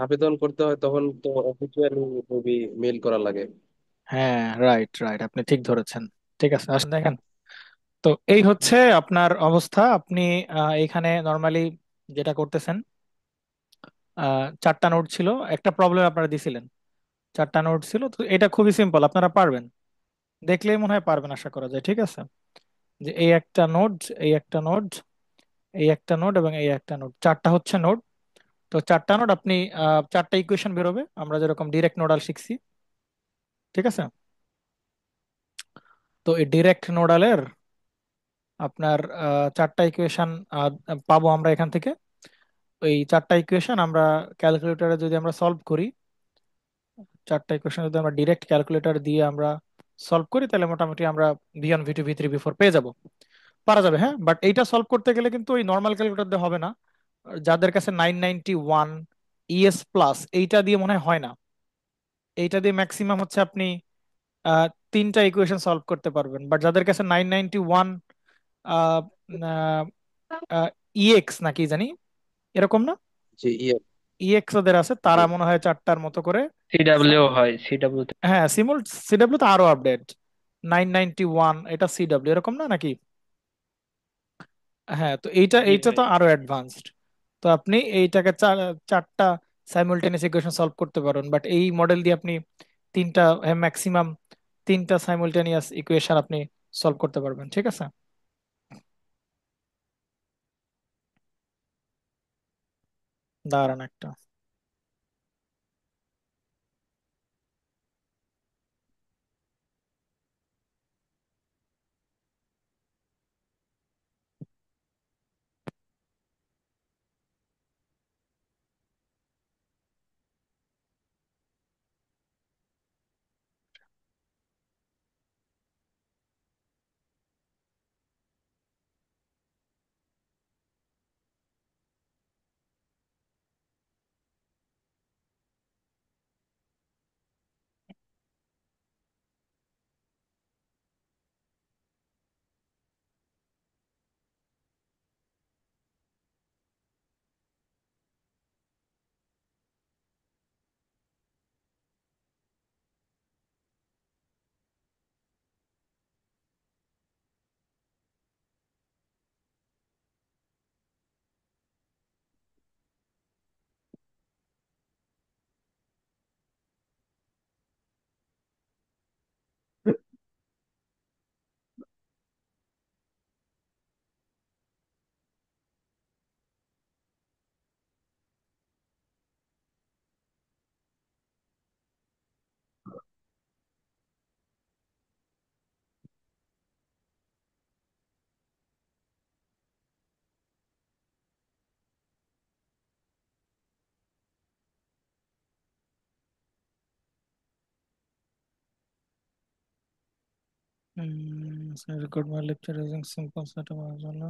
আবেদন করতে হয় তখন তো অফিসিয়ালি মেবি মেল করা লাগে। হ্যাঁ, রাইট রাইট, আপনি ঠিক ধরেছেন। ঠিক আছে, আসেন দেখেন। তো এই হচ্ছে আপনার অবস্থা। আপনি এখানে নর্মালি যেটা করতেছেন, চারটা নোট ছিল, একটা প্রবলেম আপনারা দিছিলেন, চারটা নোট ছিল। তো এটা খুবই সিম্পল, আপনারা পারবেন, দেখলেই মনে হয় পারবেন, আশা করা যায়। ঠিক আছে, যে এই একটা নোট, এই একটা নোট, এই একটা নোট এবং এই একটা নোট, চারটা হচ্ছে নোট। তো চারটা নোট আপনি চারটা ইকুয়েশন বেরোবে, আমরা যেরকম ডিরেক্ট নোডাল শিখছি। ঠিক আছে, তো এই ডিরেক্ট নোডালের আপনার চারটা ইকুয়েশন পাবো আমরা এখান থেকে। এই চারটা ইকুয়েশন আমরা ক্যালকুলেটরে যদি আমরা সলভ করি, চারটা ইকুয়েশন যদি আমরা ডিরেক্ট ক্যালকুলেটর দিয়ে আমরা সলভ করি, তাহলে মোটামুটি আমরা V1 V2 V3 V4 পেয়ে যাব, পারা যাবে। হ্যাঁ, বাট এইটা সলভ করতে গেলে কিন্তু ওই নর্মাল ক্যালকুলেটর দিয়ে হবে না। যাদের কাছে 991 ES প্লাস, এইটা দিয়ে মনে হয় হয় না। এইটা দিয়ে ম্যাক্সিমাম হচ্ছে আপনি আহ, তিনটা ইকুয়েশন সলভ করতে পারবেন। বাট যাদের কাছে 991 EX নাকি জানি, এরকম না, যে ইয়ে। EX ওদের আছে, তারা মনে হয় চারটার মতো করে। সিডাব্লিউ হয়, সিডাব্লিউ। হ্যাঁ, CW তো আরো আপডেট, 991 এটা CW, এরকম না নাকি? হ্যাঁ, তো এইটা জি এইটা ভাই। তো আরো অ্যাডভান্সড। তো আপনি এইটাকে চারটা সাইমultaneous ইকুয়েশন সলভ করতে পারেন, বাট এই মডেল দিয়ে আপনি তিনটা, ম্যাক্সিমাম তিনটা সাইমultaneous ইকুয়েশন আপনি সলভ করতে পারবেন। ঠিক আছে, দাঁড়ান একটা। Record my lecture using simple setup জন্য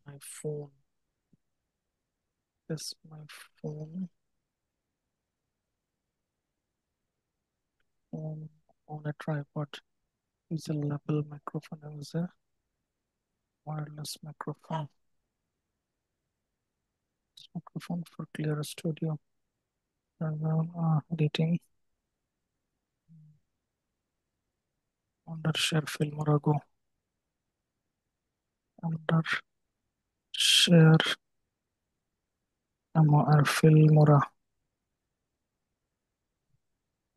my phone, this my phone, phone on a tripod. Use a lapel microphone. Use a wireless microphone. Microphone for clear studio. Background editing. Under share Filmorago. Under share Filmora.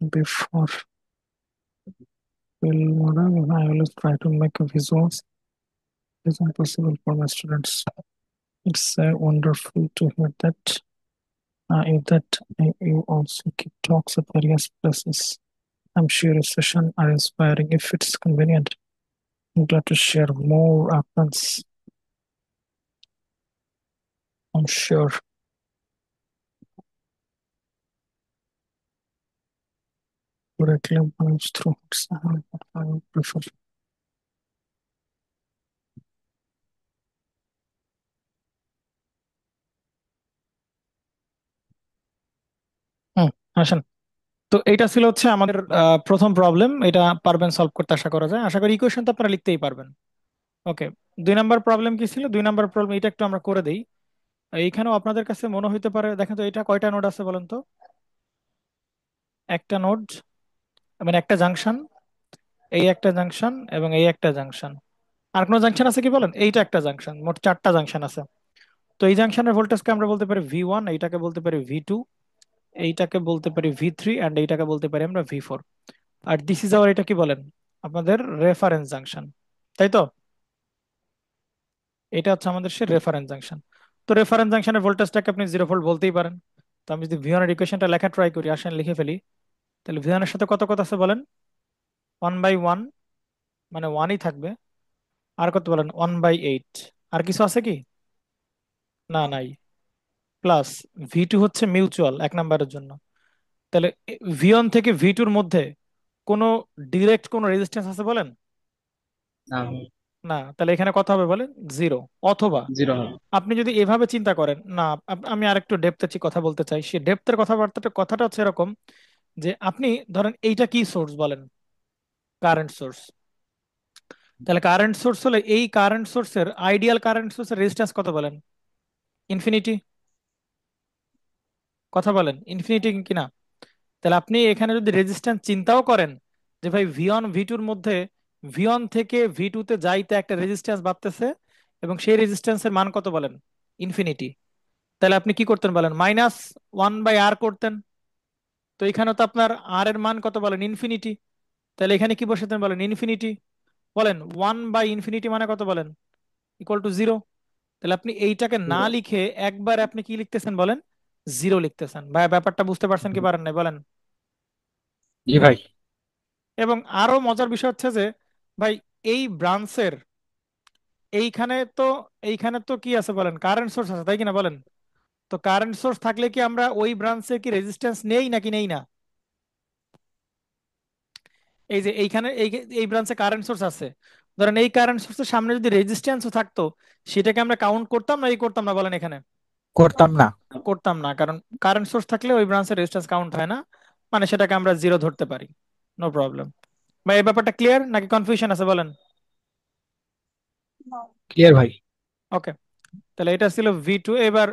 Before Filmora, I always try to make visuals as possible for my students. It's wonderful to hear that. If that you also keep talks at various places. I'm sure a session are inspiring if it's convenient. I'm glad to share more happens. I'm sure. Directly moves through what I would prefer. হুম, আসেন। তো এইটা ছিল হচ্ছে আমাদের প্রথম problem, এটা পারবেন solve করতে আশা করা যায়। আশা করি ইকুয়েশন তো আপনারা লিখতেই পারবেন। ওকে, 2 নাম্বার প্রবলেম কি ছিল? 2 নাম্বার প্রবলেম এটা একটু আমরা করে দেই। এইখানেও আপনাদের কাছে মনে হইতে পারে, দেখেন তো এটা কয়টা নোড আছে বলেন তো। একটা নোড, মানে একটা জাংশন, এই একটা জাংশন এবং এই একটা জাংশন। আর কোনো জাংশন আছে কি বলেন? এইটা একটা জাংশন, মোট চারটা জাংশন আছে। তো এই জাংশনের ভোল্টেজকে আমরা বলতে পারি V1, এইটাকে বলতে পারি V2, এইটাকে বলতে পারি V3, অ্যান্ড এইটাকে বলতে পারি আমরা V4। R this is our, এটা কি বলেন, আপনাদের রেফারেন্স জাংশন, তাই তো? এটা হচ্ছে আমাদের সে রেফারেন্স জাংশন। তো রেফারেন্স জাংশনের ভোল্টেজটাকে আপনি 0 ভোল্ট বলতেই পারেন। তো আমি যদি V1 এর ইকুয়েশনটা লেখা ট্রাই করি, আসেন লিখে ফেলি। তাহলে V1 এর সাথে কত কত আছে বলেন? 1/1, মানে ওয়ানই থাকবে। আর কত বলেন? 1/8। আর কিছু আছে কি? না, নাই। প্লাস V2 হচ্ছে মিউচুয়াল 1 নাম্বারের জন্য। তাহলে V1 থেকে V2-র মধ্যে কোনো ডিরেক্ট কোনো রেজিস্ট্যান্স আছে বলেন? না, না। তাহলে এখানে কত হবে বলেন? 0। অথবা জিরো হবে। আপনি যদি এভাবে চিন্তা করেন, না, আমি আরেকটু ডেপথে কথা বলতে চাই। সে ডেপথের কথাটা হচ্ছে এরকম, যে আপনি ধরেন এইটা কি সোর্স বলেন? Current source. তাহলে কারেন্ট সোর্স হলে এই কারেন্ট সোর্সের, আইডিয়াল কারেন্ট সোর্সের রেজিস্ট্যান্স কত বলেন? ইনফিনিটি। কথা বলেন, ইনফিনিটি কিনা? তাহলে আপনি এখানে যদি রেজিস্ট্যান্স চিন্তাও করেন, যে ভাই V1 V2-র মধ্যে V1 থেকে V2-তে যাইতে একটা রেজিস্ট্যান্স বাড়তেছে, এবং সেই রেজিস্ট্যান্সের মান কত বলেন? ইনফিনিটি। তাহলে আপনি কি করতেন বলেন? -1/R করতেন। তো এখানে তো আপনার আর এর মান কত বলেন? ইনফিনিটি। তাহলে এখানে কি বসাতেন বলেন? ইনফিনিটি। বলেন 1/∞ মানে কত বলেন? =0। তাহলে আপনি এইটাকে না লিখে একবার আপনি কি লিখতেছেন বলেন? 0 লিখতেছেন। ভাই ব্যাপারটা বুঝতে পারছেন কি পারেন নাই বলেন? জি ভাই। এবং আরো মজার বিষয় হচ্ছে যে ভাই, এই ব্রাঞ্চের এইখানে তো এইখানে তো কি আছে বলেন? কারেন্ট সোর্স আছে, তাই কিনা বলেন? তো কারেন্ট সোর্স থাকলে কি আমরা ওই ব্রাঞ্চে কি রেজিস্ট্যান্স নেই নাকি নেই না? এই যে এইখানে এই এই ব্রাঞ্চে কারেন্ট সোর্স আছে, ধরেন এই কারেন্ট সোর্সের সামনে যদি রেজিস্ট্যান্সও থাকতো, সেটাকে আমরা কাউন্ট করতাম না, এই করতাম না বলেন এখানে? করতাম না। করতাম না, কারণ কারেন্ট সোর্স থাকলে ওই ব্রাঞ্চের রেজিস্ট্যান্স কাউন্ট হয় না, মানে সেটাকে আমরা 0 ধরতে পারি। No problem. ভাই এই ব্যাপারটা ক্লিয়ার নাকি কনফিউশন আছে বলেন? ক্লিয়ার ভাই। ওকে। তাহলে এটা ছিল V2। এবার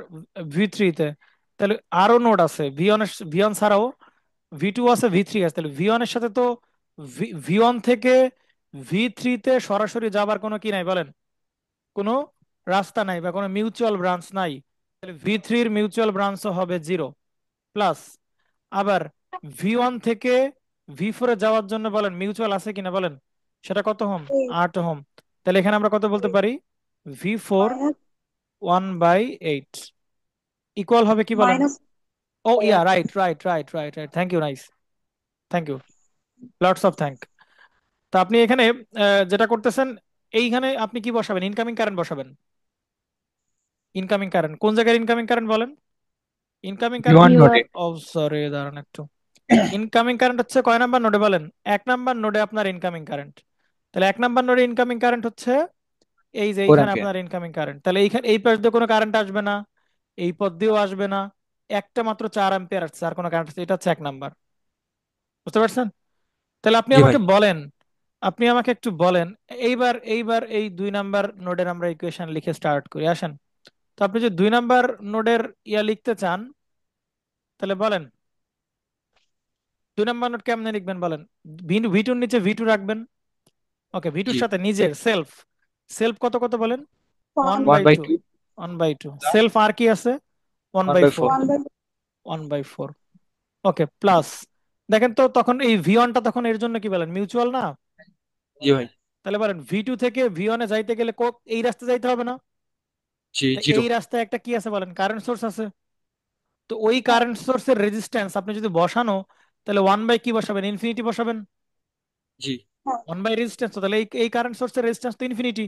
V3-তে তাহলে আরো নোড আছে। V1 ছাড়াও V2 আছে, V3 আছে। তাহলে V1 এর সাথে তো V1 থেকে V3-তে সরাসরি যাবার কোনো কি নাই বলেন? কোনো রাস্তা নাই বা কোনো মিউচুয়াল ব্রাঞ্চ নাই। তাহলে V3-র মিউচুয়াল ব্রাঞ্চও হবে 0। প্লাস আবার V1 থেকে V4-এ যাওয়ার জন্য বলেন মিউচুয়াল আছে কিনা বলেন? সেটা কত হোম? 8 হোম। তাহলে এখানে আমরা কত বলতে পারি? V4 1/8 ইকুয়াল হবে কি বলেন? Oh yeah, right right right right right, thank you, nice, thank you, lots of thank. তো আপনি এখানে যেটা করতেছেন, এইখানে আপনি কি বসাবেন? ইনকামিং কারেন্ট বসাবেন। ইনকামিং কারেন্ট কোন জায়গায়? ইনকামিং কারেন্ট বলেন? ইনকামিং কারেন্ট, V1 নোটে। ও সরি দাঁড়ান একটু। ইনকামিং কারেন্ট হচ্ছে কয় নাম্বার নোডে বলেন? 1 নাম্বার নোডে আপনার ইনকামিং কারেন্ট। তাহলে 1 নাম্বার নোডে ইনকামিং কারেন্ট হচ্ছে এই যে 4 এইখানে অ্যাম্পিয়ার। আপনার ইনকামিং কারেন্ট। তাহলে এইখানে এই পাশ দিয়ে কোনো কারেন্ট আসবে না, এই পথ দিয়েও আসবে না। একটা মাত্র 4 অ্যাম্পিয়ার আসছে, আর কোনো কারেন্ট, এটা হচ্ছে 1 নাম্বার। বুঝতে পারছেন? তাহলে আপনি জি ভাই। আমাকে বলেন, আপনি আমাকে একটু বলেন, এইবার এই 2 নাম্বার নোডের আমরা ইকুয়েশন লিখে স্টার্ট করি, আসেন। তো আপনি যদি 2 নাম্বার নোডের ইয়া লিখতে চান, তাহলে বলেন 2 নাম্বার নোড কেমনে লিখবেন বলেন? V2-র নিচে V2 রাখবেন। ওকে, জি। V2-র সাথে নিজের সেলফ, সেলফ কত কত বলেন? One one by by two two 1/2 self, আর কি আছে? One one by by four four 1/4। Okay, plus দেখেন তো তখন এই V1টা তখন এর জন্য কি বলেন? মিউচুয়াল না? জি ভাই। তাহলে বলেন V2 থেকে V1-এ যাইতে গেলে এই রাস্তা যাইতে হবে না? জি, তো জিরো। এই রাস্তায় একটা কি আছে বলেন? কারেন্ট সোর্স আছে। তো ওই কারেন্ট সোর্সের রেজিস্ট্যান্স আপনি যদি বসানো, তাহলে 1/, কি বসাবেন? ইনফিনিটি বসাবেন। জি। 1/রেজিস্ট্যান্স, তো তাহলে এই কারেন্ট সোর্সের রেজিস্ট্যান্স তো ইনফিনিটি।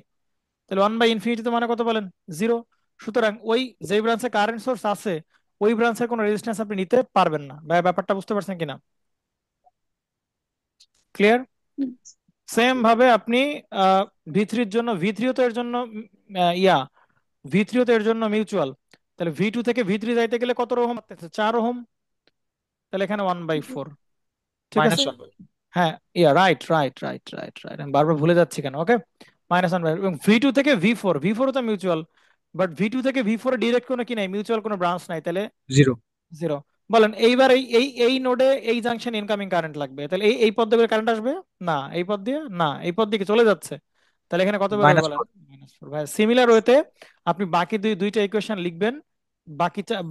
তাহলে 1/∞ তো মানে কত বলেন? 0। সুতরাং ওই যে ব্রাঞ্চে কারেন্ট সোর্স আছে, ওই ব্রাঞ্চের কোনো রেজিস্ট্যান্স আপনি নিতে পারবেন না। ব্যাপারটা বুঝতে পারছেন কিনা? ক্লিয়ার? সেম ভাবে আপনি V3-র জন্য, V3-ও তো এর জন্য ইয়া V3-ও তো এর জন্য মিউচুয়াল। তাহলে V2 থেকে V3 যাইতে গেলে কত ওহম লাগতেছে? 4 ওহম। তাহলে এখানে 1/4। ঠিক আছে। -1 বাই। হ্যাঁ, yeah, right right right right right, আমি বারবার ভুলে যাচ্ছি কেন। ওকে, -1/, এবং V2 থেকে V4, V4-ও তো মিউচুয়াল। বাট ভি2 থেকে ভি4 ডিরেক্ট কোনো কি নাই, মিউচুয়াল কোনো ব্রাঞ্চ নাই, তাহলে জিরো। জিরো। বলেন এইবার এই এই এই নোডে এই জাংশন ইনকামিং কারেন্ট লাগবে, তাহলে এই এই পথ দিয়ে কারেন্ট আসবে না, এই পথ দিয়ে না, এই পথ দিকে চলে যাচ্ছে, তাহলে এখানে কত বের হবে বলেন? -4। -4। ভাই সিমিলার ওয়েতে আপনি বাকি দুইটা ইকুয়েশন লিখবেন,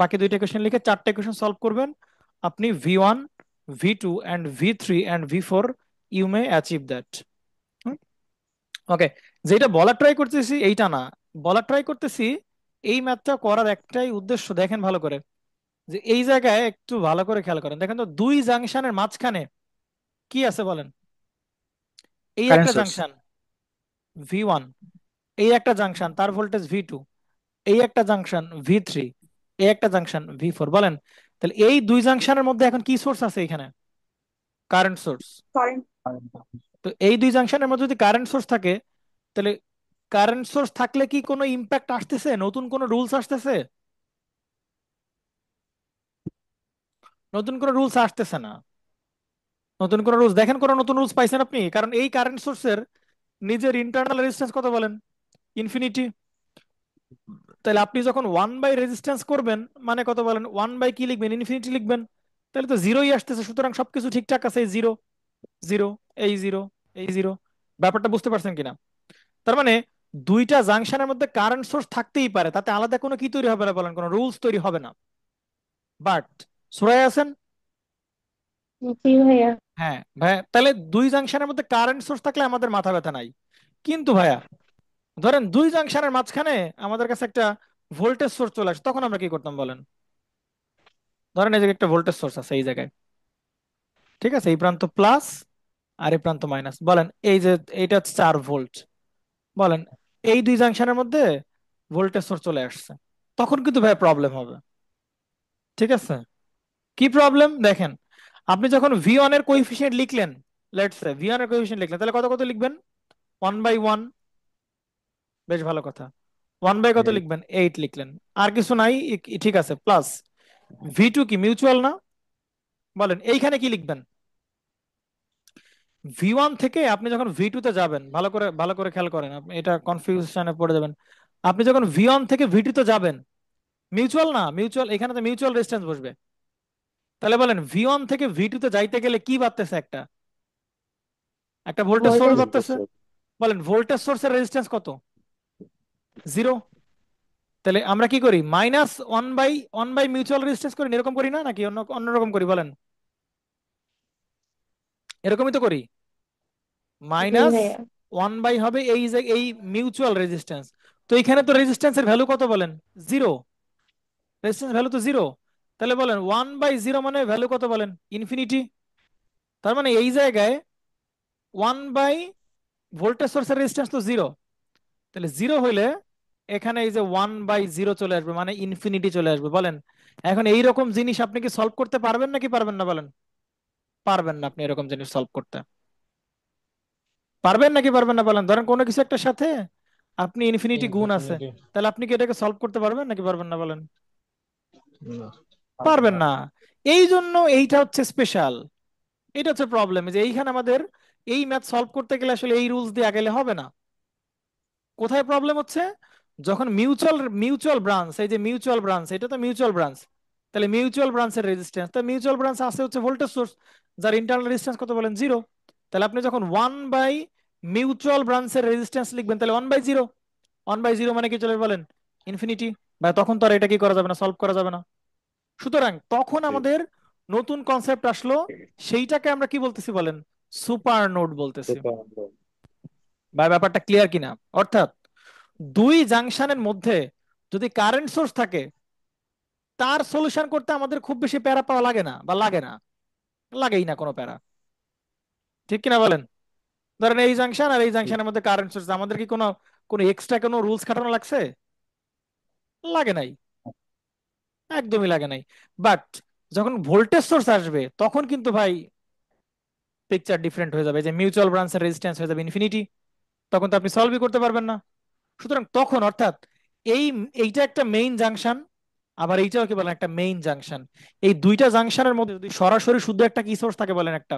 বাকি দুইটা ইকুয়েশন লিখে চারটা ইকুয়েশন সলভ করবেন, আপনি ভি1, ভি2 এন্ড ভি3 এন্ড ভি4 you may achieve that. Okay, যেটা বলার ট্রাই করতেছি এইটা না, বলার ট্রাই করতেছি এই ম্যাথটা করার একটাই উদ্দেশ্য, দেখেন ভালো করে, যে এই জায়গায় একটু ভালো করে খেয়াল করেন, দেখেন তো দুই জাংশনের মাঝখানে কি আছে বলেন? এই কারেন্ট একটা সোর্স। জাংশন ভি1, এই একটা জাংশন তার ভোল্টেজ ভি2, এই একটা জাংশন ভি3, এই একটা জাংশন ভি4। বলেন তাহলে এই দুই জাংশনের মধ্যে এখন কি সোর্স আছে এখানে? Current source. তো এই দুই জাংশনের মধ্যে যদি কারেন্ট সোর্স থাকে, তাহলে কারেন্ট সোর্স থাকলে কি কোনো ইম্প্যাক্ট আসতেছে, নতুন কোনো রুলস আসতেছে? নতুন কোনো রুলস আসতেছে না। নতুন কোনো রুলস দেখেন, কোনো নতুন রুলস পাইছেন আপনি? কারণ এই কারেন্ট সোর্সের নিজের ইন্টারনাল রেজিস্ট্যান্স কত বলেন? ইনফিনিটি। তাহলে আপনি যখন 1 বাই রেজিস্ট্যান্স করবেন মানে কত বলেন? 1 বাই কি লিখবেন? ইনফিনিটি লিখবেন। তাহলে তো জিরোই আসতেছে, সুতরাং সবকিছু ঠিকঠাক আছে, জিরো জিরো, এই জিরো, এই জিরো। ব্যাপারটা বুঝতে পারছেন কিনা? তার মানে দুইটা জাংশনের মধ্যে কারেন্ট সোর্স থাকতেই পারে, তাতে আলাদা কোনো কি তৈরি হবে না বলেন, কোনো রুলস তৈরি হবে না। বাট সরাই আছেন? জি ভাইয়া। হ্যাঁ ভাইয়া, তাহলে দুই জাংশনের মধ্যে কারেন্ট সোর্স থাকলে আমাদের মাথা ব্যথা নাই। কিন্তু ভাইয়া ধরেন দুই জাংশনের মাঝখানে আমাদের কাছে একটা ভোল্টেজ সোর্স চলে আসে, তখন আমরা কি করতাম বলেন? ধরেন এই জায়গায় একটা ভোল্টেজ সোর্স আছে এই জায়গায়, ঠিক আছে, এই প্রান্ত প্লাস আর এই প্রান্ত মাইনাস, বলেন এই যে এইটা হচ্ছে 4 ভোল্ট। বলেন এই দুই জাংশনের মধ্যে ভোল্টেজ সোর্স চলে আসছে, তখন কিন্তু ভাই প্রবলেম হবে। ঠিক আছে, কি প্রবলেম দেখেন, আপনি যখন ভি1 এর কোএফিসিয়েন্ট লিখলেন, লেটস সে ভি1 এর কোএফিসিয়েন্ট লিখলেন, তাহলে কত কত লিখবেন? 1/1। বেশ ভালো কথা। 1 বাই কত লিখবেন? 8 লিখলেন। আর কিছু নাই, ঠিক আছে, প্লাস ভি2 কি মিউচুয়াল না? বলেন এইখানে কি লিখবেন? ভি1 থেকে আপনি যখন ভি2 তে যাবেন, ভালো করে খেয়াল করেন, আপনি এটা কনফিউশনে পড়ে যাবেন। আপনি যখন ভি1 থেকে ভি2 তে যাবেন, মিউচুয়াল না, মিউচুয়াল এখানে তো মিউচুয়াল রেজিস্ট্যান্স বসবে। তাহলে বলেন ভি1 থেকে ভি2 তে যাইতে গেলে কি বাড়তেছে? একটা একটা ভোল্টেজ সোর্স ভোল্টেজ। বাড়তেছে। বলেন ভোল্টেজ সোর্সের রেজিস্ট্যান্স কত? জিরো। তাহলে আমরা কি করি? -1/1 মিউচুয়াল রেজিস্ট্যান্স করি, এরকম করি না নাকি অন্যরকম করি বলেন? এরকমই তো করি। জি মাইনাস ভাইয়া। 1 বাই হবে এই যে এই মিউচুয়াল রেজিস্ট্যান্স। তো এখানে তো রেজিস্ট্যান্সের ভ্যালু কত বলেন? জিরো। রেজিস্ট্যান্স ভ্যালু তো জিরো। তাহলে বলেন 1/0 মানে ভ্যালু কত বলেন? ইনফিনিটি। তার মানে এই জায়গায় 1 বাই ভোল্টেজ সোর্সের রেজিস্ট্যান্স তো জিরো, তাহলে জিরো হইলে এখানে এই যে 1/0 চলে আসবে, মানে ইনফিনিটি চলে আসবে। বলেন এখন এই রকম জিনিস আপনি কি সলভ করতে পারবেন নাকি পারবেন না বলেন? পারবেন না। আপনি এরকম জিনিস সলভ করতে পারবেন নাকি পারবেন না বলেন? ধরেন কোনো কিছু একটা সাথে আপনি ইনফিনিটি গুণ আছে, তাহলে আপনি কি এটাকে সলভ করতে পারবেন নাকি পারবেন না বলেন? পারবেন না। এই জন্য এইটা হচ্ছে স্পেশাল, এটা হচ্ছে প্রবলেম, যে এইখানে আমাদের এই ম্যাথ সলভ করতে গেলে আসলে এই রুলস দিয়ে গেলে হবে না। কোথায় প্রবলেম হচ্ছে? যখন মিউচুয়াল মিউচুয়াল ব্রাঞ্চ, এই যে মিউচুয়াল ব্রাঞ্চ, এটা তো মিউচুয়াল ব্রাঞ্চ, তাহলে মিউচুয়াল ব্রাঞ্চের রেজিস্ট্যান্স, তো মিউচুয়াল ব্রাঞ্চ আছে হচ্ছে ভোল্টেজ সোর্স, যার ইন্টারনাল রেজিস্ট্যান্স কত বলেন? জিরো। তাহলে আপনি যখন 1 বাই মিউচুয়াল ব্রাঞ্চের রেজিস্ট্যান্স লিখবেন, তাহলে 1/0। 1/0 মানে কি চলে বলেন? ইনফিনিটি। বা তখন তো আর এটা কি করা যাবে না, সলভ করা যাবে না। সুতরাং তখন আমাদের নতুন কনসেপ্ট আসলো, সেইটাকে আমরা কি বলতেছি বলেন? সুপার নোড বলতেছি। বা ব্যাপারটা ক্লিয়ার কিনা? অর্থাৎ দুই জাংশনের মধ্যে যদি কারেন্ট সোর্স থাকে, তার সলিউশন করতে আমাদের খুব বেশি প্যারা পাওয়া লাগে না, বা লাগে না, লাগেই না কোনো প্যারা। ঠিক কিনা বলেন? ধরেন এই জাংশন আর এই জাংশনের মধ্যে কারেন্ট সোর্স, আমাদের কি কোনো কোনো এক্সট্রা কোনো রুলস খাটানো লাগছে? লাগে নাই, একদমই লাগে নাই। বাট যখন ভোল্টেজ সোর্স আসবে, তখন কিন্তু ভাই পিকচার ডিফারেন্ট হয়ে যাবে, যে মিউচুয়াল ব্রাঞ্চের রেজিস্ট্যান্স হয়ে যাবে ইনফিনিটি, তখন তো আপনি সলভই করতে পারবেন না। সুতরাং তখন অর্থাৎ এই এইটা একটা মেইন জাংশন, আবার এইটাও কি বলেন? একটা মেইন জাংশন। এই দুইটা জাংশনের মধ্যে যদি সরাসরি শুধু একটা কি সোর্স থাকে বলেন? একটা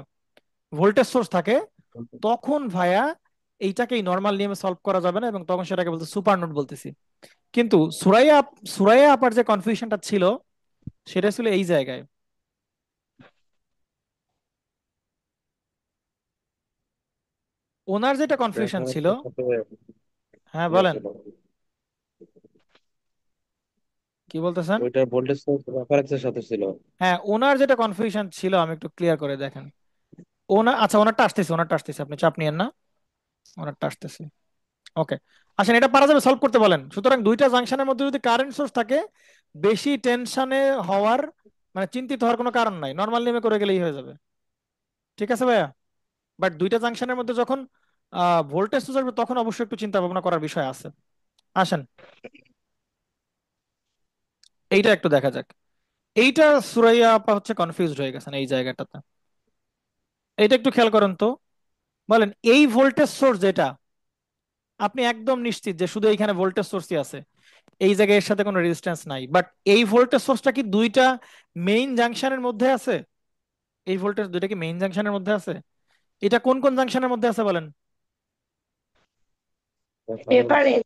ভোল্টেজ সোর্স থাকে, তখন ভাইয়া এইটাকেই নর্মাল নিয়মে সলভ করা যাবে না, এবং তখন সেটাকে বলতে সুপার নোড বলতেছি। কিন্তু সুরাইয়া আপার যে কনফিউশনটা ছিল সেটা ছিল এই জায়গায়। ওনার যেটা কনফিউশন ছিল, রেফারেন্সের সাথে হ্যাঁ ইয়ে বলেন, ছিল, কি বলতেছেন? ওইটার ভোল্টেজ সোর্স রেফারেন্সের সাথে ছিল। হ্যাঁ, ওনার যেটা কনফিউশন ছিল আমি একটু ক্লিয়ার করে দেখেন। আচ্ছা, ওনারটা আসতেছে, আপনি চাপ নিয়েন না, ওনারটা আসতেছে। ওকে, আসেন, এটা পারা যাবে, সলভ করতে বলেন। সুতরাং দুইটা জাংশনের মধ্যে যদি কারেন্ট সোর্স থাকে, বেশি টেনশনে হওয়ার মানে চিন্তিত হওয়ার কোনো কারণ নাই, নর্মাল নিয়মে করে গেলেই হয়ে যাবে। ঠিক আছে ভাইয়া? বাট দুইটা জাংশনের মধ্যে যখন ভোল্টেজ সোর্স আসবে তখন অবশ্যই একটু চিন্তা ভাবনা করার বিষয় আছে। আসেন, এইটা একটু দেখা যাক। এইটা সুরাইয়া আপা হচ্ছে কনফিউজড হয়ে গেছেন এই জায়গাটাতে। এইটা একটু খেয়াল করেন তো। বলেন, এই ভোল্টেজ সোর্স যেটা, আপনি একদম নিশ্চিত যে শুধু এইখানে ভোল্টেজ সোর্সই আছে, এই জায়গায় এর সাথে কোনো রেজিস্ট্যান্স নাই, বাট এই ভোল্টেজ সোর্সটা কি দুইটা মেইন জাংশনের মধ্যে আছে? এই ভোল্টেজ দুইটা কি মেইন জাংশনের মধ্যে আছে? এটা কোন কোন জাংশনের মধ্যে আছে বলেন? Reference, reference.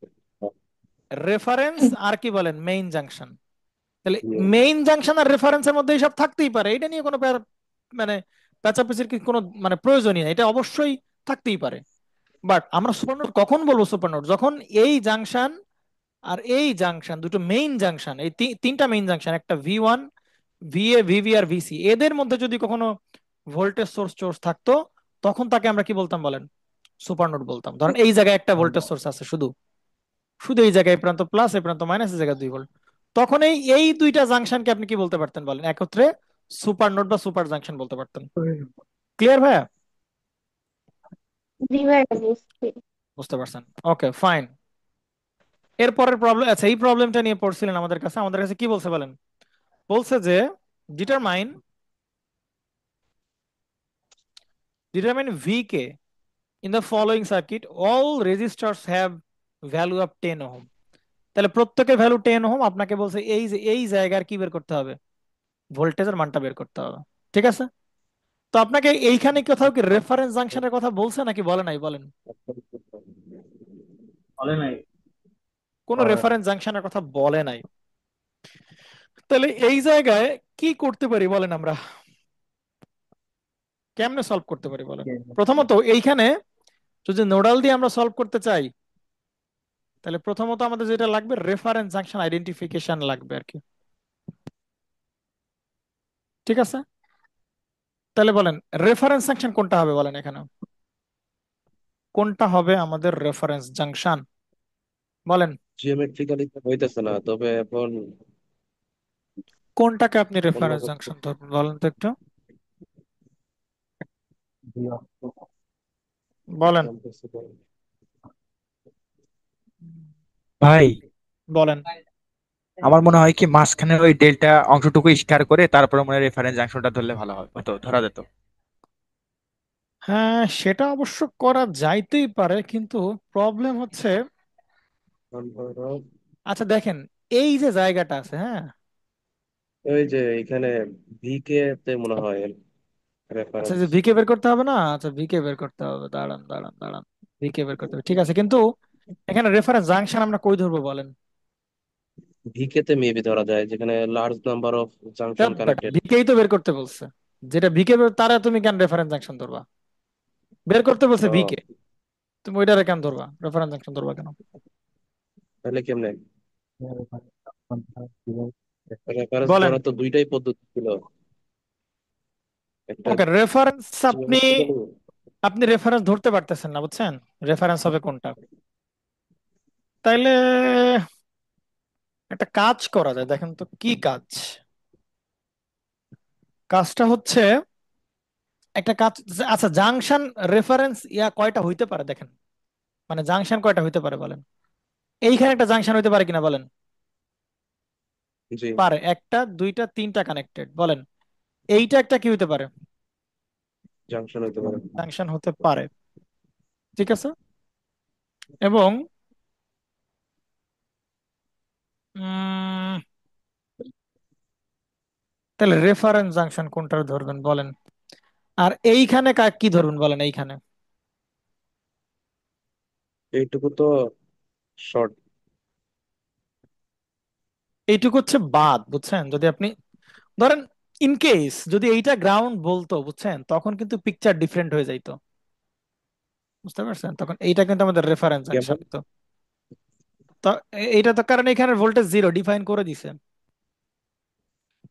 রেফারেন্স আর কি বলেন, মেইন জাংশন। তাহলে ইয়ে, মেইন জাংশন আর রেফারেন্সের মধ্যে এইসব থাকতেই পারে, এটা নিয়ে কোনো মানে পেঁচাপেচির কি কোনো মানে প্রয়োজনই নেই, এটা অবশ্যই থাকতেই পারে। বাট আমরা সুপারনোড কখন বলবো? সুপারনোড যখন এই জাংশন আর এই জাংশন দুটো মেইন জাংশন, এই তিনটা মেইন জাংশন, একটা V1, VA, VB আর VC, এদের মধ্যে যদি কখনো ভোল্টেজ সোর্স থাকতো, তখন তাকে আমরা কি বলতাম বলেন? সুপারনোড বলতাম। ধরেন এই জায়গায় একটা ভোল্টেজ সোর্স আছে, শুধু শুধু এই জায়গায়, এই প্রান্ত প্লাস, এই প্রান্ত মাইনাস, এই জায়গায় 2 ভোল্ট। তখন এই এই দুইটা জাংশনকে আপনি কি বলতে পারতেন বলেন? একত্রে সুপারনোড বা সুপার জাংশন বলতে পারতেন। ক্লিয়ার ভাইয়া? জি ভাইয়া, বুঝছি। বুঝতে পারছেন? ওকে, ফাইন। এরপরের প্রবলেম, আচ্ছা, এই প্রবলেমটা নিয়ে পড়ছিলেন আমাদের কাছে কি বলছে বলেন? বলছে যে determine determine VK in the following circuit, all resistors have value of 10 ohm. তাহলে প্রত্যেকের ভ্যালু 10 ওহম, আপনাকে বলছে এই যে এই জায়গার কি বের করতে হবে? ভোল্টেজের মানটা বের করতে হবে। ঠিক আছে? তো আপনাকে এইখানে কোথাও কি রেফারেন্স জাংশনের কথা বলছে নাকি বলে নাই বলেন? বলে নাই। কোনো রেফারেন্স জাংশনের কথা বলে নাই। তাহলে এই জায়গায় কি করতে পারি বলেন? আমরা কেমনে সলভ করতে পারি বলেন? প্রথমত এইখানে যদি নোডাল দিয়ে আমরা সলভ করতে চাই, তাহলে প্রথমত আমাদের যেটা লাগবে, রেফারেন্স জাংশন আইডেন্টিফিকেশন লাগবে আর কি। ঠিক আছে? তাহলে বলেন রেফারেন্স জাংশন কোনটা হবে বলেন এখানে? কোনটা হবে আমাদের রেফারেন্স জাংশন বলেন? জিওমেট্রিক্যালি হইতেছে না, তবে এখন কোনটাকে আপনি অন্য রেফারেন্স কিছু জাংশন ধরবেন বলেন তো একটু, বলেন। জানতেছি না। ভাই, বলেন। আমার মনে হয় কি মাঝখানে ওই ডেল্টা অংশটুকু স্টার করে তারপরে মনে হয় রেফারেন্স অংশটা ধরলে ভালো হয়, হতো ধরা যেত। হ্যাঁ, সেটা অবশ্য করা যাইতেই পারে, কিন্তু প্রবলেম হচ্ছে, ধরো, আচ্ছা দেখেন, এই যে জায়গাটা আছে, হ্যাঁ, ওই যে এখানে ভিকে তে মনে হয় আচ্ছা, রেফারেন্স। যে ভিকে বের করতে হবে না, আচ্ছা ভিকে বের করতে হবে, দাঁড়ান দাঁড়ান দাঁড়ান, ভিকে বের করতে হবে, ঠিক আছে, কিন্তু এখানে রেফারেন্স জাংশন আমরা কই ধরবো বলেন? ভিকে তে মেবি ধরা যায়, যেখানে large number of junction connected. ভিকেই তো বের করতে বলছে, যেটা ভিকে তারা তুমি কেন রেফারেন্স জাংশন ধরবা? বের করতে বলছে ও, ভিকে, তুমি ওইটারে কেন ধরবা? রেফারেন্স জাংশন ধরবা কেন? তাহলে কেমনে? রেফারেন্স বলেন। ধরা তো দুইটাই পদ্ধতি ছিল, একটা ওকে, রেফারেন্স আপনি জিওমেট্রিক্যালি। আপনি রেফারেন্স ধরতে পারতেছেন না, বুঝছেন? রেফারেন্স হবে কোনটা? তাইলে একটা কাজ করা যায়, দেখেন তো কি কাজ। কাজটা হচ্ছে একটা কাজ, আচ্ছা, জাংশন রেফারেন্স কয়টা হইতে পারে দেখেন, মানে জাংশন কয়টা হইতে পারে বলেন? এইখানে একটা জাংশন হইতে পারে কিনা বলেন? জি, পারে, একটা, দুইটা, তিনটা কানেক্টেড, বলেন। এইটা একটা কি হইতে পারে? জাংশন হইতে পারে। জাংশন হতে পারে। ঠিক আছে? এবং উম, তাহলে রেফারেন্স জাংশন কোনটা ধরবেন বলেন? আর এইখানে কি ধরবেন বলেন? এইখানে এইটুকু তো শর্ট। এইটুকু হচ্ছে বাদ, বুঝছেন? যদি আপনি ধরেন ইন কেস যদি এইটা গ্রাউন্ড বলতো, বুঝছেন, তখন কিন্তু পিকচার ডিফারেন্ট হয়ে যাইতো। বুঝতে পারছেন? তখন এইটা কিন্তু আমাদের রেফারেন্স কেমন? জাংশন তো। তো এইটা তো কারণ এখানে ভোল্টেজ জিরো ডিফাইন করে দিছে।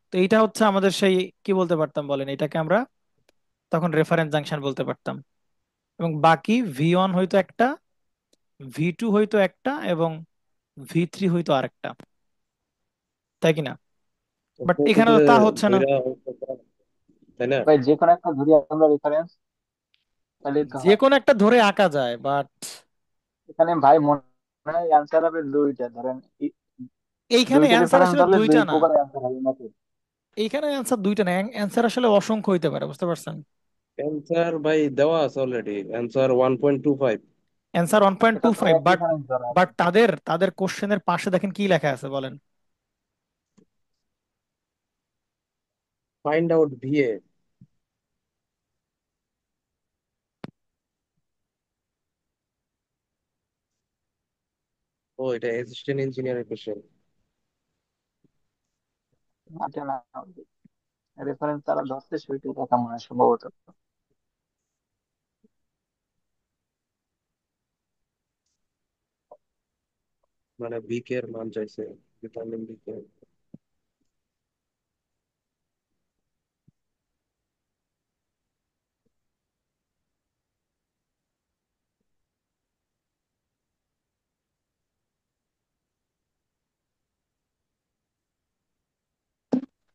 তো এইটা হচ্ছে আমাদের সেই, কি বলতে পারতাম বলেন, এটাকে আমরা তখন রেফারেন্স জাংশন বলতে পারতাম। এবং বাকি V1 হয়তো একটা, V2 হয়তো একটা, এবং V3 হয়তো আরেকটা, তাই কিনা? বাট এখানে কিন্তু তো তা হচ্ছে না। ধইরা, তাই না? ভাই যে কোনো একটা ধরি আমরা রেফারেন্স, তাহলেই তো যে হয়। কোনো একটা ধরে আঁকা যায়, বাট এখানে ভাই মনে হয় অ্যান্সার হবে দুইটা, ধরেন এইখানে দুইটা অ্যান্সার রেফারেন্স আসলে ধরলে দুই দুইটা না। প্রকার অ্যান্সার হবে নাকি? এইখানে অ্যান্সার দুইটা না, অ্যান্সার আসলে অসংখ্য হইতে পারে, বুঝতে পারছেন? অ্যান্সার ভাই দেওয়া আছে already, answer 1.25। Answer one point সেটা টু তো ফাইভ এক বাট রেফারেন্স ধরা বাট আছে। তাদের তাদের কোশ্চেনের পাশে দেখেন কি লেখা আছে বলেন। Find out VA. ও, এটা অ্যাসিস্ট্যান্ট ইঞ্জিনিয়ারের কোশ্চেন। আচ্ছা না, রেফারেন্স তারা ধরতে সেটাই দেখা মনে হয় সম্ভবত। মানে বিকে এর মান চাইছে, ভিটামিন বিকে।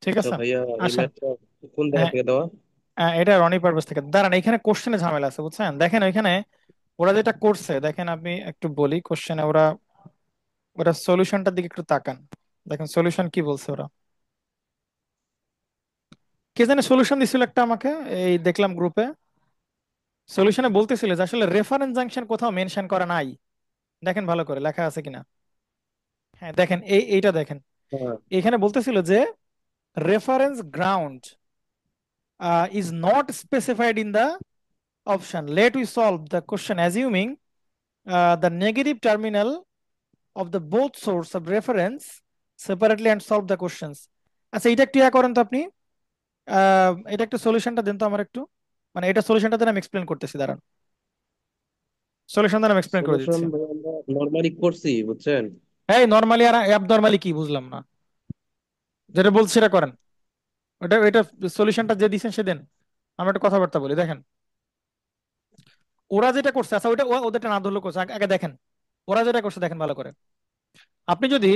ঠিক তো আছে, ভাইয়া, এই আসেন। ম্যাথটা কোন জায়গা হ্যাঁ, থেকে দেওয়া? এটা রনি পারভেজ থেকে। দাঁড়ান, এখানে কোশ্চেনে ঝামেলা আছে, বুঝছেন? দেখেন ওইখানে ওরা যেটা করছে, দেখেন আমি একটু বলি কোশ্চেনে ওরা ওরা সলিউশনটার দিকে একটু তাকান। দেখেন সলিউশন কি বলছে ওরা। কে জানে সলিউশন দিছিল একটা আমাকে, এই দেখলাম গ্রুপে। সলিউশনে বলতেছিল যে আসলে রেফারেন্স জাংশন কোথাও মেনশন করা নাই। দেখেন ভালো করে লেখা আছে কিনা। হ্যাঁ দেখেন, এইটা দেখেন। হ্যাঁ। এখানে বলতেছিল যে reference ground is not specified in the option. Let we solve the question assuming the negative terminal of the both source of reference separately and solve the questions. আচ্ছা, এটা একটু ইয়া করেন তো আপনি। এটা একটু সলিউশনটা দেন তো আমার একটু। মানে এটা সলিউশনটা দেন, আমি এক্সপ্লেন করতেছি, দাঁড়ান। সলিউশন দেন, আমি এক্সপ্লেন করে সলিউশন দিচ্ছি। আমরা নর্মালি করছি, বুঝছেন। এই নর্মালি আর অ্যাবনর্মালি কি বুঝলাম না। যেটা বলছি সেটা করেন। এটা সলিউশনটা যে দিচ্ছেন সে দেন। আমরা একটা কথাবার্তা বলি, দেখেন। ওরা যেটা করছে, আচ্ছা ওইটা ওদেরটা না ধরলে করছে, আগে আগে দেখেন ওরা যেটা করছে, দেখেন ভালো করে। আপনি যদি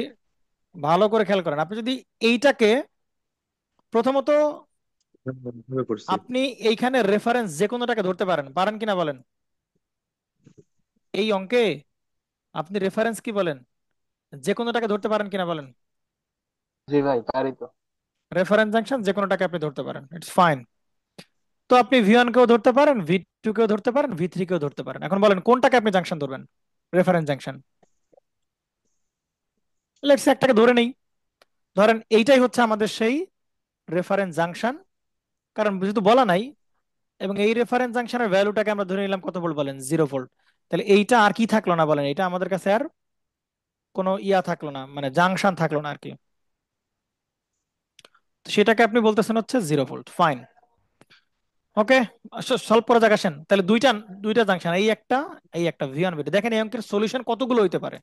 ভালো করে খেয়াল করেন, আপনি যদি এইটাকে প্রথমত, ভাবে করছি। আপনি এইখানে রেফারেন্স যে কোনোটাকে ধরতে পারেন, পারেন কিনা বলেন? এই অঙ্কে আপনি রেফারেন্স কি বলেন, যে কোনোটাকে ধরতে পারেন কিনা বলেন? জি ভাই পারি তো। রেফারেন্স জাংশন যে কোনোটাকে আপনি ধরতে পারেন, ইটস ফাইন। তো আপনি V1 কেও ধরতে পারেন, V2 কেও ধরতে পারেন, V3 কেও ধরতে পারেন। এখন বলেন কোনটাকে আপনি জাংশন ধরবেন, রেফারেন্স জাংশন? লেটস একটাকে ধরে নেই। ধরেন এইটাই হচ্ছে আমাদের সেই রেফারেন্স জাংশন, কারণ যেহেতু বলা নাই। এবং এই রেফারেন্স জাংশনের ভ্যালুটাকে আমরা ধরে নিলাম কত ভোল্ট বলেন, 0 ভোল্ট। তাহলে এইটা আর কি থাকলো না বলেন, এটা আমাদের কাছে আর কোনো ইয়া থাকলো না, মানে জাংশন থাকলো না আর কি। তো সেটাকে আপনি বলতেছেন হচ্ছে 0 ভোল্ট, ফাইন। ওকে, সলভ করা যাক, আসেন। তাহলে দুইটা দুইটা জাংশন, এই একটা V1 V2। দেখেন এই অঙ্কের সলিউশন কতগুলো হইতে পারে।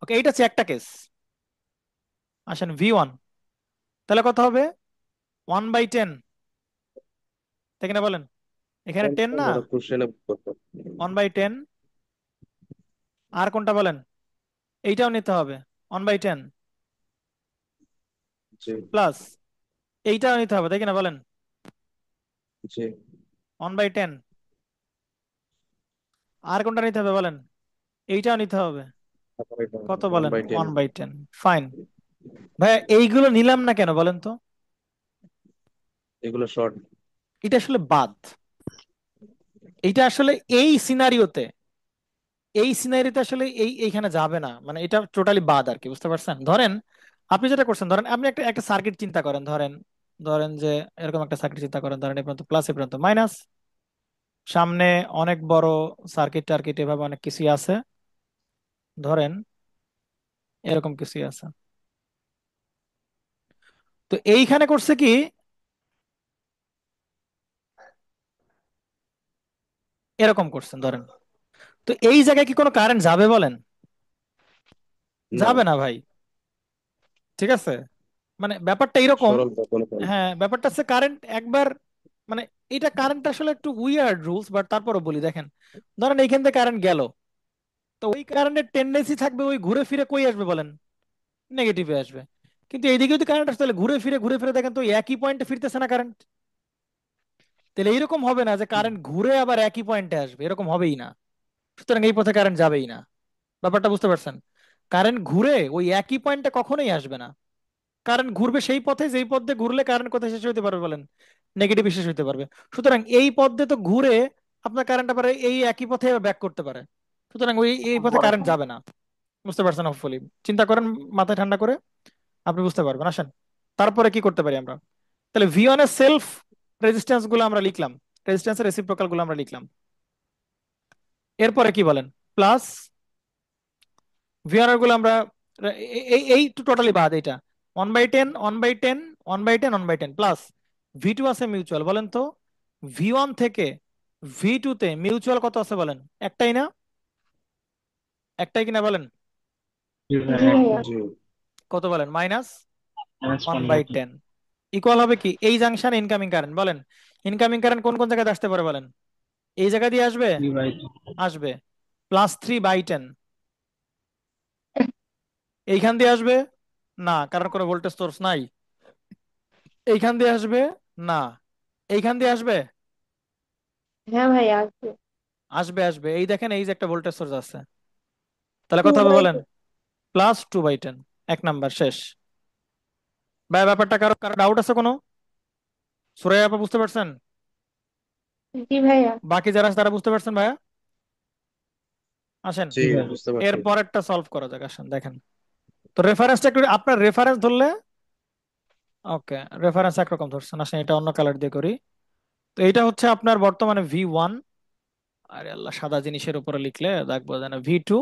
ওকে, এইটা হচ্ছে একটা কেস। আসেন V1, তাহলে কত হবে? 1/10, তাই কিনা বলেন? এখানে 10 না, ওরা কোশ্চেনে 1/10। আর কোনটা বলেন? এইটাও নিতে হবে, 1/10 জি, প্লাস এইটাও নিতে হবে, তাই কিনা বলেন? জি। 1/10। আর কোনটা নিতে হবে বলেন? এইটাও নিতে হবে। তারপর এটা কত ওয়ান বলেন? By ten 1/10, fine. ভাইয়া এইগুলো নিলাম না কেন বলেন তো? এগুলো শর্ট। এটা আসলে বাদ। এইটা আসলে এই সিনারিওতে, আসলে এইখানে যাবে না, মানে এটা টোটালি বাদ আর কি, বুঝতে পারছেন? ধরেন আপনি যেটা করছেন, ধরেন আপনি একটা একটা সার্কিট চিন্তা করেন, ধরেন ধরেন যে এরকম একটা সার্কিট চিন্তা করেন, ধরেন এ পর্যন্ত প্লাস এ পর্যন্ত মাইনাস, সামনে অনেক বড় সার্কিট টার্কিট এভাবে অনেক কিছুই আছে। ধরেন এরকম কিছুই আছে। তো এইখানে করছে কি, এরকম করছেন ধরেন। তো এই জায়গায় কি কোনো কারেন্ট যাবে বলেন? না, যাবে না ভাই। ঠিক আছে, মানে ব্যাপারটা এরকম। সরল বা কোনো কারণ। হ্যাঁ, ব্যাপারটা হচ্ছে কারেন্ট একবার, মানে এটা কারেন্ট আসলে একটু উইয়ার্ড রুলস, বাট তারপরও বলি দেখেন। ধরেন এইখান থেকে কারেন্ট গেল, তো ওই কারেন্টের টেন্ডেন্সি থাকবে ওই ঘুরে ফিরে কই আসবে বলেন? নেগেটিভে আসবে। কিন্তু এইদিকে যদি কারেন্ট আসে তাহলে ঘুরে ফিরে দেখেন তো ওই একই পয়েন্টে ফিরতেছে না কারেন্ট। তাহলে এইরকম হবে না যে কারেন্ট ঘুরে আবার একই পয়েন্টে আসবে, এরকম হবেই না। সুতরাং এই পথে কারেন্ট যাবেই না। ব্যাপারটা বুঝতে পারছেন? কারেন্ট ঘুরে ওই একই পয়েন্টে কখনোই আসবে না। কারেন্ট ঘুরবে সেই পথে যেই পথে ঘুরলে কারেন্ট কোথায় শেষ হতে পারবে বলেন? নেগেটিভ শেষ হতে পারবে। সুতরাং এই পথ দিয়ে তো ঘুরে আপনার কারেন্ট আবার এই একই পথে ব্যাক করতে পারে। সুতরাং ওই এই পথে বড় কারেন্ট সমস্যা। যাবে না। বুঝতে পারছেন? হোপফুলি চিন্তা করেন, মাথায় ঠান্ডা করে আপনি বুঝতে পারবেন। আসেন তারপরে কি করতে পারি আমরা। তাহলে ভি ওয়ান এর সেলফ রেজিস্ট্যান্স গুলো আমরা লিখলাম, রেজিস্ট্যান্সের রেসিপ্রোকাল গুলো আমরা লিখলাম। এরপরে কি বলেন? প্লাস ভি ওয়ান এর গুলো আমরা এই টোটালি বাদ এটা 1/10 1/10 1/10 1/10 প্লাস ভি টু আছে মিউচুয়াল, বলেন তো ভি ওয়ান থেকে ভি টু তে মিউচুয়াল কত আছে বলেন? একটাই না? একটাই কিনা বলেন? জি জি ভাইয়া। ভাইয়া। জি। কত বলেন? Minus minus one one by ভাই। টেন ইকুয়াল হবে কি এই জাংশন ইনকামিং কারেন্ট বলেন? ইনকামিং কারেন্ট কোন কোন জায়গায় আসতে পারে বলেন? এই জায়গা দিয়ে আসবে, জি ভাই। আসবে +3/10। এইখান দিয়ে আসবে না, কারণ কোনো ভোল্টেজ সোর্স নাই। এইখান দিয়ে আসবে না, এইখান দিয়ে আসবে, হ্যাঁ ভাইয়া, আসবে। আসবে আসবে এই দেখেন এই যে একটা ভোল্টেজ সোর্স আছে। তাহলে টু কত হবে বাই বলেন? +2/10। এক নাম্বার শেষ। ভাই ব্যাপারটা কারো কারো ডাউট আছে কোনো? সুরাইয়া আপা বুঝতে পারছেন? জি ভাইয়া। বাকি যারা আছে তারা বুঝতে পারছেন ভাইয়া? আসেন জি, জি ভাই। বুঝতে পারছি। এর পরেরটা সলভ করা যাক। আসেন দেখেন। তো রেফারেন্সটা একটু আপনার রেফারেন্স ধরলে, ওকে রেফারেন্স একরকম ধরছেন, আসেন এটা অন্য কালার দিয়ে করি। তো এটা হচ্ছে আপনার বর্তমানে ভি 1। আরে আল্লাহ, সাদা জিনিসের উপরে লিখলে দাগ বোঝা না। ভি 2,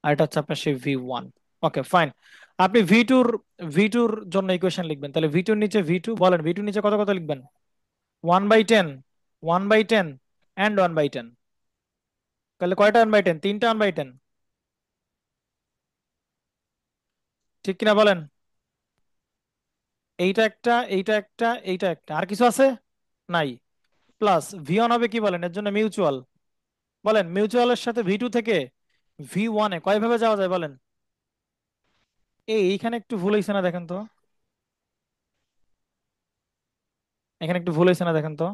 আর এটা হচ্ছে আপনার সেই ভি 1। Okay fine. আপনি ভি টুর জন্য ইকুয়েশন লিখবেন, তাহলে ভি 2 নিচে ভি 2 বলেন, ভি 2 নিচে কত কত লিখবেন? 1/10, 1/10 অ্যান্ড 1/10। তাহলে কয়টা 1/10? তিনটা 1/10। ঠিক কিনা বলেন? এইটা একটা, এইটা একটা, এইটা একটা, আর কিছু আছে? নাই। প্লাস ভি 1 হবে কি বলেন? এর জন্য মিউচুয়াল। বলেন মিউচুয়ালের সাথে ভি 2 থেকে ভি 1-এ কয় ভাবে যাওয়া যায় বলেন? এইখানে একটু ভুল হয়েছে না দেখেন তো? এখানে একটু ভুল হয়েছে না দেখেন তো?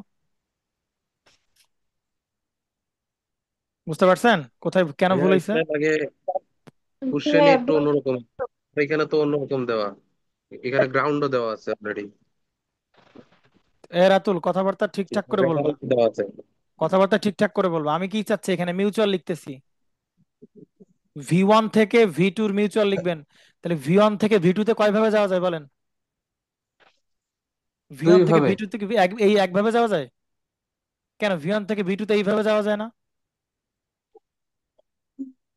বুঝতে পারছেন কোথায় কেন ভাইয়া ভুল হয়েছে? এখানে আগে জি কোশ্চেনই ভাইয়া, একটু অন্যরকম। এখানে তো অন্যরকম দেওয়া, এখানে গ্রাউন্ডও দেওয়া আছে অলরেডি। রাতুল কথাবার্তা ঠিকঠাক করে বলবা। রেফারেন্স দেওয়া আছে। কথাবার্তা ঠিকঠাক করে বলবা। আমি কি চাচ্ছি এখানে মিউচুয়াল লিখতেছি, ভি 1 থেকে ভি 2-র মিউচুয়াল লিখবেন। তাহলে ভি 1 থেকে ভি 2 তে কয় ভাবে যাওয়া যায় বলেন? ভি দুই ওয়ান থেকে ভাবে। ভি 2 থেকে এই একভাবে যাওয়া যায়। কেন ভি 1 থেকে ভি 2 তে এইভাবে যাওয়া যায় না?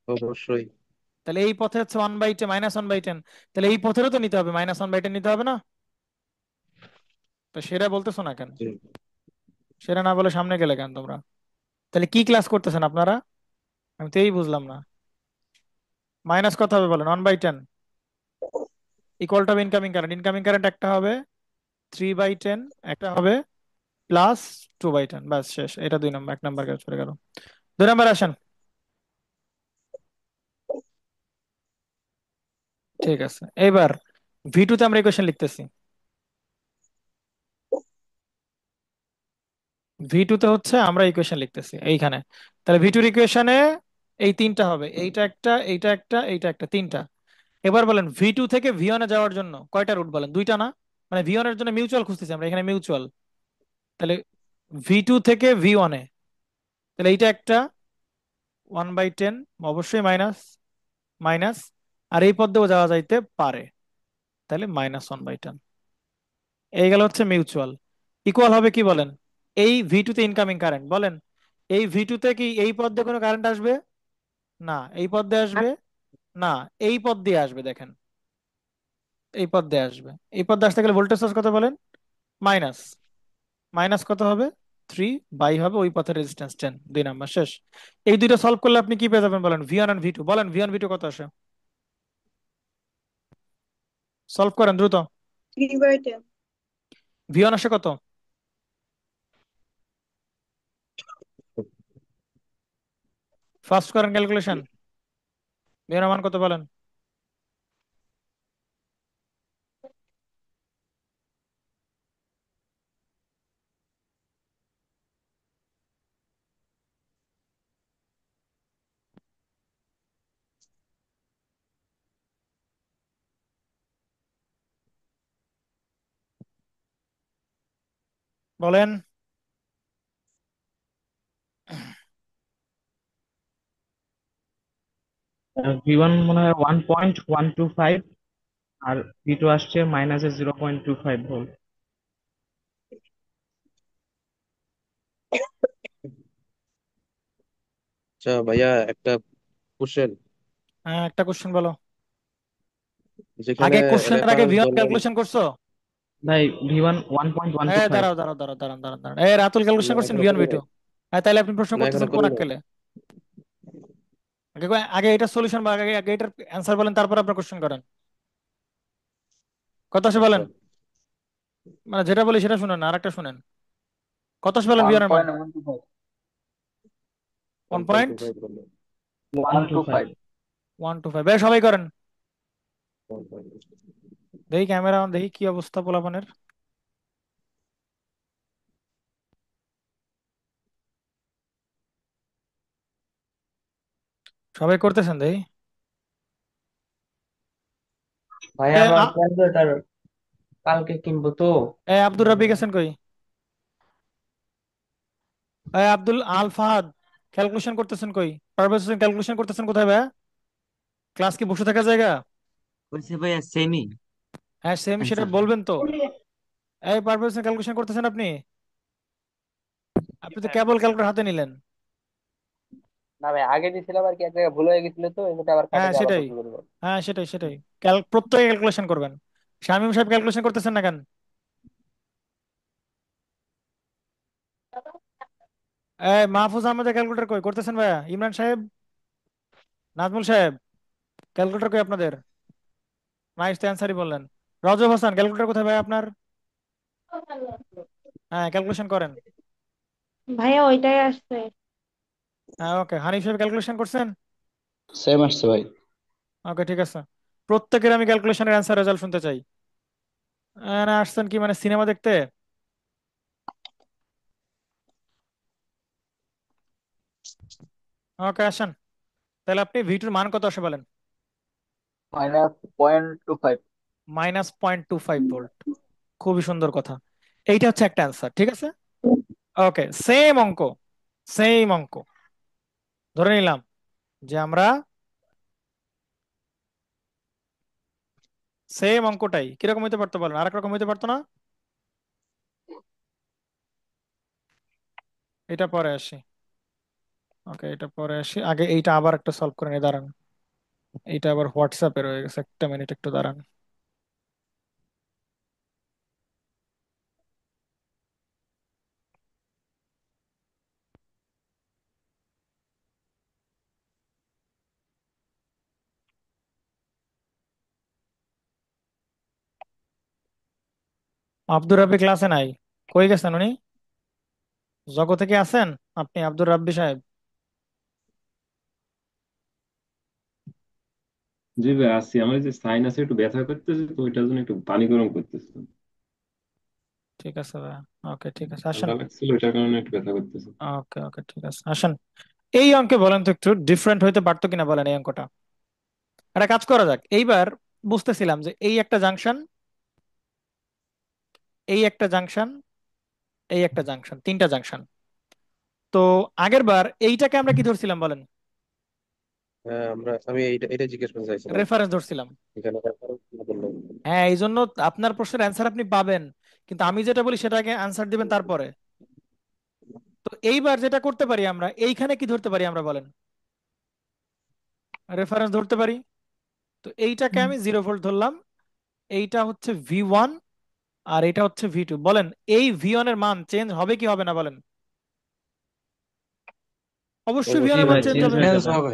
অবশ্যই। তাহলে এই পথে হচ্ছে -1/10। তাহলে এই পথেরও তো নিতে হবে, -1/10 নিতে হবে না? তো সেটা বলতেছো না কেন? জি। সেটা না বলে সামনে গেলে কেন তোমরা? তাহলে কি ক্লাস করতেছেন আপনারা? আমি তো এই বুঝলাম না। মাইনাস কত হবে বলেন? 1/10 equal to incoming current. Incoming current একটা হবে 3/10, একটা হবে +2/10। ব্যাস শেষ। এটা 2 নম্বর, 1 নম্বর কাজ করে গেল। 2 নম্বর আসেন। ঠিক আছে, এবার ভি 2 তে আমরা ইকুয়েশন লিখতেছি। ভি 2 তে হচ্ছে আমরা ইকুয়েশন লিখতেছি এইখানে। তাহলে ভি 2-র ইকুয়েশনে এই তিনটা হবে, এইটা একটা, এইটা একটা, এইটা একটা, তিনটা। এবার বলেন ভি 2 থেকে ভি 1-এ যাওয়ার জন্য কয়টা রুট বলেন? দুইটা না? মানে ভি 1-এর জন্য মিউচুয়াল খুঁজতেছি আমরা এখানে, মিউচুয়াল। তাহলে ভি 2 থেকে ভি 1-এ, তাহলে এইটা একটা 1/10, অবশ্যই মাইনাস মাইনাস, আর এই পদ দিয়েও যাওয়া যাইতে পারে, তাহলে -1/10। এই গেল হচ্ছে মিউচুয়াল। ইকুয়াল হবে কি বলেন? এই ভি 2 তে ইনকামিং কারেন্ট বলেন, এই ভি 2 তে কি এই পদ দিয়ে কোনো কারেন্ট আসবে? না, এই পদ দিয়ে আসবে। না, এই পদ দিয়ে আসবে, দেখেন এই পদ দিয়ে আসবে। এই পদ দিয়ে আসতে গেলে ভোল্টেজ সোর্স কত বলেন? মাইনাস। মাইনাস কত হবে? 3 বাই হবে ওই পথের রেজিস্ট্যান্স 10। 2 নাম্বার শেষ। এই দুইটা সলভ করলে আপনি কি পেয়ে যাবেন বলেন? V1 আর V2। বলেন V1 V2 কত আসে? সলভ করেন দ্রুত। 3/10। V1 আসে কত? ফার্স্ট করেন ক্যালকুলেশন। V1 এর মান কত বলেন? বলেন। V1 মনে হয় 1.125, আর V2 আসছে -0.25 ভোল্ট। আচ্ছা ভাইয়া, একটা কোশ্চেন। হ্যাঁ, একটা কোশ্চেন বলো। যেখানে আগে কোশ্চেনের আগে রেফারেন্স V1 ধরলাম। ক্যালকুলেশন করছো? ভাই V1 one point one two হ্যাঁ, ফাইভ দাঁড়াও দাঁড়াও দাঁড়াও দাঁড়াও দাঁড়াও দাঁড়াও। রাতুল না ক্যালকুলেশন করছেন এখনো V1 করি V2? নাই। হ্যাঁ, তাহলে আপনি প্রশ্ন না এখনো করতেছেন কোন করি নাই। আক্কেলে? আগে আগে এটা সলিউশন বা আগে আগে এটার অ্যান্সার বলেন, তারপর আপনার কোশ্চেন করেন। কত আসে আচ্ছা, বলেন? মানে যেটা বলি সেটা শুনেন, আর একটা শুনেন। কত আসে বলেন ওয়ান V1 এর মান? Point one two five one 1.25 point বললো। One one two two five five 125। বেশ, সবাই করেন। 1.25। দেখি ক্যামেরা অন, দেখি কি অবস্থা পোলাপানের। সবাই করতেছেন দেখি। ভাই এ আমার আ- ক্যালকুলেটর কালকে কিনবো তো। এ আব্দুর রাব্বি গেছেন কই? এ আব্দুল আল ফাহাদ, ক্যালকুলেশন করতেছেন কই? পারভেজ হোসেন, ক্যালকুলেশন করতেছেন কোথায় ভাই? ক্লাস কি বসে থাকার জায়গা? বলছে ভাইয়া সেমই হ্যাঁ সেম, সেটা অ্যান্সার। বলবেন তো। এই পারভেজ হোসেন, ক্যালকুলেশন করতেছেন আপনি? আপনি তো কেবল ক্যালকুলেটর হাতে নিলেন। না ভাই, আগে দিয়েছিলাম আর কি, এক জায়গায় ভুল হয়ে গেছিল, তো এই জন্য আবার হ্যাঁ খাতাতে আবার সেটাই। কপি করবো। হ্যাঁ সেটাই সেটাই। প্রত্যেকে ক্যালকুলেশন করবেন। শামীম সাহেব ক্যালকুলেশন করতেছেন না কেন? এই মাহফুজ আহমেদের ক্যালকুলেটর কই? করতেছেন ভাইয়া? ইমরান সাহেব, নাজমুল সাহেব, ক্যালকুলেটর কই আপনাদের? নাইস, তো অ্যান্সারই বললেন। রজব হাসান, ক্যালকুলেটর কোথায় ভাই আপনার? হ্যাঁ, ক্যালকুলেশন করেন। ভাইয়া ওইটাই আসছে। হ্যাঁ ওকে। হানিফ সাহেব ক্যালকুলেশন করছেন? সেম আসছে ভাই। ওকে ঠিক আছে। প্রত্যেকের আমি ক্যালকুলেশনের অ্যান্সার রেজাল্ট শুনতে চাই। না আসছেন কি মানে সিনেমা দেখতে? ওকে আসেন। তাহলে আপনি V2 মান কত আসে বলেন? -0.25। -0.25 ভোল্ট। খুবই সুন্দর কথা। এইটা হচ্ছে একটা অ্যান্সার, ঠিক আছে। ওকে, সেম অঙ্ক, সেম অঙ্ক। ধরে নিলাম যে আমরা সেম অঙ্কটাই, কিরকম হইতে পারতো বলেন? আরেক রকম হইতে পারতো না? এটা পরে আসি। ওকে, এটা পরে আসি, আগে এইটা আবার একটা সলভ করে নিয়ে দাঁড়ান। এইটা আবার হোয়াটসঅ্যাপে রয়ে গেছে, একটা মিনিট একটু দাঁড়ান। আব্দুর রাব্বি ক্লাসে নাই, কই গেছেন উনি? জগতে কি আছেন আপনি আব্দুর রাব্বি সাহেব? জি ভাই আছি, আমার এই যে সাইনাসে একটু ব্যথা করতেছে, তো ওইটার জন্য একটু পানি গরম করতেছে। ঠিক আছে ভাই। ওকে ঠিক আছে, আসেন। ঠান্ডা লাগছিল, ওইটার কারণে একটু ব্যথা করতেছে। ওকে ওকে ঠিক আছে, আসেন। এই অঙ্কে বলেন তো একটু ডিফারেন্ট হইতে পারতো কিনা বলেন এই অঙ্কটা। একটা কাজ করা যাক এইবার। বুঝতেছিলাম যে এই একটা জাংশন, এই একটা জাংশন, এই একটা জাংশন, তিনটা জাংশন। তো আগের বার এইটাকে আমরা কি ধরছিলাম বলেন? হ্যাঁ, আমি এটা জিজ্ঞেস করতে চাইছিলাম। রেফারেন্স ধরছিলাম। এখানে reference না বললেন। হ্যাঁ, এই জন্য আপনার প্রশ্নের অ্যান্সার আপনি পাবেন, কিন্তু আমি যেটা বলি সেটাকে অ্যান্সার দিবেন তারপরে। তো এইবার যেটা করতে পারি আমরা, এইখানে কি ধরতে পারি আমরা বলেন? রেফারেন্স ধরতে পারি। তো এইটাকে আমি 0 ভোল্ট ধরলাম, এইটা হচ্ছে V1 আর এটা হচ্ছে V2। বলেন এই V1 এর মান চেঞ্জ হবে কি হবে না বলেন? অবশ্যই জি V1 এর মান ভাই, চেঞ্জ চেঞ্জ হবে। হয়ে চেঞ্জ যাবে। হবে।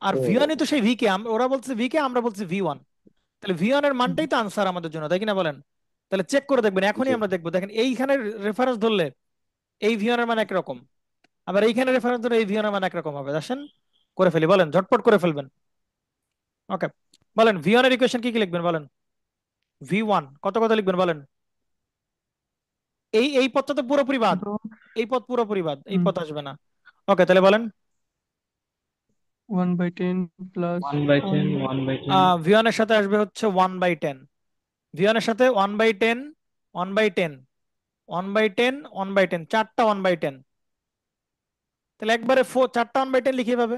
আর V1 তো সেই ভিকে, ওরা বলছে ভিকে, আমরা বলছি V1। তাহলে V1 এর মানটাই তো আনসার আমাদের জন্য, তাই কিনা বলেন? তাহলে চেক করে দেখবেন, জি এখনই আমরা দেখবো। দেখেন এইখানে রেফারেন্স ধরলে এই V1 এর মান একরকম, আবার এইখানে রেফারেন্স ধরলে এই V1 এর মান একরকম হবে। আসেন করে ফেলি, বলেন ঝটপট করে ফেলবেন। ওকে, বলেন V1 এর ইকুয়েশন কি কি লিখবেন বলেন? V1 কত কত লিখবেন বলেন? এই পদটা তো পুরোপুরি বাদ, এই পদ পুরোপুরি বাদ, এই পদ আসবে না। ওকে, তাহলে বলেন। 1/10 প্লাস 1/10, 1/10, V1 এর সাথে আসবে হচ্ছে 1/10। V1 এর সাথে 1/10, 1/10, 1/10, 1/10, চারটা 1/10। তাহলে একবারে চারটা 1/10 লিখে পাবে,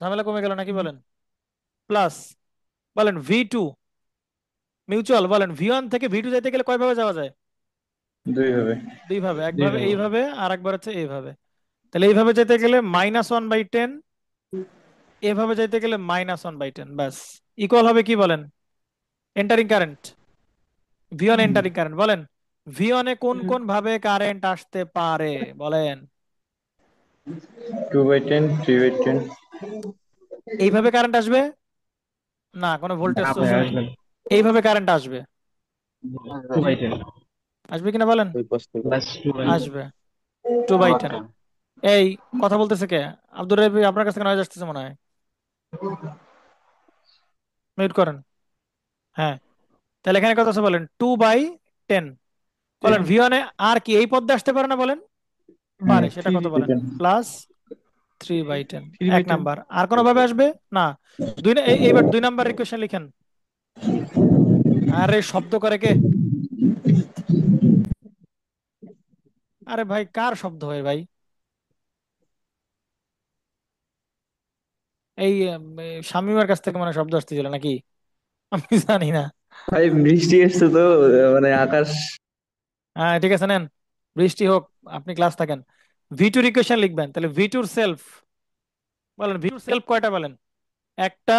ঝামেলা কমে গেল নাকি বলেন? প্লাস বলেন V2 মিউচুয়াল, বলেন V1 থেকে V2 যেতে গেলে কয় ভাবে যাওয়া যায়? 2 ভাবে। দুই ভাবে, একভাবে দুইভাবে। এইভাবে আর একবার হচ্ছে এইভাবে। তাহলে এইভাবে যেতে গেলে -1/10, এভাবে যেতে গেলে -1/10, ব্যাস। ইকুয়াল হবে কি বলেন? Entering current, V1 entering current. বলেন V1 এ কোন কোন ভাবে কারেন্ট আসতে পারে বলেন? 2/10, 3/10। এইভাবে কারেন্ট আসবে না, কোনো না ভোল্টেজ ভাই, সোর্স নাই। আসবে না। এইভাবে কারেন্ট আসবে, 2/10 আসবে কিনা বলেন? ওই প্রশ্ন প্লাস 2/10। আসবে 2/10। এই কথা বলতেছে কে? আব্দুর রাব্বি, আপনার কাছ থেকে নয়েজ আসতেছে মনে হয়, মিউট করেন। হ্যাঁ, তাহলে এখানে কত আছে বলেন? 2/10। বলেন V1 এ আর কি এই পদে আসতে পারে না বলেন? পারে, সেটা কত বলেন? 3/10। প্লাস 3/10, এক 3/10। নাম্বার। আর কোনো ভাবে আসবে না? এইবার 2 নাম্বার ইকুয়েশন লিখেন। আরে শব্দ করে কে? আরে ভাই, কার শব্দ হয় ভাই? শামীমের কাছ থেকে মানে শব্দ আসতেছিল নাকি? আমি জানি না। ভাই বৃষ্টি এসছে তো, মানে আকাশ। হ্যাঁ ঠিক আছে, নেন, বৃষ্টি হোক, আপনি ক্লাস থাকেন। V2 ইকুয়েশন লিখবেন, তাহলে V2 সেলফ, বলেন V2 সেলফ কয়টা বলেন? একটা,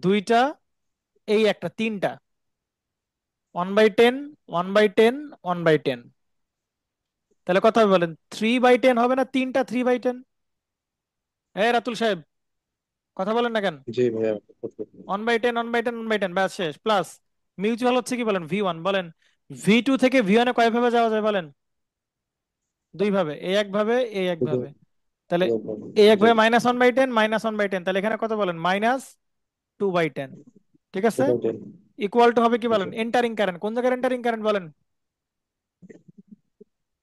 দুইটা, এই একটা, তিনটা। 1/10, 1/10, 1/10। তাহলে কত হবে বলেন? 3/10 হবে না? তিনটা 3/10। রাতুল সাহেব, কথা বলেন না কেন? জি ভাইয়া। 1/10, 1/10, 1/10, ব্যাস শেষ। প্লাস মিউচুয়াল হচ্ছে কি বলেন? V1। বলেন V2 থেকে V1 এ কয় ভাবে যাওয়া যায় বলেন? দুই ভাবে, এই এক ভাবে, এই এক ভাবে। তাহলে এই এক জি ভাবে -1/10, -1/10, তাহলে এখানে কত বলেন? -2/10। ঠিক আছে, 2/10। ইকুয়াল টু হবে কি জি বলেন? এন্টারিং কারেন্ট, কোন জায়গায় এন্টারিং কারেন্ট বলেন?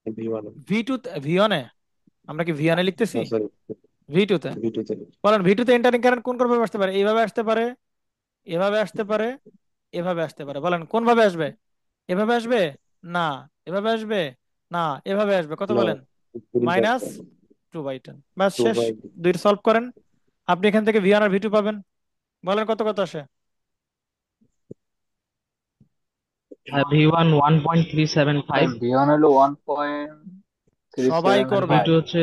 V1। V2 V1 এ, আমরা কি V1 এ লিখতেছি? না সরি, V2 তে। V2 তে। বলেন V2 তে এন্টারিং কারেন্ট কোন কোন ভাবে আসতে পারে? এইভাবে আসতে পারে, এভাবে আসতে পারে, এভাবে আসতে পারে। বলেন কোন ভাবে আসবে? এভাবে আসবে না, এভাবে আসবে না, এভাবে আসবে। কত না, বলেন? পুরীতে আসবে। -2/10, ব্যাস টু শেষ। বাই দুইটা সলভ করেন, আপনি এখান থেকে V1 আর V2 পাবেন। বলেন কত কত আসে? V1 ভাই 1.375, V1 হলো 1.375। সবাই আর করবে। V2 হচ্ছে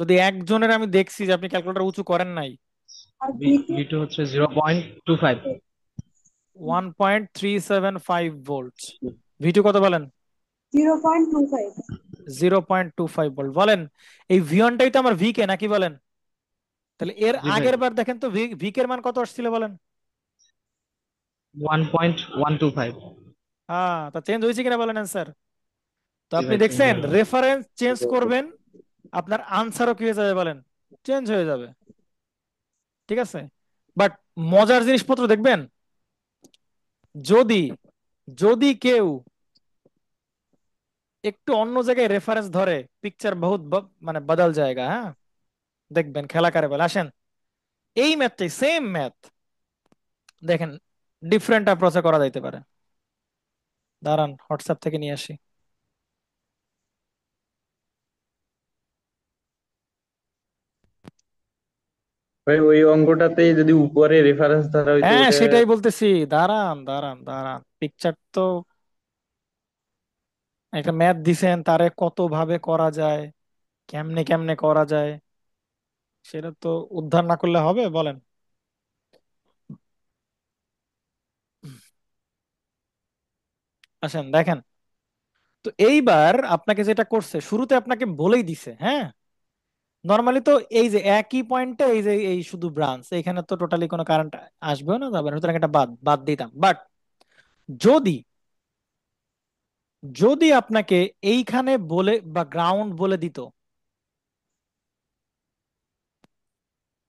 যদি একজনের আমি দেখছি যে আপনি ক্যালকুলেটর উঁচু করেন নাই। V2 হচ্ছে 0.25। 1.375 ভোল্ট। V2 কত বলেন? 0.25। 0.25 ভোল্ট। বলেন এই V1টাই তো আমার ভিকে নাকি বলেন? তাহলে এর জি ভাই, আগের বার দেখেন তো ভিকের মান কত আসছিল বলেন? 1.125। হ্যাঁ, তা চেঞ্জ হয়েছে কিনা বলেন অ্যান্সার? তো জি আপনি ভাই, চেঞ্জ দেখছেন, হয়ে গেল। রেফারেন্স চেঞ্জ করবেন, আপনার আনসারও কি হয়ে যাবে বলেন? চেঞ্জ হয়ে যাবে। ঠিক আছে, বাট মজার জিনিসপত্র দেখবেন, যদি যদি কেউ একটু অন্য জায়গায় রেফারেন্স ধরে, পিকচার বহুত মানে বদল জায়গা। হ্যাঁ, দেখবেন খেলা কারে বলে। আসেন এই ম্যাথটাই, সেম ম্যাথ দেখেন, ডিফারেন্ট অ্যাপ্রোচে করা যাইতে পারে। দাঁড়ান, হোয়াটসঅ্যাপ থেকে নিয়ে আসি। ভাই ওই অঙ্কটাতেই যদি উপরে রেফারেন্স ধরা হইতো হ্যাঁ ওইটা। সেটাই বলতেছি, দাঁড়ান দাঁড়ান দাঁড়ান, পিকচার তো একটা ম্যাথ দিছেন, তারে কত ভাবে করা যায়, কেমনে কেমনে করা যায়, সেটা তো উদ্ধার না করলে হবে বলেন? আসেন দেখেন, তো এইবার আপনাকে যেটা করছে শুরুতে আপনাকে বলেই দিছে, হ্যাঁ নর্মালি তো এই যে একই পয়েন্টে এই যে এই শুধু ব্রাঞ্চ, এখানে তো টোটালি কোনো কারেন্ট আসবেও না, যাবে না, সুতরাং এটা বাদ বাদ দিতাম। বাট যদি যদি আপনাকে এইখানে বলে বা গ্রাউন্ড বলে দিত,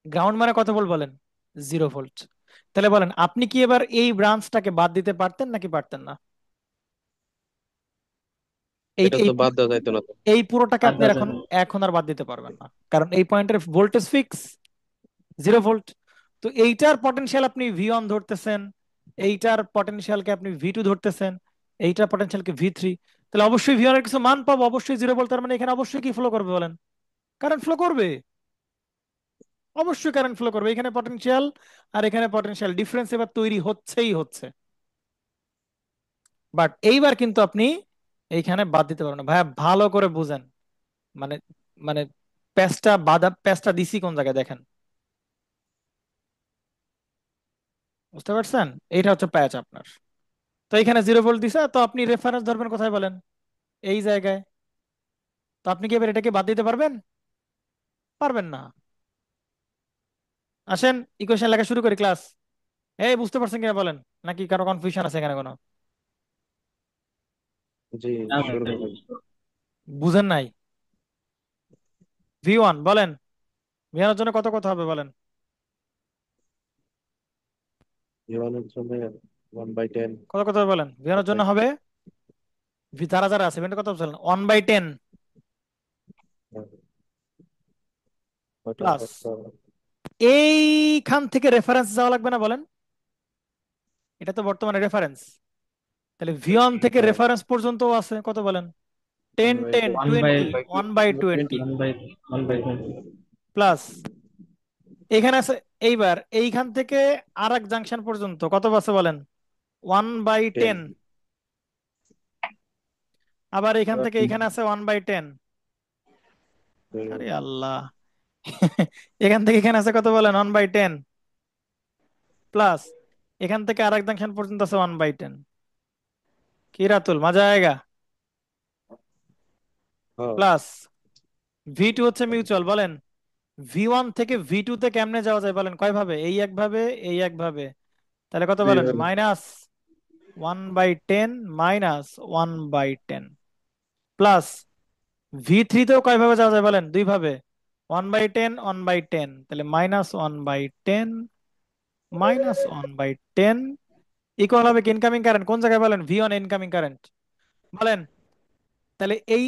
গ্রাউন্ড মানে কত ভোল্ট বলেন? 0 ভোল্ট। তাহলে বলেন আপনি কি এবার এই ব্রাঞ্চটাকে বাদ দিতে পারতেন নাকি পারতেন না? এই এটা এই তো বাদ দেওয়া যাইতো না তো। এই পুরোটাকে বাদ আপনি দেওয়া এখন যাবে না। এখন আর বাদ দিতে পারবেন না, কারণ এই পয়েন্টের ভোল্টেজ ফিক্স 0 ভোল্ট। তো এইটার পটেনশিয়াল আপনি V1 ধরতেছেন, এইটার পটেনশিয়ালকে আপনি V2 ধরতেছেন, এইটার পটেনশিয়ালকে V3। তাহলে অবশ্যই V1 এর কিছু মান পাবো, অবশ্যই 0 ভোল্ট। তার মানে এখানে অবশ্যই কি ফ্লো করবে বলেন? কারেন্ট ফ্লো করবে, অবশ্যই কারেন্ট ফ্লো করবে। এখানে পটেনশিয়াল আর এখানে পটেনশিয়াল ডিফারেন্স এবার তৈরি হচ্ছেই হচ্ছে। বাট এইবার কিন্তু আপনি এইখানে বাদ দিতে পারবেন না। ভাইয়া ভালো করে বুঝেন, মানে মানে প্যাচটা দিছি কোন জায়গায় দেখেন, বুঝতে পারছেন? এইটা হচ্ছে প্যাচ আপনার। তো এখানে 0 ভোল্ট দিছে, তো আপনি রেফারেন্স ধরবেন কোথায় বলেন? এই জায়গায়। তো আপনি কি এবার এটাকে বাদ দিতে পারবেন? পারবেন না। আসেন ইকুয়েশন লেখা শুরু করি ক্লাস। এই বুঝতে পারছেন কিনা বলেন, নাকি কারো কনফিউশন আছে এখানে কোনো? জি, শুরু করেন। বুঝেন নাই? V1 বলেন, V1 এর জন্য কত কত হবে বলেন? জীবনের জন্য 1/10। কত কত হবে বলেন? V1 এর জন্য হবে, যারা যারা আছে ভেন্টে কত বলছেন? 1/10 ওটা প্লাস হচ্ছে এইখান থেকে রেফারেন্স যাওয়া লাগবে না বলেন? এটা তো বর্তমানে রেফারেন্স। তাহলে V1 থেকে হ্যাঁ, রেফারেন্স পর্যন্ত আছে কত বলেন? 10 10 one by 20, 1/20 one by 1/20। Plus এখানে আছে। এইবার এইখান থেকে আর এক জাংশন পর্যন্ত কত আছে বলেন? 1/10। 10। আবার এখান থেকে এখানে আছে 1/10। আরে হুম, আল্লাহ এখান থেকে এখানে আছে কত বলেন? 1/10 প্লাস এখান থেকে আর এক জাংশন পর্যন্ত আছে 1/10। কি রাতুল মজা আয়েগা। হ্যাঁ, প্লাস V2 হচ্ছে মিউচুয়াল বলেন, V1 থেকে V2 তে কেমনে যাওয়া যায় বলেন? কয় ভাবে? এই এক ভাবে, এই এক ভাবে। তাহলে কত বলেন? মাইনাস 1/10 মাইনাস 1/10 প্লাস V3 তেও কয় ভাবে যাওয়া যায় বলেন? দুই ভাবে, 1/10 1/10। তাহলে মাইনাস 1/10 মাইনাস 1/10 ইকুয়াল হবে ইনকামিং কারেন্ট কোন জায়গায় বলেন? V1 ইনকামিং কারেন্ট বলেন। তাহলে এই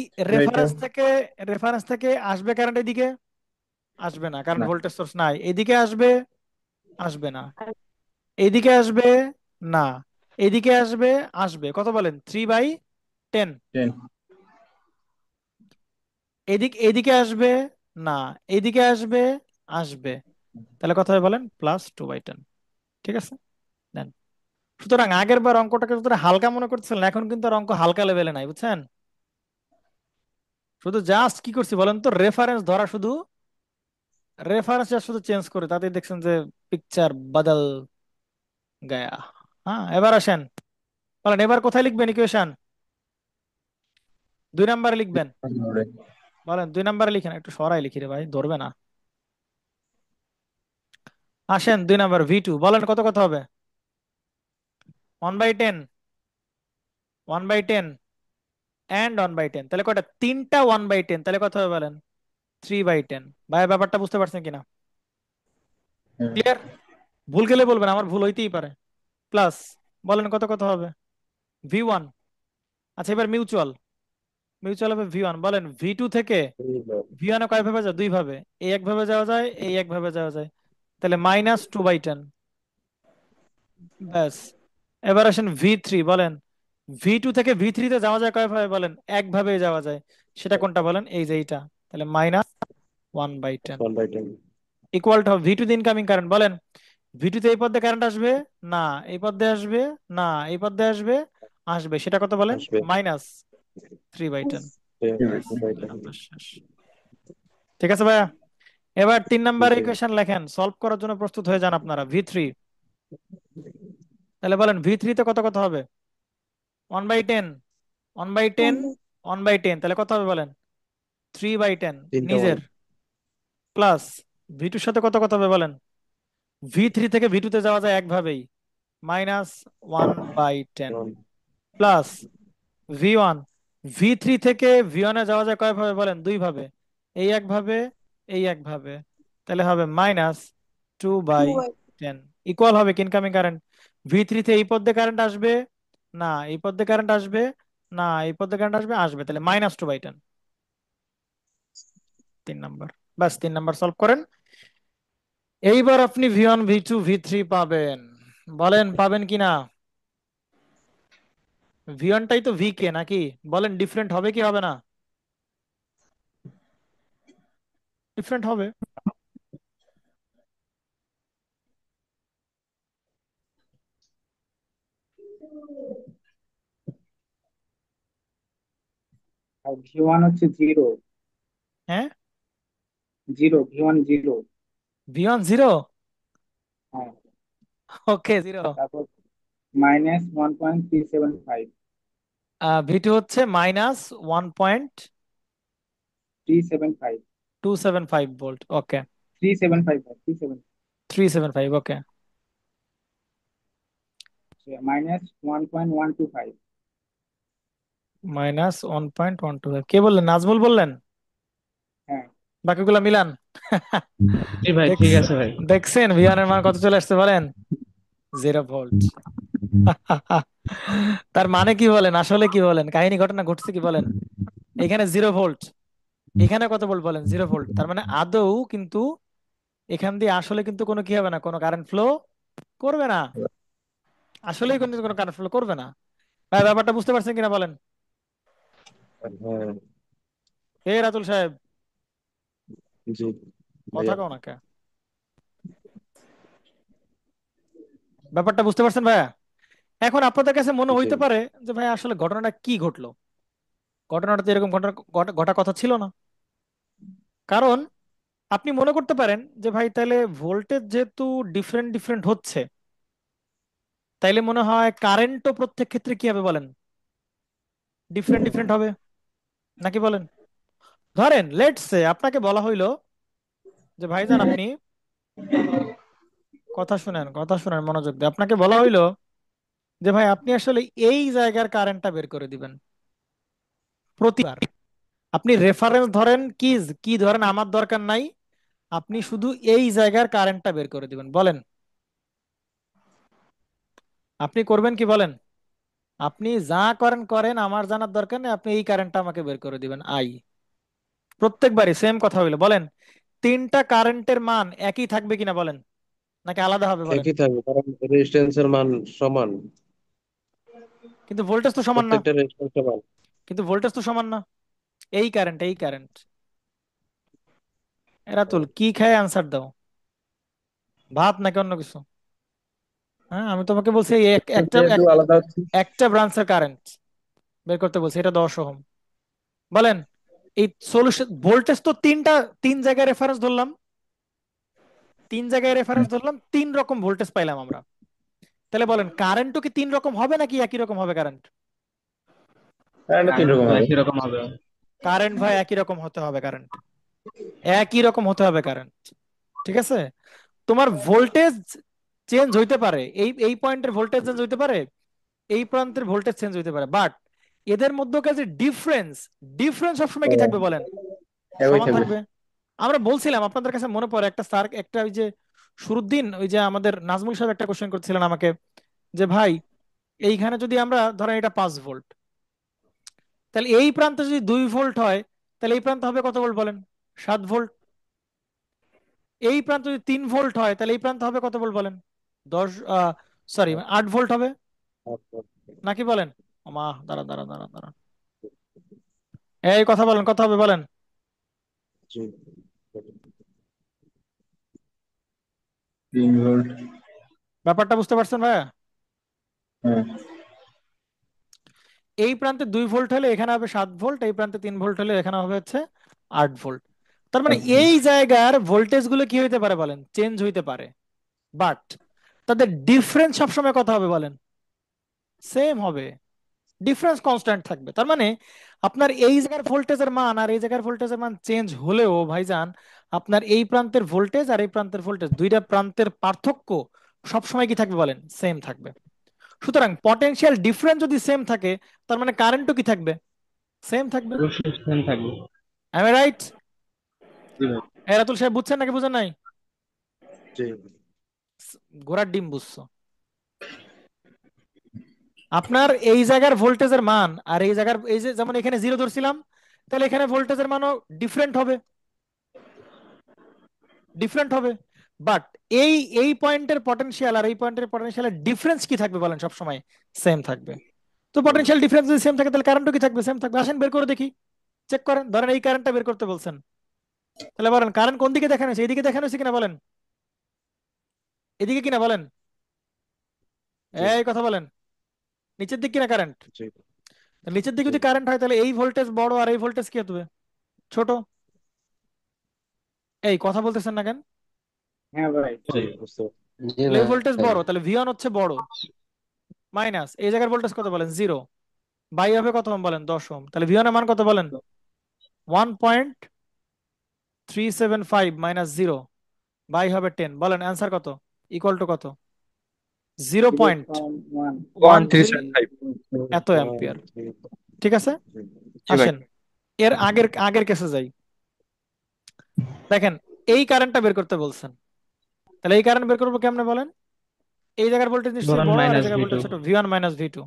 রেফারেন্স থেকে আসবে কারেন্ট এদিকে? আসবে না, কারণ ভোল্টেজ সোর্স নাই। এদিকে আসবে? আসবে না। এদিকে আসবে? না। এদিকে আসবে? আসবে। কত বলেন? 3/10। এদিকে আসবে? না। এদিকে আসবে? আসবে। তাহলে কথা হবে বলেন +2/10। ঠিক আছে, দেন। সুতরাং আগের বার অঙ্কটাকে যতটা হালকা মনে করতেছিলেন, এখন কিন্তু আর অঙ্ক হালকা লেভেলে নাই, বুঝছেন? শুধু জাস্ট কি করছি বলেন তো, রেফারেন্স ধরা, শুধু রেফারেন্স শুধু চেঞ্জ করে তাতে দেখছেন যে পিকচার বদল গায়া। হ্যাঁ এবার আসেন, বলেন এবার কোথায় লিখবেন ইকুয়েশন? 2 নম্বরে লিখবেন। বলেন 2 নম্বরে লিখেন, একটু সরাই লিখি রে ভাই, ধরবে না। আসেন 2 নম্বর V2 বলেন কত কত হবে? 1/10 1/10 অ্যান্ড 1/10। তাহলে কয়টা? তিনটা 1/10। তাহলে কত হবে বলেন? 3/10। ভাই ব্যাপারটা বুঝতে পারছেন কিনা? ক্লিয়ার? ভুল গেলে বলবেন, আমার ভুল হইতেই পারে। প্লাস বলেন কত কত হবে? V1। আচ্ছা এবার মিউচুয়াল, মিউচুয়াল হবে V1। বলেন V2 থেকে V1 এ কয় ভাবে যায়? দুই ভাবে, এই এক ভাবে যাওয়া যায়, এই এক ভাবে যাওয়া যায়। তাহলে -2/10। ব্যাস। এবার আসেন V3 বলেন, V2 থেকে V3 তে যাওয়া যায় কয় ভাবে বলেন? এক ভাবে যাওয়া যায়। সেটা কোনটা বলেন? এই যে এইটা। তাহলে -1/10 1/10। ইকুয়াল টু V2 তে ইনকামিং কারেন্ট বলেন, V2 তে এই পথে কারেন্ট আসবে? না। এই পথে আসবে? না। এই পথে আসবে? আসবে। সেটা কত বলেন? আসবে -3/10। ব্যাস, 2/10। 2 নম্বর শেষ। ঠিক আছে ভাইয়া? এবার 3 নম্বর জি, ইকুয়েশন লেখেন, সলভ করার জন্য প্রস্তুত হয়ে যান আপনারা। V3, তাহলে বলেন V3 তে কত কত হবে? 1/10, 1/10, 1/10, তাহলে কত হবে বলেন? 3/10 তিনটা ওয়ান। নিজের, প্লাস V2 সাথে কত কত হবে বলেন? V3 থেকে V2 তে যাওয়া যায় একভাবেই, -1/10, প্লাস V1, V3 থেকে V1 এ যাওয়া যায় কয় ভাবে বলেন? দুই ভাবে, এই একভাবে, এই একভাবে, তাহলে হবে -2/10, ইকুয়াল হবে ইনকামিং কারেন্ট। V3 তে এই পথে কারেন্ট আসবে না, এই পথে কারেন্ট আসবে না, এই পথে কারেন্ট আসবে, আসবে, তাহলে -2/10। 3 নাম্বার, বাস 3 নাম্বার সলভ করেন। এইবার আপনি V1, V2, V3 পাবেন, বলেন পাবেন কিনা? V1টাই তো VK নাকি, বলেন ডিফারেন্ট হবে কি হবে না? ডিফারেন্ট হবে। আর V1 হচ্ছে জিরো, হ্যাঁ, V1 জিরো। V1 0, হ্যাঁ, ওকে 0। তারপর -1.375, V2 হচ্ছে -1.375, -1.275 ভোল্ট, ওকে। 375, 375, 375, ওকে। -1.125। -1.125, কে বললেন? নাজমুল বললেন? হ্যাঁ, বাকিগুলা মিলান। জি ভাই, ঠিক দেখছেন? আছে ভাই। দেখছেন V1 এর মান কত চলে আসছে বলেন? 0 ভোল্ট। তার মানে কি বলেন, আসলে কি বলেন, কাহিনী ঘটনা ঘটছে কি বলেন? এখানে 0 ভোল্ট, এখানে কত ভোল্ট বলেন? 0 ভোল্ট, তার মানে আদৌ কিন্তু এখান দিয়ে আসলে কিন্তু কোনো কি হবে না, কোনো কারেন্ট ফ্লো করবে না, আসলেই কিন্তু কোনো কারেন্ট ফ্লো করবে না। ভাই ব্যাপারটা বুঝতে পারছেন কিনা বলেন? হ্যাঁ। এ রাতুল সাহেব, জি কথা ভাইয়া। কও না কে? ব্যাপারটা বুঝতে পারছেন ভাইয়া? এখন আপনাদের কাছে মনে জি। হইতে পারে যে ভাই আসলে ঘটনাটা কি ঘটলো, ঘটনাটা তো এরকম ঘটনা ঘটা কথা ছিল না। কারণ আপনি মনে করতে পারেন যে ভাই তাহলে ভোল্টেজ যেহেতু ডিফারেন্ট ডিফারেন্ট হচ্ছে, তাইলে মনে হয় কারেন্টও প্রত্যেক ক্ষেত্রে কি হবে বলেন? ডিফারেন্ট ডিফারেন্ট হবে নাকি বলেন? ধরেন লেটস সে আপনাকে বলা হইলো যে ভাইজান আপনি কথা শুনেন মনোযোগ দিয়ে, আপনাকে বলা হইলো যে ভাই আপনি আসলে এই জায়গার কারেন্টটা বের করে দিবেন প্রতিবার। আপনি রেফারেন্স ধরেন, কি কি ধরেন আমার দরকার নাই, আপনি শুধু এই জায়গার কারেন্টটা বের করে দিবেন, বলেন আপনি করবেন কি বলেন? আপনি যা করেন করেন, আমার জানার দরকার নেই, আপনি এই কারেন্টটা আমাকে বের করে দিবেন আই। প্রত্যেকবারই সেম কথা হইলো, বলেন তিনটা কারেন্টের মান একই থাকবে কিনা বলেন, নাকি আলাদা হবে বলেন? একই থাকবে, কারণ রেজিস্ট্যান্সের মান সমান। কিন্তু ভোল্টেজ তো সমান না, প্রত্যেকটা রেজিস্ট্যান্স সমান। কিন্তু ভোল্টেজ তো সমান না, এই কারেন্ট এই কারেন্ট। এরা তুল কি খায়, আনসার দাও, ভাত নাকি অন্য কিছু? হ্যাঁ, আমি তোমাকে বলছি এই একটা যেহেতু আলাদা হচ্ছে। একটা ব্রাঞ্চের কারেন্ট বের করতে বলছি, এটা 10 ওহম। বলেন এই সলিউশন, ভোল্টেজ তো তিন জায়গায় রেফারেন্স ধরলাম, 3 রকম ভোল্টেজ পাইলাম আমরা, তাহলে বলেন কারেন্টও কি 3 রকম হবে নাকি একই রকম হবে কারেন্ট? কারেন্ট তিন কারেন্ট রকম তো হবে। একই রকম হবে। কারেন্ট ভাই একই রকম হতে হবে, কারেন্ট একই রকম হতে হবে কারেন্ট, ঠিক আছে? তোমার ভোল্টেজ চেঞ্জ হইতে পারে, এই এই পয়েন্টের ভোল্টেজ চেঞ্জ হইতে পারে, এই প্রান্তের ভোল্টেজ চেঞ্জ হইতে পারে, বাট এদের মধ্যকার যে ডিফারেন্স, ডিফারেন্স সবসময় কি থাকবে বলেন? একই সমান থাকবে। থাকবে। আমরা বলছিলাম আপনাদের কাছে মনে পড়ে একটা স্যার, একটা ওই যে শুরুর দিন ওই যে আমাদের নাজমুল সাহেব একটা কোশ্চেন করছিলেন আমাকে, যে ভাই এইখানে যদি আমরা ধরেন এটা 5 ভোল্ট, তাহলে এই প্রান্তে যদি 2 ভোল্ট হয়, তাহলে এই প্রান্তে হবে কত ভোল্ট বলেন? 7 ভোল্ট। এই প্রান্তে যদি 3 ভোল্ট হয়, তাহলে এই প্রান্তে হবে কত ভোল্ট বলেন? 8 ভোল্ট হবে, আচ্ছা, নাকি বলেন? মা, দাঁড়া দাঁড়া দাঁড়া দাঁড়া, এই কথা বলেন, কথা হবে বলেন। জি। 3 ভোল্ট। ব্যাপারটা বুঝতে পারছেন ভাইয়া? হ্যাঁ। এই প্রান্তে 2 ভোল্ট হলে এখানে হবে 7 ভোল্ট, এই প্রান্তে 3 ভোল্ট হলে এখানে হবে হচ্ছে 8 ভোল্ট। তার মানে আচ্ছা। এই জায়গার ভোল্টেজ গুলো কি হইতে পারে বলেন? চেঞ্জ হইতে পারে, বাট তাদের ডিফারেন্স সবসময় কথা হবে বলেন? সেম হবে। ডিফারেন্স কনস্ট্যান্ট থাকবে। তার মানে আপনার এই জায়গার ভোল্টেজের মান আর এই জায়গার ভোল্টেজের মান চেঞ্জ হলেও ভাইজান আপনার এই প্রান্তের ভোল্টেজ আর এই প্রান্তের ভোল্টেজ, দুইটা প্রান্তের পার্থক্য সবসময় কি থাকবে বলেন? সেম থাকবে। সুতরাং পটেনশিয়াল ডিফারেন্স যদি সেম থাকে, তার মানে কারেন্টও কি থাকবে? সেম থাকবে। অবশ্যই সেম থাকবে। M I right? জি ভাই। রাতুল সাহেব বুঝছেন নাকি বুঝেন নাই? জি। ঘোড়ার ডিম বুঝছো। আপনার এই জায়গার ভোল্টেজের মান আর এই জায়গার, এই যে যেমন এখানে জিরো ধরছিলাম, তাহলে এখানে ভোল্টেজের মানও ডিফারেন্ট হবে, ডিফারেন্ট হবে। বাট এই এই পয়েন্টের পটেনশিয়াল আর এই পয়েন্টের পটেনশিয়ালের ডিফারেন্স কি থাকবে বলেন? সব সময় সেম থাকবে। তো পটেনশিয়াল ডিফারেন্স যদি সেম থাকে, তাহলে কারেন্টও কি থাকবে? সেম থাকবে। আসেন বের করে দেখি, চেক করেন। ধরেন এই কারেন্টটা বের করতে বলছেন, তাহলে বলেন কারেন্ট কোন দিকে দেখানো হয়েছে? এইদিকে দেখানো হয়েছে কিনা বলেন? এদিকে কিনা বলেন? জি। এই কথা বলেন, নিচের দিক কিনা কারেন্ট? জি। নিচের দিকে জি। যদি কারেন্ট হয়, তাহলে এই ভোল্টেজ বড় আর এই ভোল্টেজ কি হবে? ছোট। এই কথা বলতেছেন না কেন? হ্যাঁ ভাই। জি, বুঝতে পারছি। তাহলে এই ভোল্টেজ বড়, তাহলে ভি1 হচ্ছে বড়। মাইনাস এই জায়গার ভোল্টেজ কত বলেন? 0। বাই হবে কত ওহম বলেন? 10 ওহম। তাহলে ভি1 এর মান কত বলেন? 1.375 মাইনাস 0 বাই হবে 10। বলেন অ্যান্সার কত? ইকুয়াল টু কত? Zero zero point point one one three 1.375। এত অ্যাম্পিয়ার। ঠিক আছে, জি ভাই। আসেন এর আগের আগের কেসে যাই। দেখেন এই কারেন্টটা বের করতে বলছেন, তাহলে এই কারেন্ট বের করবো কেমনে বলেন? এই জায়গার ভোল্টেজ নিশ্চয়ই ভি1 বড় আর এই মাইনাস জায়গার ভি টু। ভোল্টেজ ছোট। ভি1 মাইনাস ভি টু,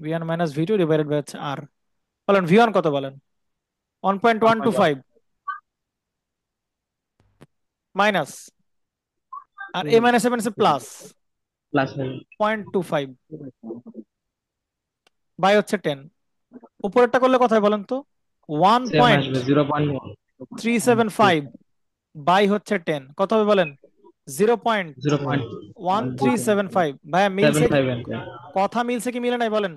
ভি1 minus V two divided by হচ্ছে আর। বলেন ভি1 কত বলেন? 1.125 মাইনাস, আর এ মাইনাস এ মাইনাস প্লাস প্লাস হবে। 0.25 বাই হচ্ছে 10। উপরেরটা করলে কোথায় বলেন তো? ওয়ান সেম পয়েন্ট আসবে 0.1 থ্রি সেভেন ফাইভ বাই হচ্ছে 10 কত হবে বলেন? 0.1375। ভাইয়া মিলছে কি? 0.75 অ্যাম্পিয়ার। কথা মিলছে কি মিলে নাই বলেন?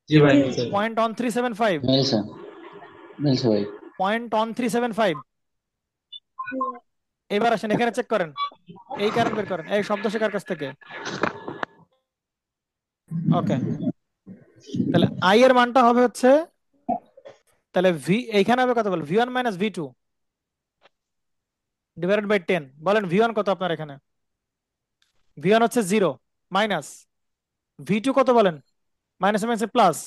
জি ভাই জি নিচে। জি 0.1375, মিলছে, মিলছে ভাই। 0.1375। জি এবার আসেন এখানে চেক করেন, এই কারেন্ট বের করেন। এই শব্দ শেখার কাছ থেকে। ওকে, তাহলে আই এর মানটা হবে হচ্ছে, তাহলে ভি এইখানে হবে কত বলেন? ভি1 মাইনাস ভি2 ডিভাইডেড বাই 10। বলেন ভি1 কত আপনার এখানে? ভি1 হচ্ছে 0 মাইনাস ভি2 কত বলেন? মাইনাস মাইনাস প্লাস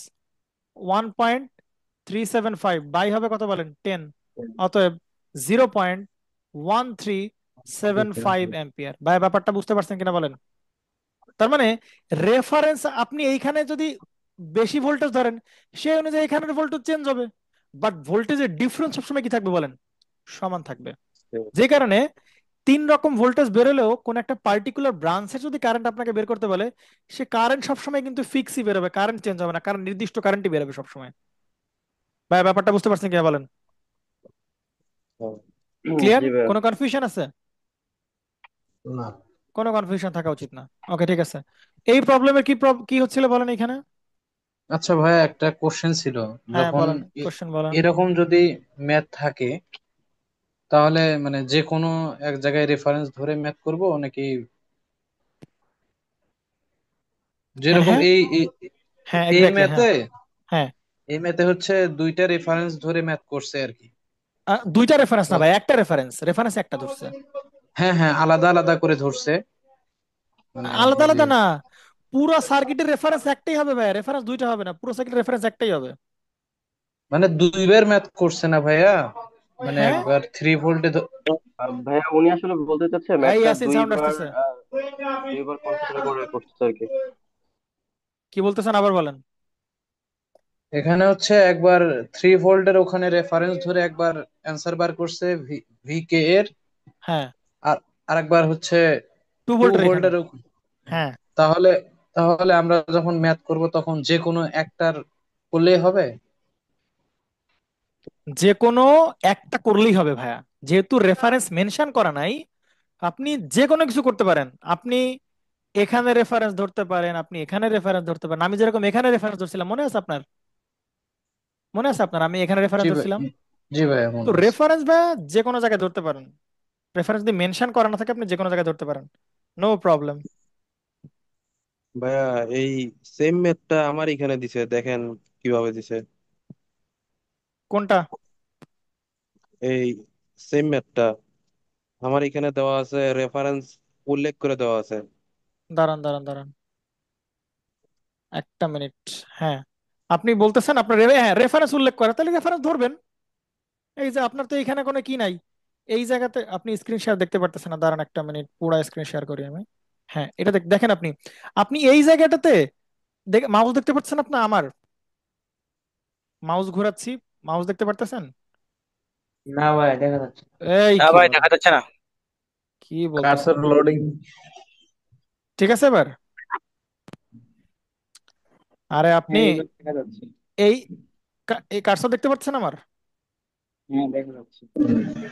1.375 বাই হবে কত বলেন? 10। অতএব 0.1375 অ্যাম্পিয়ার। ভাই ব্যাপারটা বুঝতে পারছেন কিনা বলেন? তার মানে রেফারেন্স আপনি এইখানে যদি বেশি ভোল্টেজ ধরেন, সেই অনুযায়ী এখানের ভোল্টেজ চেঞ্জ হবে, বাট ভোল্টেজের ডিফারেন্স সবসময় কি থাকবে বলেন? সমান থাকবে। যে কারণে 3 রকম ভোল্টেজ বেরোলেও কোন একটা পার্টিকুলার ব্রাঞ্চে যদি কারেন্ট আপনাকে বের করতে বলে, সে কারেন্ট সবসময় কিন্তু ফিক্সই বেরোবে, কারেন্ট চেঞ্জ হবে না, কারণ নির্দিষ্ট কারেন্টই বেরোবে সবসময়। ভাই ব্যাপারটা বুঝতে পারছেন কিনা বলেন? ক্লিয়ার? জি ভাই। কোনো কনফিউশন আছে? না। কোনো কনফিউশন থাকা উচিত না। ওকে ঠিক আছে। এই প্রবলেমের কি কি হচ্ছিল বলেন এখানে? আচ্ছা ভাইয়া, একটা কোশ্চেন ছিল। হ্যাঁ যখন বলেন, কোশ্চেন বলেন। এরকম যদি ম্যাথ থাকে, তাহলে মানে যে কোনো এক জায়গায় রেফারেন্স ধরে ম্যাথ করব নাকি হ্যাঁ যেরকম হ্যাঁ এই হ্যাঁ এই এক্স্যাক্টলি হ্যাঁ ম্যাথে হ্যাঁ। এই ম্যাথে হচ্ছে দুইটা রেফারেন্স ধরে ম্যাথ করছে আর কি। দুইটা রেফারেন্স না তো ভাই, একটা রেফারেন্স, রেফারেন্স একটা ধরছে। হ্যাঁ হ্যাঁ, আলাদা আলাদা করে ধরছে। মানে আলাদা এই যে আলাদা না, পুরো সার্কিটের রেফারেন্স একটাই হবে ভাই, রেফারেন্স দুইটা হবে না, পুরো সার্কিটের রেফারেন্স একটাই হবে। মানে দুইবার ম্যাথ করছে না ভাইয়া, মানে হ্যাঁ, একবার 3 ভোল্টে ভাইয়া উনি আসলে বলতে চাচ্ছে এই ম্যাথটা ইয়াসিন সাউন্ড দুইবার আসতেছে। দুইবার কনসিডার করে করতেছে আর কি। কি বলতেছেন আবার বলেন। এখানে হচ্ছে একবার 3 ভোল্টের ওখানে রেফারেন্স ধরে একবার অ্যান্সার বার করছে ভি কে এর, হ্যাঁ, আর আরেকবার হচ্ছে 2 টু ভোল্টের এখানে। ভোল্টের হ্যাঁ, তাহলে তাহলে আমরা যখন ম্যাথ করব তখন যে কোনো একটার করলেই হবে। যে কোনো একটা করলেই হবে ভাইয়া, যেহেতু রেফারেন্স মেনশন করা নাই। আপনি যে কোনো কিছু করতে পারেন। আপনি এখানে রেফারেন্স ধরতে পারেন, আপনি এখানে রেফারেন্স ধরতে পারেন। আমি যেরকম এখানে রেফারেন্স ধরছিলাম, মনে আছে আপনার? মনে আছে আপনার আমি এখানে জি রেফারেন্স ভাই, ধরছিলাম? জি ভাইয়া তো মনে আছে। রেফারেন্স ভাইয়া যে কোনো জায়গায় ধরতে পারেন। রেফারেন্স যদি মেনশন করা না থাকে, আপনি যে কোনো জায়গায় ধরতে পারেন, নো প্রবলেম। ভাইয়া এই সেম ম্যাথটা আমার এখানে দিছে, দেখেন কিভাবে দিছে। কোনটা? এই সেম ম্যাথটা আমার এখানে দেওয়া আছে, রেফারেন্স উল্লেখ করে দেওয়া আছে। দাঁড়ান দাঁড়ান দাঁড়ান, একটা মিনিট। হ্যাঁ, আপনি বলতেছেন আপনার হ্যাঁ রেফারেন্স উল্লেখ করে, তাহলে রেফারেন্স ধরবেন। এই যে আপনার তো এখানে কোনো কি নাই, এই জায়গাতে আপনি স্ক্রিন শেয়ার দেখতে পারতেছেন না, দাঁড়ান একটা মিনিট, পুরো স্ক্রিন শেয়ার করি আমি। হ্যাঁ, এটা দেখেন আপনি, আপনি এই জায়গাটাতে মাউস দেখতে পাচ্ছেন? আপনি আমার মাউস ঘোরাচ্ছি, মাউস দেখতে পারতেছেন? না ভাই, দেখা যাচ্ছে না। এই না কি ভাই, বলেন, দেখা যাচ্ছে না। কি বলতেছেন? Cursor loading. ঠিক আছে এবার। আরে আপনি হ্যাঁ এইবার দেখা যাচ্ছে। এই এই কার্সর দেখতে পাচ্ছেন আমার? হ্যাঁ দেখা যাচ্ছে।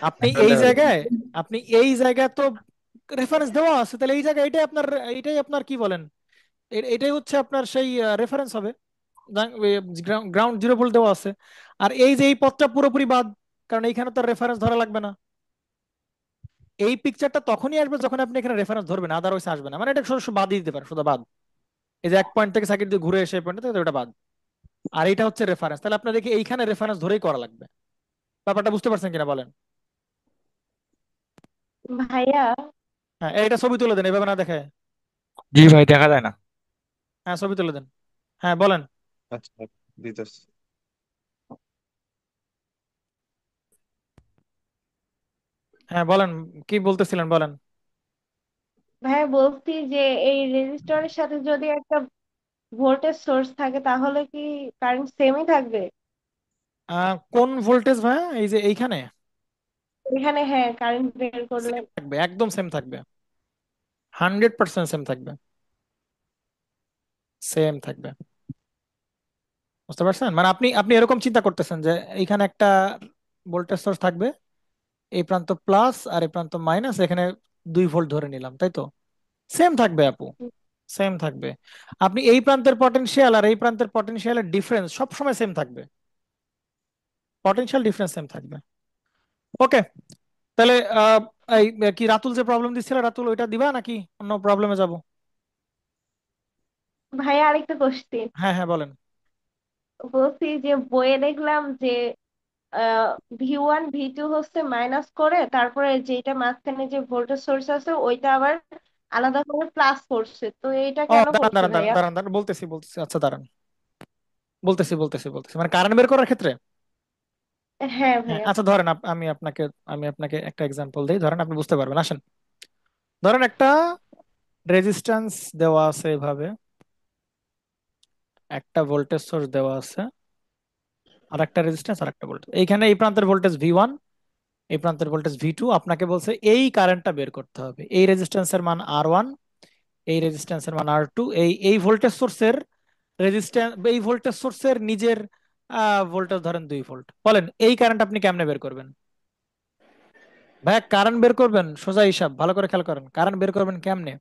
আপনি এবার এই দেখা যাচ্ছে। জায়গায়, আপনি এই জায়গায় তো রেফারেন্স দেওয়া আছে, তাহলে এই জায়গায় এটাই আপনার কি বলেন, এটাই হচ্ছে আপনার সেই রেফারেন্স হবে। গ্রাউন্ড 0 ভোল্ট দেওয়া আছে। আর এই যে এই পথটা পুরোপুরি বাদ, কারণ এইখানে তো রেফারেন্স ধরা লাগবে না। এই পিকচারটা তখনই আসবে যখন আপনি এখানে রেফারেন্স ধরবেন, আদারওয়াইজ আসবে না। মানে এটা শুধু শুধু বাদই দিতে পারে, শুধু বাদ। এই যে এক পয়েন্ট থেকে সার্কিট দিয়ে ঘুরে এসে পয়েন্ট থেকে ওটা বাদ। আর এটা হচ্ছে রেফারেন্স, তাহলে আপনার দেখি এইখানে রেফারেন্স ধরেই করা লাগবে। ব্যাপারটা বুঝতে পারছেন কিনা বলেন? ভাইয়া, হ্যাঁ, এইটা ছবি তুলে দেন, এইভাবে না দেখে। জি ভাই, দেখা যায় না। হ্যাঁ, ছবি তুলে দেন। হ্যাঁ বলেন। আচ্ছা, দিতেছি। হ্যাঁ বলেন, কি বলতেছিলেন বলেন। ভাইয়া বলছি যে এই রেজিস্টরের সাথে যদি একটা ভোল্টেজ সোর্স থাকে তাহলে কি কারেন্ট সেমই থাকবে? কোন ভোল্টেজ ভাই? এই যে এইখানে এখানে হ্যাঁ, কারেন্ট বের করলে। সেম থাকবে, একদম সেম থাকবে, 100% সেম থাকবে, সেম থাকবে। বুঝতে পারছেন? মানে আপনি আপনি এরকম চিন্তা করতেছেন যে এইখানে একটা ভোল্টেজ সোর্স থাকবে, এই প্রান্ত প্লাস আর এই প্রান্ত মাইনাস, এখানে 2 ভোল্ট ধরে নিলাম, তাই তো? সেম থাকবে আপু, সেম থাকবে। আপনি এই প্রান্তের পটেনশিয়াল আর এই প্রান্তের পটেনশিয়ালের ডিফারেন্স সব সময় সেম থাকবে, পটেনশিয়াল ডিফারেন্স সেম থাকবে। ওকে, তাহলে এই কি রাতুল যে প্রবলেম দিচ্ছিল, রাতুল ওইটা দিবা নাকি অন্য প্রবলেমে যাব? ভাইয়া আরেকটা কোশ্চেন। হ্যাঁ হ্যাঁ বলেন। বলছি যে বইয়ে দেখলাম যে V1 V2 হচ্ছে মাইনাস করে, তারপরে যেটা মাঝখানে যে ভোল্টেজ সোর্স আছে ওইটা আবার আলাদা করে প্লাস করছে, তো এইটা ও কেন দাঁড়ান করছে দাঁড়ান দাঁড়ান ভাইয়া? দাঁড়ান দাঁড়ান, বলতেছি আচ্ছা দাঁড়ান, বলতেছি মানে কারেন্ট বের করার ক্ষেত্রে। হ্যাঁ হ্যাঁ ভাইয়া। আচ্ছা, ধরেন আমি আপনাকে একটা এক্সাম্পল দিই, ধরেন আপনি বুঝতে পারবেন, আসেন। ধরেন একটা রেজিস্ট্যান্স দেওয়া আছে এভাবে, একটা ভোল্টেজ সোর্স দেওয়া আছে, আর একটা রেজিস্ট্যান্স আর একটা ভোল্টেজ, এইখানে এই প্রান্তের ভোল্টেজ V1, এই প্রান্তের ভোল্টেজ V2। আপনাকে বলছে এই কারেন্টটা বের করতে হবে, এই রেজিস্ট্যান্সের মান R1, এই রেজিস্ট্যান্সের মান R2, এই এই ভোল্টেজ সোর্সের রেজিস্ট্যান্স, এই ভোল্টেজ সোর্সের নিজের ভোল্টেজ ধরেন 2 ভোল্ট। বলেন এই কারেন্ট আপনি কেমনে বের করবেন? ভাই কারেন্ট বের করবেন সোজা হিসাব, ভালো করে খেয়াল করেন, কারেন্ট বের করবেন কেমনে?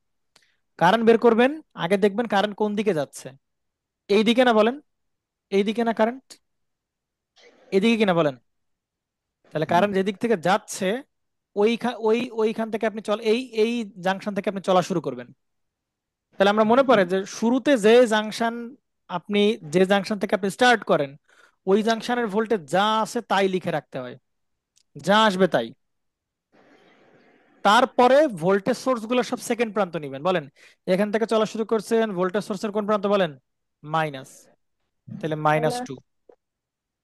কারেন্ট বের করবেন, আগে দেখবেন কারেন্ট কোন দিকে যাচ্ছে। এই দিকে না বলেন, এই দিকে না কারেন্ট, এদিকে কিনা বলেন। তাহলে কারেন্ট যেদিক থেকে যাচ্ছে ওইখান থেকে আপনি এই এই জাংশন থেকে আপনি চলা শুরু করবেন। তাহলে আমরা মনে পড়ে যে শুরুতে যে জাংশন, আপনি যে জাংশন থেকে আপনি স্টার্ট করেন, ওই জাংশনের ভোল্টেজ যা আছে তাই লিখে রাখতে হয়, যা আসবে তাই। তারপরে ভোল্টেজ সোর্স গুলো সব সেকেন্ড প্রান্ত নিবেন। বলেন এখান থেকে চলা শুরু করছেন, ভোল্টেজ সোর্সের কোন প্রান্ত বলেন? মাইনাস, তাহলে -2।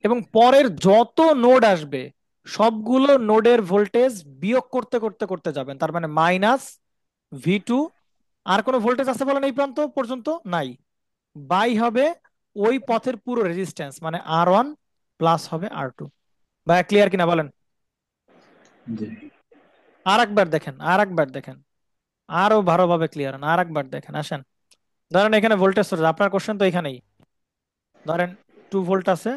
এবং পরের যত নোড আসবে সবগুলো নোডের ভোল্টেজ বিয়োগ করতে করতে করতে যাবেন, তার মানে -V2। আর কোনো ভোল্টেজ আছে বলেন এই প্রান্ত পর্যন্ত? নাই। বাই হবে ওই পথের পুরো রেজিস্ট্যান্স, মানে R1 প্লাস হবে R2। ভাই ক্লিয়ার কিনা বলেন? জি। আর একবার দেখেন আরো ভালোভাবে ক্লিয়ার হন, আর একবার দেখেন, আসেন। ধরেন এখানে ভোল্টেজ সোর্স, আপনার কোশ্চেন তো এখানেই, ধরেন 2 ভোল্ট আছে,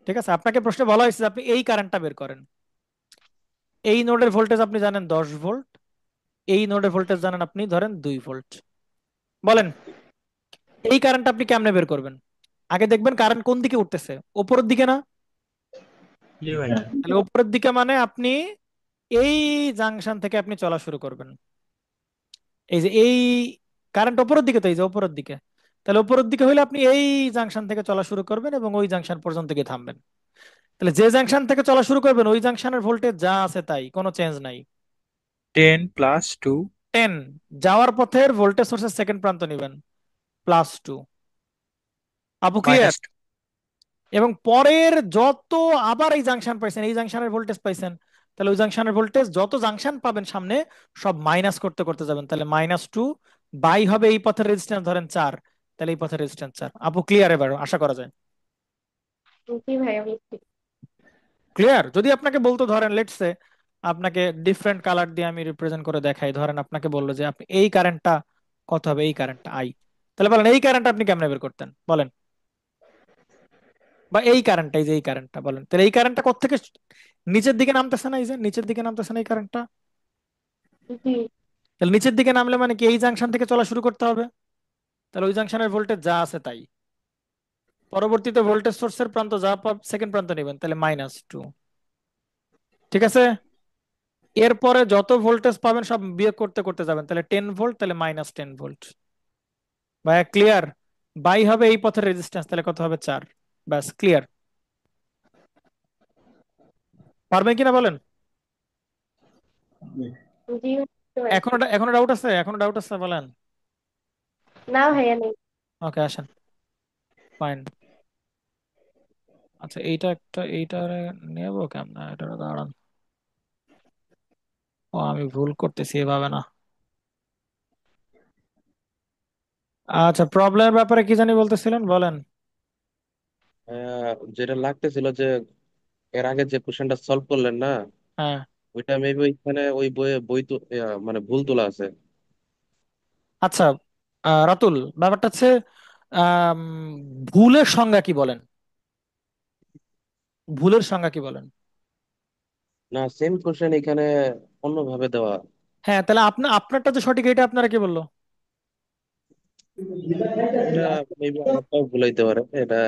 ঠিক আছে? আপনাকে প্রশ্নে বলা হয়েছে যে আপনি এই কারেন্টটা বের করেন। এই নোডের ভোল্টেজ আপনি জানেন 10 ভোল্ট, এই নোডের ভোল্টেজ জানেন আপনি ধরেন 2 ভোল্ট। বলেন এই কারেন্ট আপনি কেমনে বের করবেন? আগে দেখবেন কারেন্ট কোন দিকে উঠতেছে, উপরের দিকে না? জি ভাই। হ্যাঁ। তাহলে উপরের দিকে মানে আপনি এই জাংশন থেকে আপনি চলা শুরু করবেন। এই যে কারেন্ট উপরের দিকে, তো এই যে উপরের দিকে, তাহলে উপরের দিকে হইলে আপনি এই জাংশন থেকে চলা শুরু করবেন এবং ওই জাংশন পর্যন্ত গিয়ে থামবেন। তাহলে যে জাংশন থেকে চলা শুরু করবেন ওই জাংশনের ভোল্টেজ যা আছে তাই, কোনো চেঞ্জ নাই। 10 + 2 10, যাওয়ার পথের ভোল্টেজ সোর্সের সেকেন্ড প্রান্ত নেবেন, +2। আপু ক্লিয়ার? -2। এবং পরের যত আবার এই জাংশন পাইছেন, এই জাংশনের ভোল্টেজ পাইছেন, তাহলে ওই জাংশনের ভোল্টেজ যত জাংশন পাবেন সামনে সব মাইনাস করতে করতে যাবেন, তাহলে -2 বাই হবে এই পথের রেজিস্ট্যান্স ধরেন 4, তাহলে এই পথের রেজিস্ট্যান্স 4। আপু ক্লিয়ার? এবার আশা করা যায় জি ভাইয়া বুঝছি। ক্লিয়ার। যদি আপনাকে বলতো ধরেন লেটস সে আপনাকে ডিফারেন্ট কালার দিয়ে আমি রিপ্রেজেন্ট করে দেখাই, ধরেন আপনাকে বললো যে আপনি এই কারেন্টটা কত হবে, এই কারেন্টটা আই, তাহলে বলেন এই কারেন্ট আপনি কেমনে বের করতেন বলেন? বা এই কারেন্টটা, এই যে এই কারেন্টটা বলেন, তাহলে এই কারেন্টটা কোত্থেকে নিচের দিকে নামতেছে না, এই যে নিচের দিকে নামতেছে না এই কারেন্টটা, জি তাহলে নিচের দিকে নামলে মানে কি এই জাংশন থেকে চলা শুরু করতে হবে, তাহলে ওই জাংশনের ভোল্টেজ যা আছে তাই, পরবর্তীতে ভোল্টেজ সোর্সের প্রান্ত যা সেকেন্ড প্রান্ত নেবেন, তাহলে -2। ঠিক আছে? এরপরে যত ভোল্টেজ পাবেন সব বিয়োগ করতে করতে যাবেন, তাহলে 10 ভোল্ট, তাহলে -10 ভোল্ট। ভাইয়া ক্লিয়ার? বাই হবে এই পথের রেজিস্ট্যান্স, তাহলে কত হবে 4। ব্যাস ক্লিয়ার। পারবেন কিনা বলেন? জি বুঝতে পারছি। এখনো ডাউট আছে? এখনো ডাউট আছে বলেন? না ভাইয়া নেই। ওকে আসেন, ফাইন। আচ্ছা এইটা একটা, এইটা নেবো কেমন, এটা দাঁড়ান। ও আমি ভুল করতেছি, এভাবে না। আচ্ছা প্রবলেমের ব্যাপারে কি জানি বলতেছিলেন, বলেন। যেটা লাগতেছিল যে এর আগে যে কোশ্চেনটা সলভ করলেন না, হ্যাঁ ওইটা মেবি ওইখানে ওই বইয়ে বই তো মানে ভুল তোলা আছে। আচ্ছা, রাতুল ব্যাপারটা হচ্ছে আম, ভুলের সংজ্ঞা কি বলেন? ভুলের সংজ্ঞা কি বলেন? না, সেম কোশ্চেন এখানে অন্যভাবে দেওয়া। হ্যাঁ তাহলে আপনারটা যে সঠিক, এটা আপনারা কি বললো? এটা মেবি আমারটাও ভুলাইতে পারে, এটা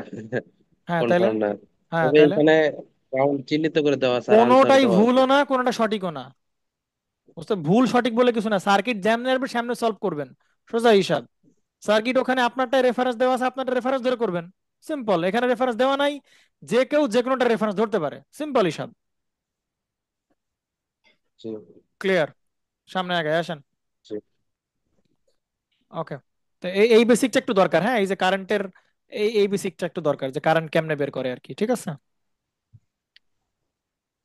হ্যাঁ তাহলে, কনফার্ম না। হ্যাঁ তবে তাহলে এখানে রাউন্ড চিহ্নিত করে দেওয়া আছে আর আনসার কোনোটাই দেওয়া আছে। ভুলও না কোনোটা সঠিকও না, বুঝতে? ভুল সঠিক বলে কিছু না, সার্কিট যেমন আসবে সামনে সলভ করবেন, সোজা হিসাব। সার্কিট ওখানে আপনারটা রেফারেন্স দেওয়া আছে, আপনারটা রেফারেন্স ধরে করবেন, সিম্পল। এখানে রেফারেন্স দেওয়া নাই, যে কেউ যে কোনোটা রেফারেন্স ধরতে পারে, সিম্পল হিসাব। জি, ক্লিয়ার? সামনে আগে আসেন। জি। ওকে, তো এই এই বেসিকটা একটু দরকার, হ্যাঁ এই যে কারেন্টের এই এই বেসিকটা একটু দরকার, যে কারেন্ট কেমনে বের করে আর কি, ঠিক আছে?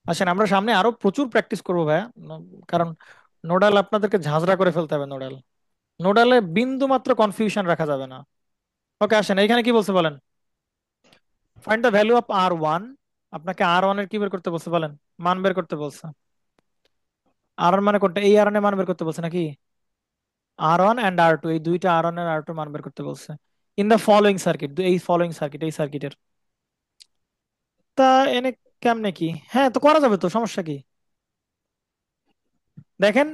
আসেন আমরা সামনে আরো প্রচুর প্র্যাকটিস করবো ভাইয়া, কারণ নোডাল আপনাদেরকে ঝাঁঝরা করে ফেলতে হবে। নোডাল, নোডালে বিন্দু মাত্র কনফিউশন রাখা যাবে না। ওকে আসেন, এইখানে কি বলছে বলেন? Find the value of R1। আপনাকে R1 এর কি বের করতে বলছে বলেন? মান বের করতে বলছে। R1 মানে কোনটা? এই R1 এর মান বের করতে বলছে নাকি? R1 এন্ড R2, এই দুইটা R1 আর R2 মান বের করতে বলছে ইন দ্য ফলোইং সার্কিট, এই ফলোইং সার্কিট, এই সার্কিটের। তা এনে কেমনে কি, হ্যাঁ তো করা যাবে তো, সমস্যা কি? দেখেন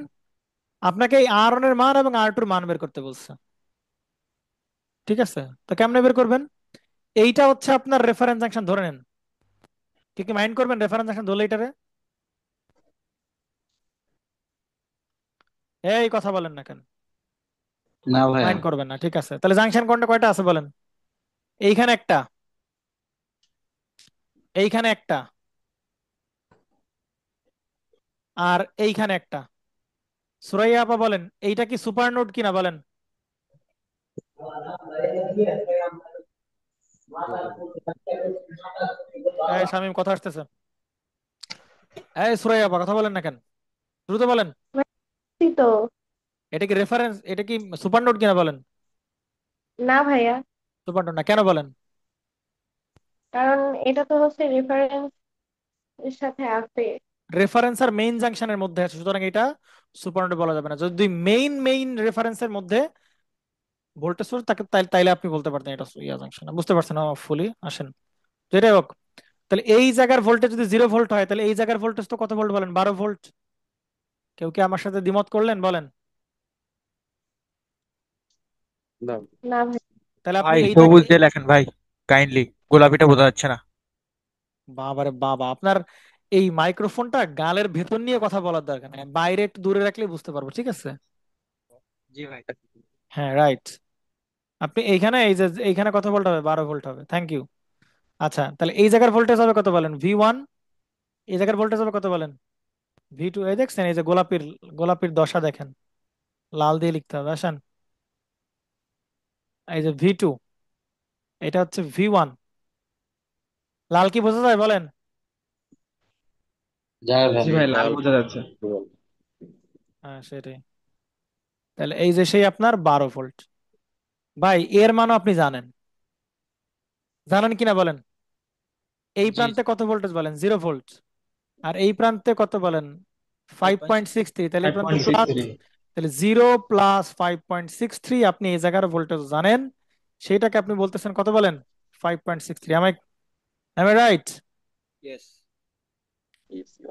আপনাকে এই R1 এর মান এবং R2 এর মান বের করতে বলছে, ঠিক আছে? তো কেমনে বের করবেন? এইটা হচ্ছে আপনার রেফারেন্স জাংশন ধরে নেন। কি কি মাইন্ড করবেন রেফারেন্স জাংশন ধরলে এটারে? এই কথা বলেন না কেন? না ভাইয়া। মাইন্ড করবেন না, ঠিক আছে। তাহলে জাংশন কোনটা কয়টা আছে বলেন? এইখানে একটা, এইখানে একটা, আর এইখানে একটা। সুরাইয়া আপা বলেন এইটা কি সুপার নোড কিনা বলেন? এই শামীম কথা আসতেছে। এই সুরাইয়া আপা কথা বলেন না কেন, দ্রুত বলেন। বুঝছি তো। এটা কি রেফারেন্স, এটা কি সুপার নোড কিনা বলেন? না ভাইয়া, সুপার নোড না কেন বলেন? কারণ এটা তো হচ্ছে রেফারেন্স এর সাথে আছে। রেফারেন্স আর মেইন জাংশনের মধ্যে আছে, সুতরাং এটা সুপার নোড বলা যাবে না। যদি মেইন রেফারেন্সের মধ্যে ভোল্টেজ সোর্স তাকে তাইলে আপনি বলতে পারতেন এটা ইয়া জাংশন। বুঝতে পারছেন ফুলি? আসেন, যেটাই হোক, তাহলে এই জায়গার ভোল্টেজ যদি 0 ভোল্ট হয়, তাহলে এই জায়গার ভোল্টেজ তো কত ভোল্ট বলেন? 12 ভোল্ট। কেউ কি আমার সাথে দ্বিমত করলেন বলেন? না না ভাই। তাহলে আপনি ভাই এই সবুজ জায়গায়, দিয়ে লেখেন ভাই, কাইন্ডলি। গোলাপিটা বোঝা যাচ্ছে না। বাবারে বাবা, আপনার এই মাইক্রোফোনটা গালের ভেতর নিয়ে কথা বলার দরকার নেই, বাইরে একটু দূরে রাখলে বুঝতে পারবো, ঠিক আছে? জি ভাই। হ্যাঁ, রাইট। আপনি এইখানে এই যে এইখানে কত ভোল্ট হবে? 12 ভোল্ট হবে। Thank you. আচ্ছা, তাহলে এই জায়গার ভোল্টেজ হবে কত বলেন? V1। এই জায়গার ভোল্টেজ হবে কত বলেন? V2। এই দেখছেন, এই যে গোলাপির গোলাপির দশা দেখেন, লাল দিয়ে লিখতে হবে, আসেন। এই যে V2, এটা হচ্ছে V1। লাল কি বোঝা যায় বলেন? যায় জি ভাই। ভাই, লাল বোঝা যাচ্ছে। হ্যাঁ, সেটাই। তাহলে এই যে সেই আপনার 12 ভোল্ট। ভাই এর মানও আপনি জানেন, জানেন কিনা বলেন? এই জি প্রান্তে কত ভোল্টেজ বলেন? 0 ভোল্ট। আর এই প্রান্তে কত বলেন? Five five point point six three তাহলে এই ফাইভ প্রান্তে পয়েন্ট সিক্স প্লাস। থ্রি তাহলে 0 + 5.63, আপনি এই জায়গার ভোল্টেজ জানেন, সেইটাকে আপনি বলতেছেন কত বলেন? 5.63। আমি রাইট? ইয়েস।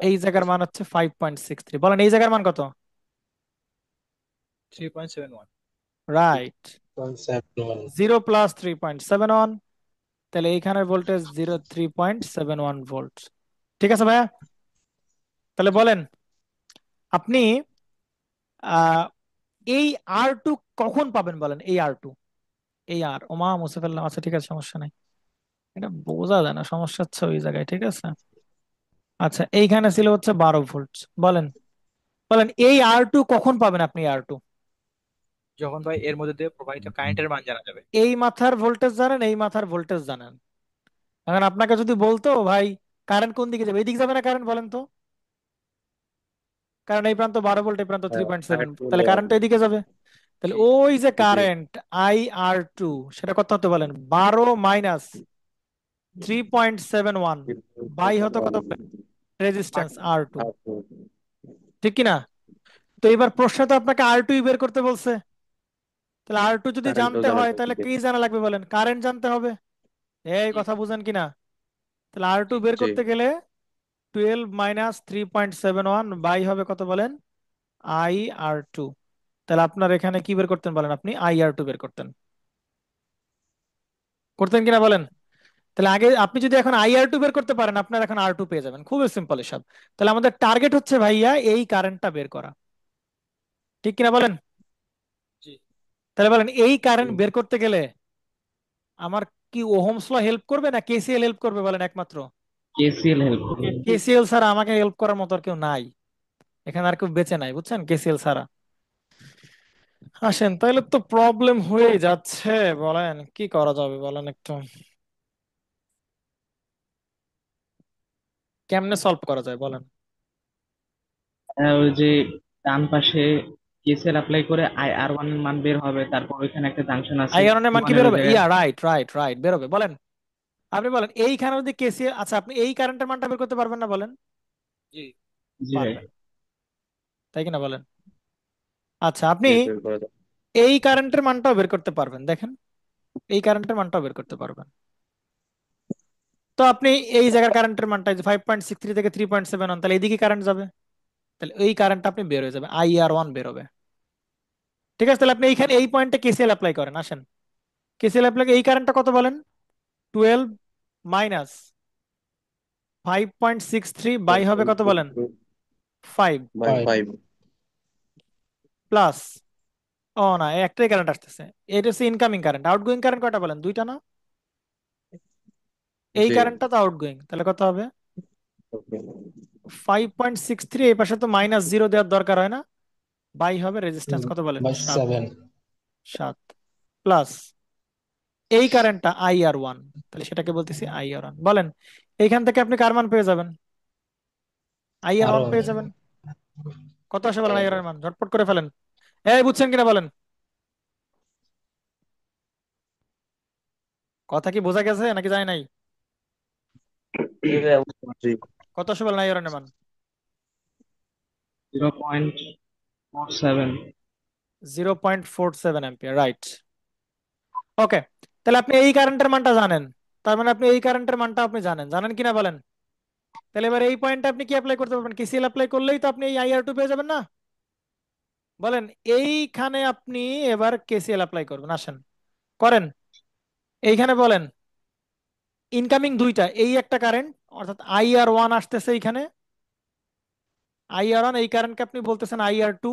এই জায়গার মান হচ্ছে 5.63। বলেন এই জায়গার মান কত? 3.71। রাইট। 0.71। 0 + 3.71, তাহলে এইখানের ভোল্টেজ 3.71 ভোল্ট। ঠিক আছে ভাইয়া? তাহলে বলেন আপনি আহ এই R2 কখন পাবেন বলেন? এই R2, এই আর ওমা মুছে ফেললাম। আচ্ছা ঠিক আছে, সমস্যা নাই। এটা বোঝা যায় না, সমস্যা হচ্ছে ওই জায়গায়। ঠিক আছে। আচ্ছা, এইখানে ছিল হচ্ছে 12 ভোল্ট। বলেন, বলেন এই R2 কখন পাবেন আপনি? R2 যখন ভাই এর মধ্যে দিয়ে প্রবাহিত কারেন্টের মান জানা যাবে। এই মাথার ভোল্টেজ জানেন, এই মাথার ভোল্টেজ জানেন। এখন আপনাকে যদি বলতো ভাই কারেন্ট কোন দিকে যাবে, এই দিকে যাবে না কারেন্ট? বলেন তো। কারণ এই প্রান্ত 12 ভোল্ট, এই প্রান্ত 3.7, তাহলে কারেন্ট এদিকে যাবে। তাহলে জি। ওই যে কারেন্ট IR2, সেটা কত হতে বলেন? 12 - 3.71 বাই হতো কত? Resistance R2। ঠিক কিনা? তো এবার প্রশ্ন তো আপনাকে R2 বের করতে বলছে। তাহলে R2 যদি কারেন্টও জানতে জানা হয় তাহলে লাগবে। কি জানা লাগবে বলেন? কারেন্ট জানতে হবে। এই জি কথা বুঝেন কিনা? তাহলে R2 জি। বের জি। করতে গেলে 12 - 3.71 বাই হবে কত বলেন? IR2। তাহলে আপনার এখানে কি বের করতেন বলেন? আপনি IR2 বের করতেন, করতেন কিনা বলেন? তাহলে আগে আপনি যদি এখন IR2 বের করতে পারেন, আপনার এখন R2 পেয়ে যাবেন। খুবই সিম্পল হিসাব। তাহলে আমাদের টার্গেট হচ্ছে ভাইয়া এই কারেন্টটা বের করা। ঠিক কিনা বলেন? জি। তাহলে বলেন এই কারেন্ট বের করতে গেলে আমার কি ওহমস ল হেল্প করবে না KCL হেল্প করবে বলেন? একমাত্র কেসিএল হেল্প করবে। KCL ছাড়া আমাকে হেল্প করার মতো আর কেউ নাই এখানে, আর কেউ বেঁচে নাই, বুঝছেন, KCL ছাড়া। আসেন, তাহলে তো প্রবলেম হয়ে যাচ্ছে। বলেন কি করা যাবে বলেন একটু, কেমনে সলভ করা যায় বলেন? ওই যে ডান পাশে কেসিএল অ্যাপ্লাই করে IR1 এর মান বের হবে, তারপর ওইখানে একটা জাংশন আছে, আইআরএন এর মান V1 কি এর ওই বেরোবে? জায়গায়। ইয়া, রাইট রাইট রাইট, বেরোবে। বলেন আপনি বলেন এইখানে যদি KCL, আচ্ছা আপনি এই কারেন্টের মানটা বের করতে পারবেন না বলেন? জি। জি ভাই। পারবেন, তাই কিনা বলেন? আচ্ছা, আপনি বের করা যায়। এই কারেন্টের মানটাও বের করতে পারবেন, দেখেন এই কারেন্টের মানটাও বের করতে পারবেন। তো আপনি এই জায়গার কারেন্টের মানটা 5.63 থেকে 3.71, তাহলে এইদিকে কারেন্ট যাবে, তাহলে এই কারেন্ট আপনি বের হয়ে যাবে, IR1 বের হবে। ঠিক আছে, তাহলে আপনি এইখানে এই পয়েন্টে KCL অ্যাপ্লাই করেন। আসেন, KCL অ্যাপ্লাই, এই কারেন্টটা কত বলেন? 12 - 5.63 বাই হবে কত বলেন? 5 বাই 5। প্লাস, ও না, একটাই কারেন্ট আসতেছে। এটা হচ্ছে ইনকামিং কারেন্ট। আউটগোয়িং কারেন্ট কয়টা বলেন? দুইটা না? এই জি। কারেন্টটা তো আউটগোয়িং, তাহলে কত হবে? ওকে। 5.63, এই পাশে তো -0 দেওয়ার দরকার হয় না, বাই হবে রেজিস্ট্যান্স কত বলেন? বাই 7। 7। 7 প্লাস এই কারেন্টটা IR1, তাহলে সেটাকে বলতেছি IR1। বলেন এইখান থেকে আপনি কার মান পেয়ে যাবেন? IR1 আরো পেয়ে যাবেন। কত আসে বলেন IR এর মান? ঝটপট করে ফেলেন। এই বুঝছেন কিনা বলেন? কথা কি বোঝা গেছে নাকি যায় নাই? জি ভাইয়া, বুঝতে পারছি। জি। কত আসে বলেন IR এর মান? 0.47। 0.47 অ্যাম্পিয়ার, রাইট। ওকে, তাহলে আপনি এই কারেন্টের মানটা জানেন, তার মানে আপনি এই কারেন্টের মানটা আপনি জানেন, জানেন কিনা বলেন? তাহলে এবার এই পয়েন্টে আপনি কি অ্যাপ্লাই করতে পারবেন? KCL অ্যাপ্লাই করলেই তো আপনি এই IR2 পেয়ে যাবেন না? বলেন এইখানে আপনি এবার KCL অ্যাপ্লাই করবেন। আসেন করেন। এইখানে বলেন ইনকামিং দুইটা, এই একটা কারেন্ট, অর্থাৎ IR1 আসতেছে এইখানে। IR1, এই কারেন্টকে আপনি বলতেছেন IR2।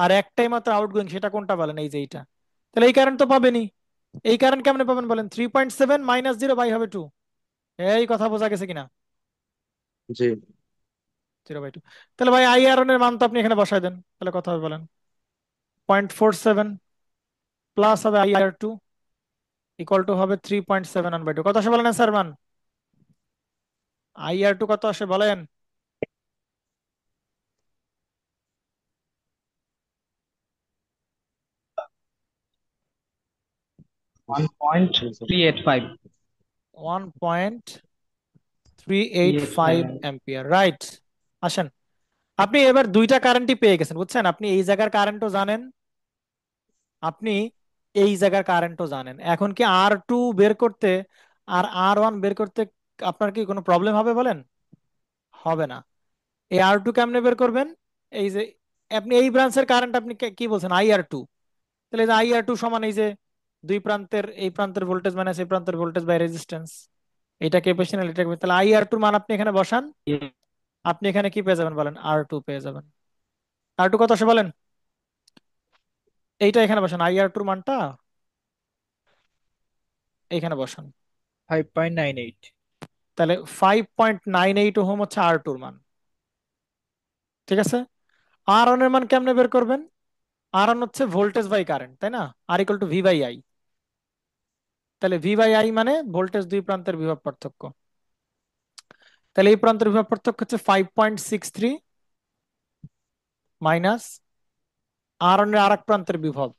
আর একটাই মাত্র আউটগোয়িং, সেটা কোনটা বলেন? এই যে এইটা। তাহলে এই কারেন্ট তো পাবেনই। এই কারেন্ট কেমনে পাবেন বলেন? 3.7 মাইনাস 0 বাই হবে 2। এই কথা বোঝা গেছে কিনা? জি। 0/2। তাহলে ভাই আই আর এর মান তো আপনি এখানে বসাই দেন, তাহলে কত হবে বলেন? 0.47 প্লাস হবে IR2 ইকুয়াল টু হবে 3.7 1/2। কত আসে বলেন স্যার মান? IR2 কত আসে বলেন? 1.385 1.385 অ্যাম্পিয়ার, রাইট। আসেন, আপনি এবার দুইটা কারেন্টই পেয়ে গেছেন, বুঝছেন? আপনি এই জায়গার কারেন্টও জানেন, আপনি এই জায়গার কারেন্টও জানেন। এখন কি R2 বের করতে আর R1 বের করতে আপনার কি কোনো প্রবলেম হবে বলেন? হবে না। এই R2 কেমনে বের করবেন? এই যে আপনি এই ব্রাঞ্চের কারেন্ট আপনি কি বলছেন? IR2। তাহলে এই যে IR2 সমান এই যে দুই প্রান্তের, এই প্রান্তের ভোল্টেজ মাইনাস এই প্রান্তের ভোল্টেজ বাই রেজিস্ট্যান্স, এটা ক্যাপাসিট্যান্স, এটা তাহলে IR2 মান আপনি এখানে বসান, আপনি এখানে কি পেয়ে যাবেন বলেন? R2 পেয়ে যাবেন। R2 কত আসে বলেন? এইটা এখানে বসান, IR2 মানটা এখানে বসান। 5.98। তাহলে 5.98 ওহম হচ্ছে R2 র মান, ঠিক আছে? R1 এর মান কেমনে বের করবেন? R1 হচ্ছে ভোল্টেজ বাই কারেন্ট, তাই না? R equal to V by I। তাহলে V বাই I মানে ভোল্টেজ দুই প্রান্তের বিভব পার্থক্য। তাহলে এই প্রান্তের বিভব পার্থক্য হচ্ছে 5.63 মাইনাস R1 এর আরেক প্রান্তের বিভব,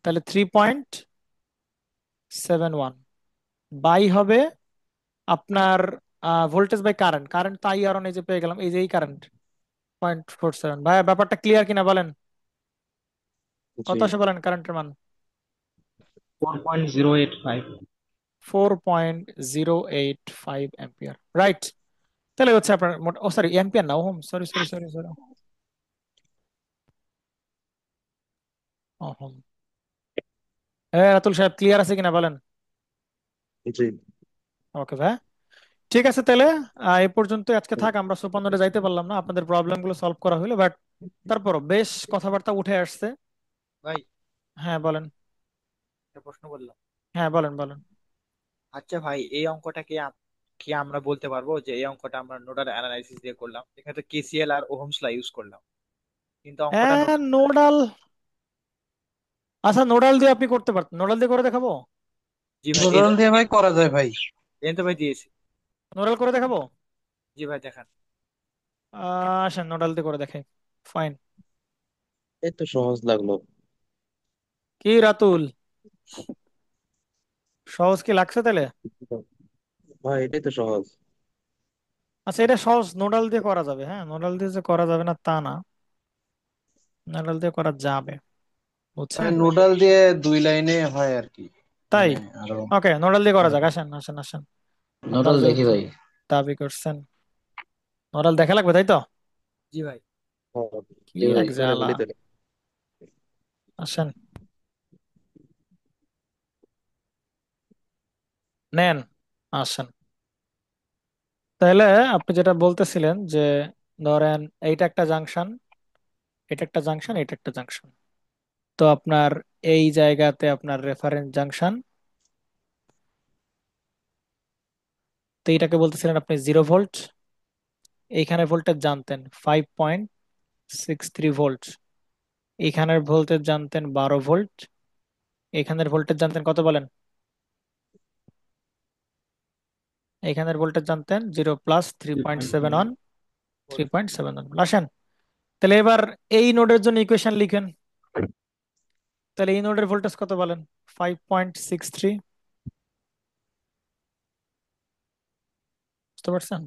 তাহলে 3.71 বাই হবে আপনার ভোল্টেজ বাই কারেন্ট। কারেন্ট তো IR1 এই যে পেয়ে গেলাম, এই যে এই কারেন্ট 0.47। ভাই ব্যাপারটা ক্লিয়ার কিনা বলেন? জি। কত আসে বলেন কারেন্টের মান? 4.085। 4.085 অ্যাম্পিয়ার, রাইট। তাহলে হচ্ছে আপনার ও সরি অ্যাম্পিয়ার না, ohm, sorry sorry sorry sorry, ohm. হ্যাঁ রাতুল সাহেব, ক্লিয়ার আছে কিনা বলেন? জি। ওকে ভাই, ঠিক আছে তাহলে এ পর্যন্ত আজকে থাক। আমরা সোপানরে যাইতে পারলাম না, আপনাদের প্রবলেম গুলো সলভ করা হলো, বাট তারপরও বেশ কথাবার্তা উঠে আসছে। ভাই হ্যাঁ বলেন। একটা প্রশ্ন বললাম। হ্যাঁ বলেন বলেন। আচ্ছা ভাই, এই অঙ্কটা কি কি আমরা বলতে পারবো যে এই অঙ্কটা আমরা নোডাল অ্যানালাইসিস দিয়ে করলাম? এখানে তো কেসিএল আর ওহমস ল ইউজ করলাম, কিন্তু অঙ্কটা হ্যাঁ নোডাল, আচ্ছা নোডাল দিয়ে আপনি করতে পারতেন, নোডাল দিয়ে করে দেখাবো। জি ভাই, এই নোডাল দিয়ে ভাই করা যায় ভাই। এই তো ভাই দিয়েছি। নোডাল করে দেখাবো। জি ভাই দেখান। আসেন নোডাল দিয়ে করে দেখাই, ফাইন। এই তো সহজ লাগলো। কি রাতুল, সহজ কি লাগছে তাহলে? ভাই এটাই তো সহজ। আচ্ছা এটা সহজ, নোডাল দিয়ে করা যাবে। হ্যাঁ নোডাল দিয়ে যে করা যাবে না তা না, নোডাল দিয়ে করা যাবে, মানে বুঝছেন? নোডাল দিয়ে দুই লাইনে হয় আর কি। তাই, মানে আরো ওকে নোডাল দিয়ে করা যাক। আসেন আসেন আসেন, আপনারা নোডাল দেখি যেহেতু ভাই। দাবি করছেন, নোডাল দেখা লাগবে তাই তো? জি ভাই। হ্যাঁ, কি জি ভাই। এক করে জ্বালা। ফেলি তাহলে। আসেন নেন, আসেন। তাহলে আপনি যেটা বলতেছিলেন যে ধরেন এইটা একটা জাংশন, এটা একটা জাংশন, এটা একটা জাংশন। তো আপনার এই জায়গাতে আপনার রেফারেন্স জাংশন, তো এটাকে বলতেছিলেন আপনি 0 ভোল্ট। এইখানে ভোল্টেজ জানতেন 5.63 ভোল্ট, এইখানের ভোল্টেজ জানতেন 12 ভোল্ট, এখানের ভোল্টেজ জানতেন কত বলেন? এখানের ভোল্টেজ জানতেন 0 + 3.71, 3.71। আসেন তাহলে এবার এই নোডের জন্য ইকুয়েশন লিখেন। তাহলে এই নোডের ভোল্টেজ কত বলেন? 5.63, বুঝতে পারছেন?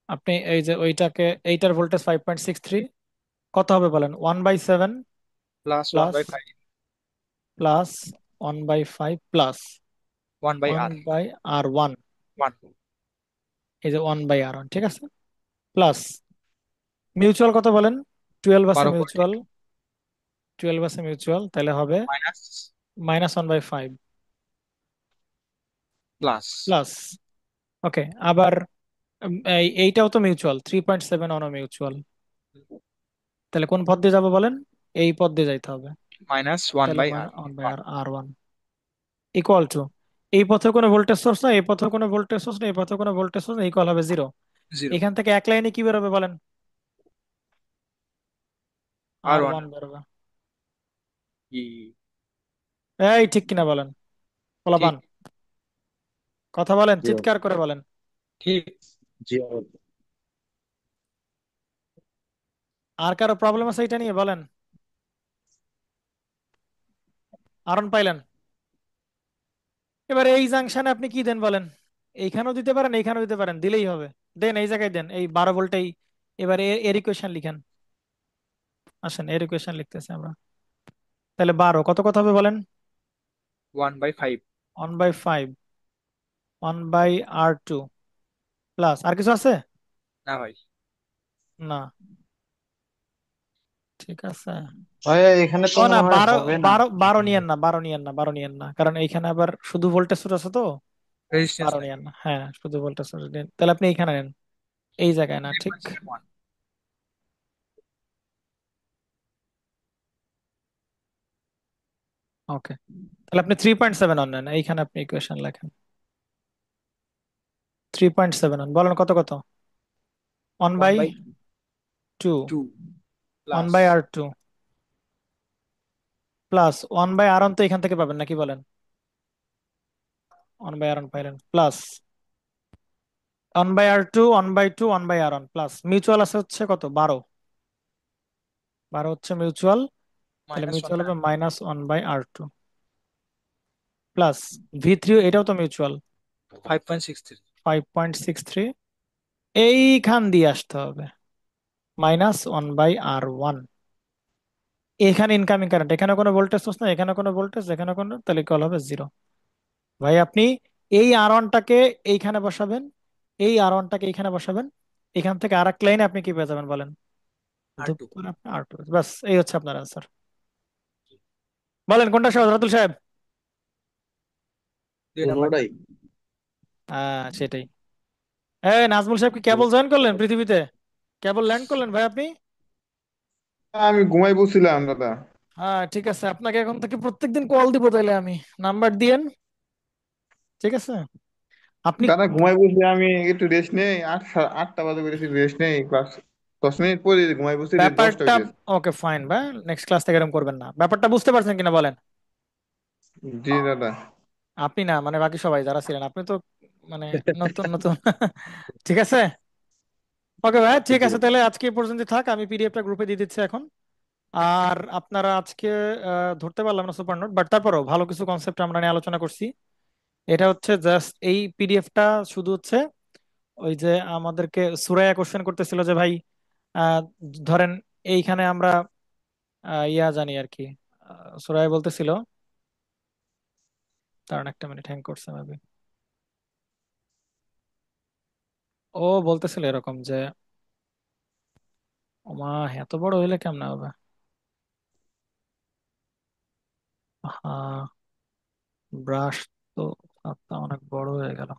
আপনি এই যে ওইটাকে, এইটার ভোল্টেজ 5.63 কত হবে বলেন? 1/7 plus one plus by five plus 1/5 plus 1/r। 1/r1, one. এই যে 1/r1, ঠিক আছে? প্লাস মিউচুয়াল কত বলেন? 12 আছে 12 ভোল্ট মিউচুয়াল, 12 আছে মিউচুয়াল, তাহলে হবে মাইনাস -1/5 প্লাস প্লাস, ওকে। আবার এইটাও তো মিউচুয়াল, 3.7 অন মিউচুয়াল, তাহলে কোন পথ দিয়ে যাবো বলেন? এই পথ দিয়ে যাইতে হবে। মাইনাস ওয়ান তাহলে by r one by one. আর আর ওয়ান ইকুয়াল টু, এই পথে কোনো ভোল্টেজ সোর্স না, এই পথে কোনো ভোল্টেজ সোর্স না, এই পথে কোনো ভোল্টেজ সোর্স না, ইকুয়াল হবে জিরো। জিরো। এখান থেকে এক লাইনে কি বেরোবে বলেন? আর আর ওয়ান। ওয়ান বেরোবে। ই। এই ঠিক কিনা বলেন ঠিক। পোলাপান? কথা বলেন, জি চিৎকার করে বলেন। ঠিক। জি আর কারো প্রবলেম আছে এটা নিয়ে বলেন? আরন পাইলেন? এবার এই জাংশনে আপনি কি দেন বলেন? এইখানেও দিতে পারেন, এইখানেও দিতে পারেন, দিলেই হবে। দেন এই জায়গায় দেন এই 12 ভোল্টেই। এবার এর ইকুয়েশন লিখেন। আসেন এর ইকুয়েশন লিখতেছি আমরা। তাহলে 12 কত কত হবে বলেন? 1/5। 1/5, 1/R2 প্লাস আর কিছু আছে? না ভাই। না। ঠিক আছে। ভাইয়া এখানে তো ও না, মনে হয় 12, হবে না। 12 নিয়েন না, 12 নিয়েন না, 12 নিয়েন না, কারণ এইখানে আবার শুধু ভোল্টেজ সোর্স আছে তো। রেজিস্ট্যান্স 12 নাই। নিয়েন না, হ্যাঁ শুধু ভোল্টেজ সোর্স নিন। তাহলে আপনি এইখানে নেন, এই জায়গায় না, ঠিক। 3.71। ওকে, তাহলে আপনি 3.7 নেন, এইখানে আপনি ইকুয়েশন লেখেন। 3.7 বলেন কত কত? One one by by two two one plus by R two plus one by আর তো এখান থেকে পাবেন নাকি বলেন? ওয়ান বাই আর পাইলেন plus one by R two, one by two, one by r plus mutual আছে হচ্ছে কত? 12, 12 হচ্ছে মিউচুয়াল। তাহলে মাইনাস ওয়ান মিউচুয়াল বাই হবে -1/R2 প্লাস V3, এটাও তো মিউচুয়াল। 5.63। 5.63 এইখান দিয়ে আসতে হবে, -1/R1। এখানে ইনকামিং কারেন্ট, এখানে কোনো ভোল্টেজ সোর্স না, এখানে কোনো ভোল্টেজ, এখানে কোনো, তাহলে কল হবে জিরো। ভাই আপনি এই R1টাকে এইখানে বসাবেন, এই R1টাকে এইখানে বসাবেন, এখান থেকে আর এক লাইনে আপনি কি পেয়ে যাবেন বলেন? আর ধুপ টু। করে আপনি R2, বাস এই হচ্ছে আপনার আনসার। বলেন কোনটা সহজ রাতুল সাহেব? 2 নাম্বারটা। কোনোটাই। হ্যাঁ সেটাই। এই নাজমুল সাহেব কি কেবল জয়েন করলেন পৃথিবীতে? কেবল ল্যান্ড করলেন ভাই আপনি? আমি ঘুমাই বসছিলাম দাদা। হ্যাঁ ঠিক আছে, আপনাকে এখন থেকে প্রত্যেকদিন কল দিব তাইলে আমি। নাম্বার দিয়েন, ঠিক আছে? আপনি দাদা ঘুমাই বসে আমি একটু রেস্ট নেই, 8টা বাজে করেছি রেস্ট নেই, ক্লাস 10 মিনিট পরে ঘুমাই বসে 10টা ব্যাপারটা, হয়েছে। ওকে ফাইন ভাই, নেক্সট ক্লাস থেকে এরকম করবেন না। ব্যাপারটা বুঝতে পারছেন কিনা বলেন? জি দাদা। আপনি না, মানে বাকি সবাই যারা ছিলেন, আপনি তো মানে নতুন নতুন ঠিক আছে। ওকে ভাই ঠিক জি আছে, তাহলে আজকে এই পর্যন্ত থাক, আমি পিডিএফটা গ্রুপে দিয়ে দিচ্ছি এখন। আর আপনারা আজকে ধরতে পারলাম না সুপার নোট, বাট তারপরও ভালো কিছু কনসেপ্ট আমরা নিয়ে আলোচনা করছি। এটা হচ্ছে জাস্ট এই পিডিএফটা শুধু হচ্ছে ওই যে আমাদেরকে সুরাইয়া কোশ্চেন করতেছিল যে ভাই আহ, ধরেন এইখানে আমরা ইয়া জানি আর কি। সুরাইয়া বলতেছিল, কারণ একটা মিনিট হ্যাং করছে মেবি। ও বলতেছিল এরকম যে ওমা এত বড় হইলে কেমন হবে। হ্যাঁ, ব্রাশ তো হাতটা অনেক বড় হয়ে গেল।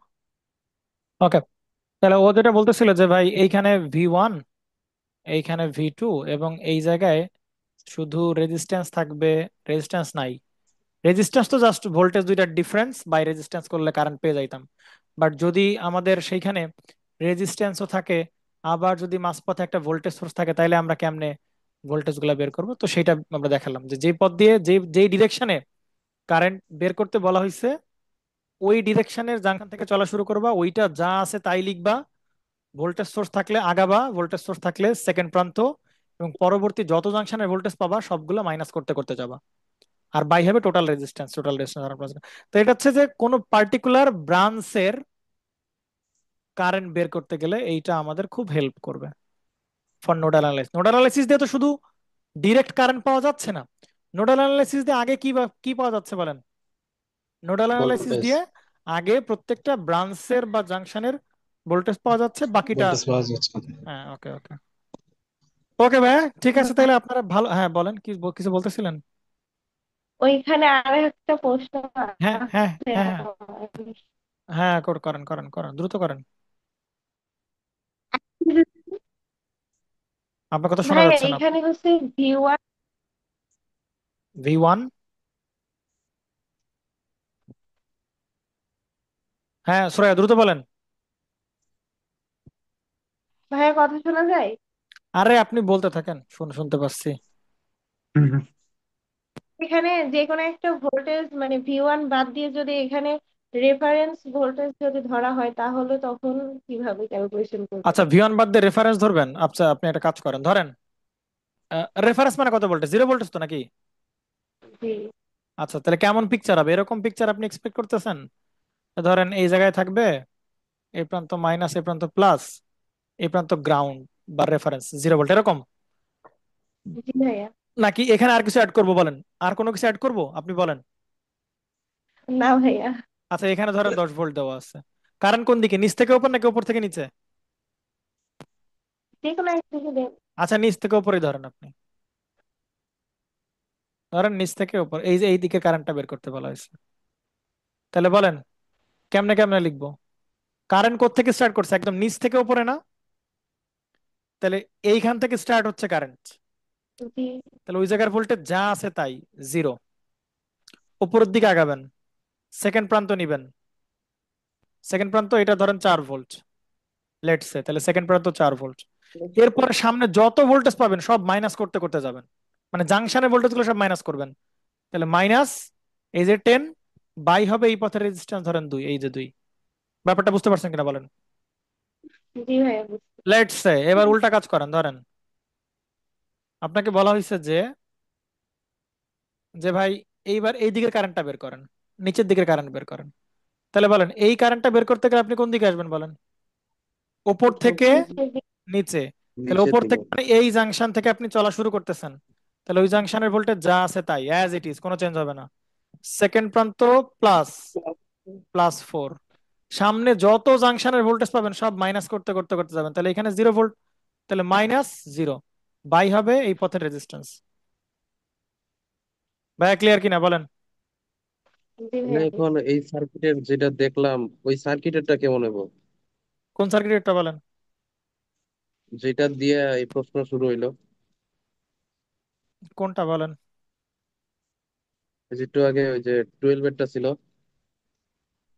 ওকে, তাহলে ও যেটা বলতেছিল যে ভাই এইখানে V1, এইখানে V2, এবং এই জায়গায় শুধু রেজিস্ট্যান্স থাকবে। রেজিস্ট্যান্স নাই, রেজিস্ট্যান্স তো জাস্ট ভোল্টেজ দুইটার ডিফারেন্স, বাই রেজিস্ট্যান্স করলে কারেন্ট পেয়ে যাইতাম। বাট যদি আমাদের সেইখানে রেজিস্ট্যান্সও থাকে, আবার যদি মাঝপথে একটা ভোল্টেজ সোর্স থাকে, তাইলে আমরা কেমনে ভোল্টেজ গুলা বের করবো? তো সেটা আমরা দেখালাম যে যে পথ দিয়ে যেই ডিরেকশনে কারেন্ট বের করতে বলা হয়েছে, ওই ডিরেকশনের জাংশন থেকে চলা শুরু করবা, ওইটা যা আছে তাই লিখবা। ভোল্টেজ সোর্স থাকলে আগাবা, ভোল্টেজ সোর্স থাকলে সেকেন্ড প্রান্ত, এবং পরবর্তী যত জাংশনের ভোল্টেজ পাবা সবগুলো মাইনাস করতে করতে যাবা। আর বাই হবে টোটাল রেজিস্ট্যান্স, টোটাল রেজিস্ট্যান্স। তো এটা হচ্ছে যে কোনো পার্টিকুলার ব্রাঞ্চের কারেন্ট বের করতে গেলে এইটা আমাদের খুব হেল্প করবে for nodal analysis. Nodal analysis দিয়ে তো শুধু ডিরেক্ট কারেন্ট পাওয়া যাচ্ছে না, নোডাল অ্যানালাইসিস দিয়ে আগে কি পাওয়া যাচ্ছে বলেন? Nodal analysis voltage. দিয়ে আগে প্রত্যেকটা ব্রাঞ্চের বা জাংশনের ভোল্টেজ পাওয়া যাচ্ছে, বাকিটা। ভোল্টেজ পাওয়া যাচ্ছে। হ্যাঁ ওকে ওকে। ওকে ভাই ঠিক আছে, তাহলে আপনারা ভালো, হ্যাঁ বলেন কি কিছু বলতেছিলেন? ওইখানে আর একটা প্রশ্ন হ্যাঁ হ্যাঁ আছে হ্যাঁ হ্যাঁ আমার। হ্যাঁ, করেন করেন করেন, দ্রুত করেন। আপনার কথা শোনা ভাইয়া যাচ্ছে না। এখানে হচ্ছে V1। V1। হ্যাঁ শ্রেয়া দ্রুত বলেন। ভাইয়া কথা শোনা যায়? আরে আপনি বলতে থাকেন, শুনতে পাচ্ছি। এখানে যে কোনো একটা ভোল্টেজ মানে V1 বাদ দিয়ে যদি এখানে রেফারেন্স ভোল্টেজ যদি ধরা হয় তাহলে তখন কিভাবে ক্যালকুলেশন করবো? আচ্ছা V1 বাদ দিয়ে রেফারেন্স ধরবেন? আচ্ছা আপনি একটা কাজ করেন, ধরেন রেফারেন্স মানে কত ভোল্টেজ? 0 ভোল্টেজ তো নাকি? জি আচ্ছা তাহলে কেমন পিকচার হবে? এরকম পিকচার আপনি এক্সপেক্ট করতেছেন? ধরেন এই জায়গায় থাকবে এই প্রান্ত মাইনাস, এই প্রান্ত প্লাস, এই প্রান্ত গ্রাউন্ড বা রেফারেন্স 0 ভোল্ট এরকম। জি ভাইয়া। নাকি এখানে আর কিছু অ্যাড করব বলেন? আর কোনো কিছু অ্যাড করব আপনি বলেন। না ভাইয়া, আচ্ছা এখানে ধরেন 10 ভোল্ট দেওয়া আছে। কারেন্ট কোন দিকে, নিচ থেকে উপর নাকি উপর থেকে নিচে? যে কোনো একটা থেকে দেন। আচ্ছা নিচ থেকে উপরে ধরেন আপনি, ধরেন নিচ থেকে উপর, এই যে এই দিকে কারেন্টটা বের করতে বলা হয়েছে। তাহলে বলেন কেমনে কেমনে লিখবো? কারেন্ট কোত্থেকে স্টার্ট করছে? একদম নিচ থেকে উপরে না? তাহলে এইখান থেকে স্টার্ট হচ্ছে কারেন্ট। জি তাহলে ওই জায়গার ভোল্টেজ যা আছে তাই 0। উপরের দিকে আগাবেন, সেকেন্ড প্রান্ত নিবেন, সেকেন্ড প্রান্ত এটা ধরেন 4 ভোল্ট লেটস সে, তাহলে সেকেন্ড প্রান্ত 4 ভোল্ট। এরপরে সামনে যত ভোল্টেজ পাবেন সব মাইনাস করতে করতে যাবেন, মানে জাংশনের ভোল্টেজ গুলো সব মাইনাস করবেন। তাহলে মাইনাস এই যে 10 বাই হবে এই পথের রেজিস্ট্যান্স ধরেন 2, এই যে 2। ব্যাপারটা বুঝতে পারছেন কিনা বলেন? জি ভাইয়া লেটস সে এবার উল্টা কাজ করেন, ধরেন আপনাকে বলা হয়েছে যে যে ভাই এইবার এই দিকের কারেন্টটা বের করেন, নিচের দিকের কারেন্ট বের করেন। তাহলে বলেন এই কারেন্টটা বের করতে গেলে আপনি কোন দিকে আসবেন বলেন? ওপর উপর থেকে থেকে নিচের দিকে। নিচে। তাহলে নিচের ওপর দিকে। থেকে মানে এই জাংশন থেকে আপনি চলা শুরু করতেছেন, তাহলে ওই জাংশনের ভোল্টেজ যা আছে তাই অ্যাজ ইট ইজ, কোনো চেঞ্জ হবে না। সেকেন্ড প্রান্ত প্লাস, +4। সামনে যত জাংশনের ভোল্টেজ পাবেন সব মাইনাস করতে করতে করতে যাবেন, তাহলে এখানে 0 ভোল্ট, তাহলে -0 বাই হবে এই পথের রেজিস্ট্যান্স। ভাইয়া ক্লিয়ার কিনা বলেন? জি না, ভাইয়া এখন এই সার্কিটের যেটা দেখলাম ওই সার্কিটেরটা কেমন হবে? কোন সার্কিটটা বলেন? যেটা দিয়ে এই প্রশ্ন শুরু হইলো। কোনটা বলেন? এই যে একটু আগে ওই যে 12 এরটা ছিল,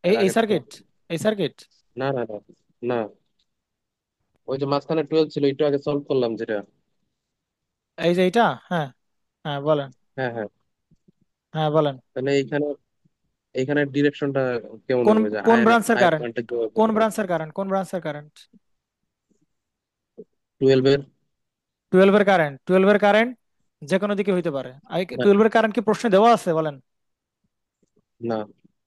এই এর এই আগেরটা। সার্কিট, এই সার্কিট। না না না, না, ওই যে মাঝখানে 12 ছিল একটু আগে সলভ করলাম যেটা। এই যে এইটা, হ্যাঁ হ্যাঁ বলেন। হ্যাঁ হ্যাঁ। হ্যাঁ বলেন। তাহলে এইখানে এইখানে ডিরেকশনটা কেমন কোন হবে? যে কোন আয়ের ব্রাঞ্চের আয়ের কারেন্ট? মানটা কিভাবে বের কোন করবো? ব্রাঞ্চের কারেন্ট? কোন ব্রাঞ্চের কারেন্ট? 12 এর। 12 এর কারেন্ট, 12 এর কারেন্ট যে কোনো দিকে হইতে পারে। 12 এর কারেন্ট কি প্রশ্নে দেওয়া আছে বলেন? না।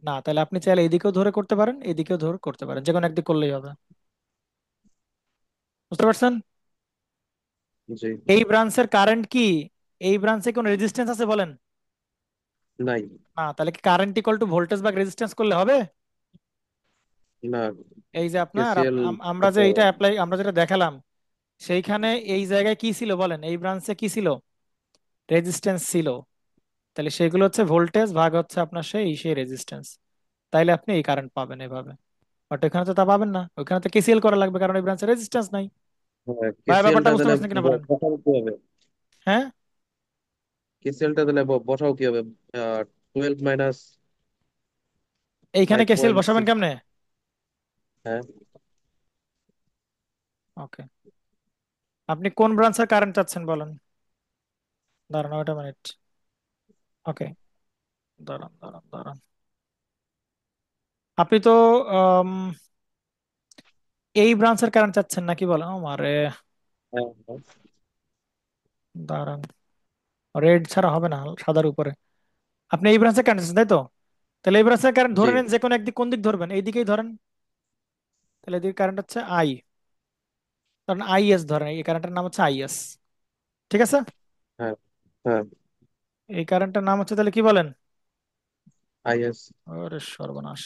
না, তাহলে আপনি চাইলে এইদিকেও ধরে করতে পারেন, এইদিকেও ধরে করতে পারেন, যে কোনো একদিক করলেই হবে। বুঝতে পারছেন? জি। এই ব্রাঞ্চের কারেন্ট কি এই ব্রাঞ্চে কোন রেজিস্ট্যান্স আছে বলেন? নাই। না, তাহলে কি কারেন্ট ইকুয়াল টু ভোল্টেজ ভাগ রেজিস্ট্যান্স করলে হবে? না, এই যে আপনার কেসিএল। আমরা যে এইটা অ্যাপ্লাই, আমরা যেটা দেখালাম সেইখানে এই জায়গায় কি ছিল বলেন? এই ব্রাঞ্চে কি ছিল? রেজিস্ট্যান্স ছিল। তাহলে সেগুলো হচ্ছে ভোল্টেজ ভাগ হচ্ছে আপনার সেই রেজিস্ট্যান্স। তাইলে আপনি এই কারেন্ট পাবেন এভাবে। বাট ওখানে তো তা পাবেন না, ওখানে তো কেসিএল করা লাগবে কারণ এই ব্রাঞ্চে রেজিস্ট্যান্স নাই। ভাই ব্যাপারটা কেসিএলটা বুঝতে তাহলে পারছেন কিনা বলেন? বসাও কি হবে? হ্যাঁ কেসিএলটা তাহলে বসাও কি হবে? 12 মাইনাস এইখানে ফাইভ কেসিএল পয়েন্ট বসাবেন সিক্স কেমনে? হ্যাঁ। ওকে, আপনি কোন ব্রাঞ্চের কারেন্ট চাচ্ছেন বলেন? দাঁড়ান ওটা মিনিট। ওকে, দাঁড়ান দাঁড়ান দাঁড়ান। আপনি তো আম, এই ব্রাঞ্চের কারেন্ট চাচ্ছেন নাকি বলেন আমারে? হ্যাঁ হ্যাঁ। দাঁড়ান, রেড ছাড়া হবে না, সাদার উপরে। আপনি এই ব্রাঞ্চের কারেন্ট চাচ্ছেন তাই তো? তাহলে এই ব্রাঞ্চের কারেন্ট জি। ধরে নেন যে কোনো একদিক, কোন দিক ধরবেন? এই দিকেই ধরেন। তাহলে এদিকে কারেন্ট হচ্ছে আই, কারণ আইএস ধরেন, এই কারেন্টের নাম হচ্ছে আইএস। ঠিক আছে? হ্যাঁ হ্যাঁ। এই কারেন্টের নাম হচ্ছে তাহলে কি বলেন? আইএস। আরে সর্বনাশ,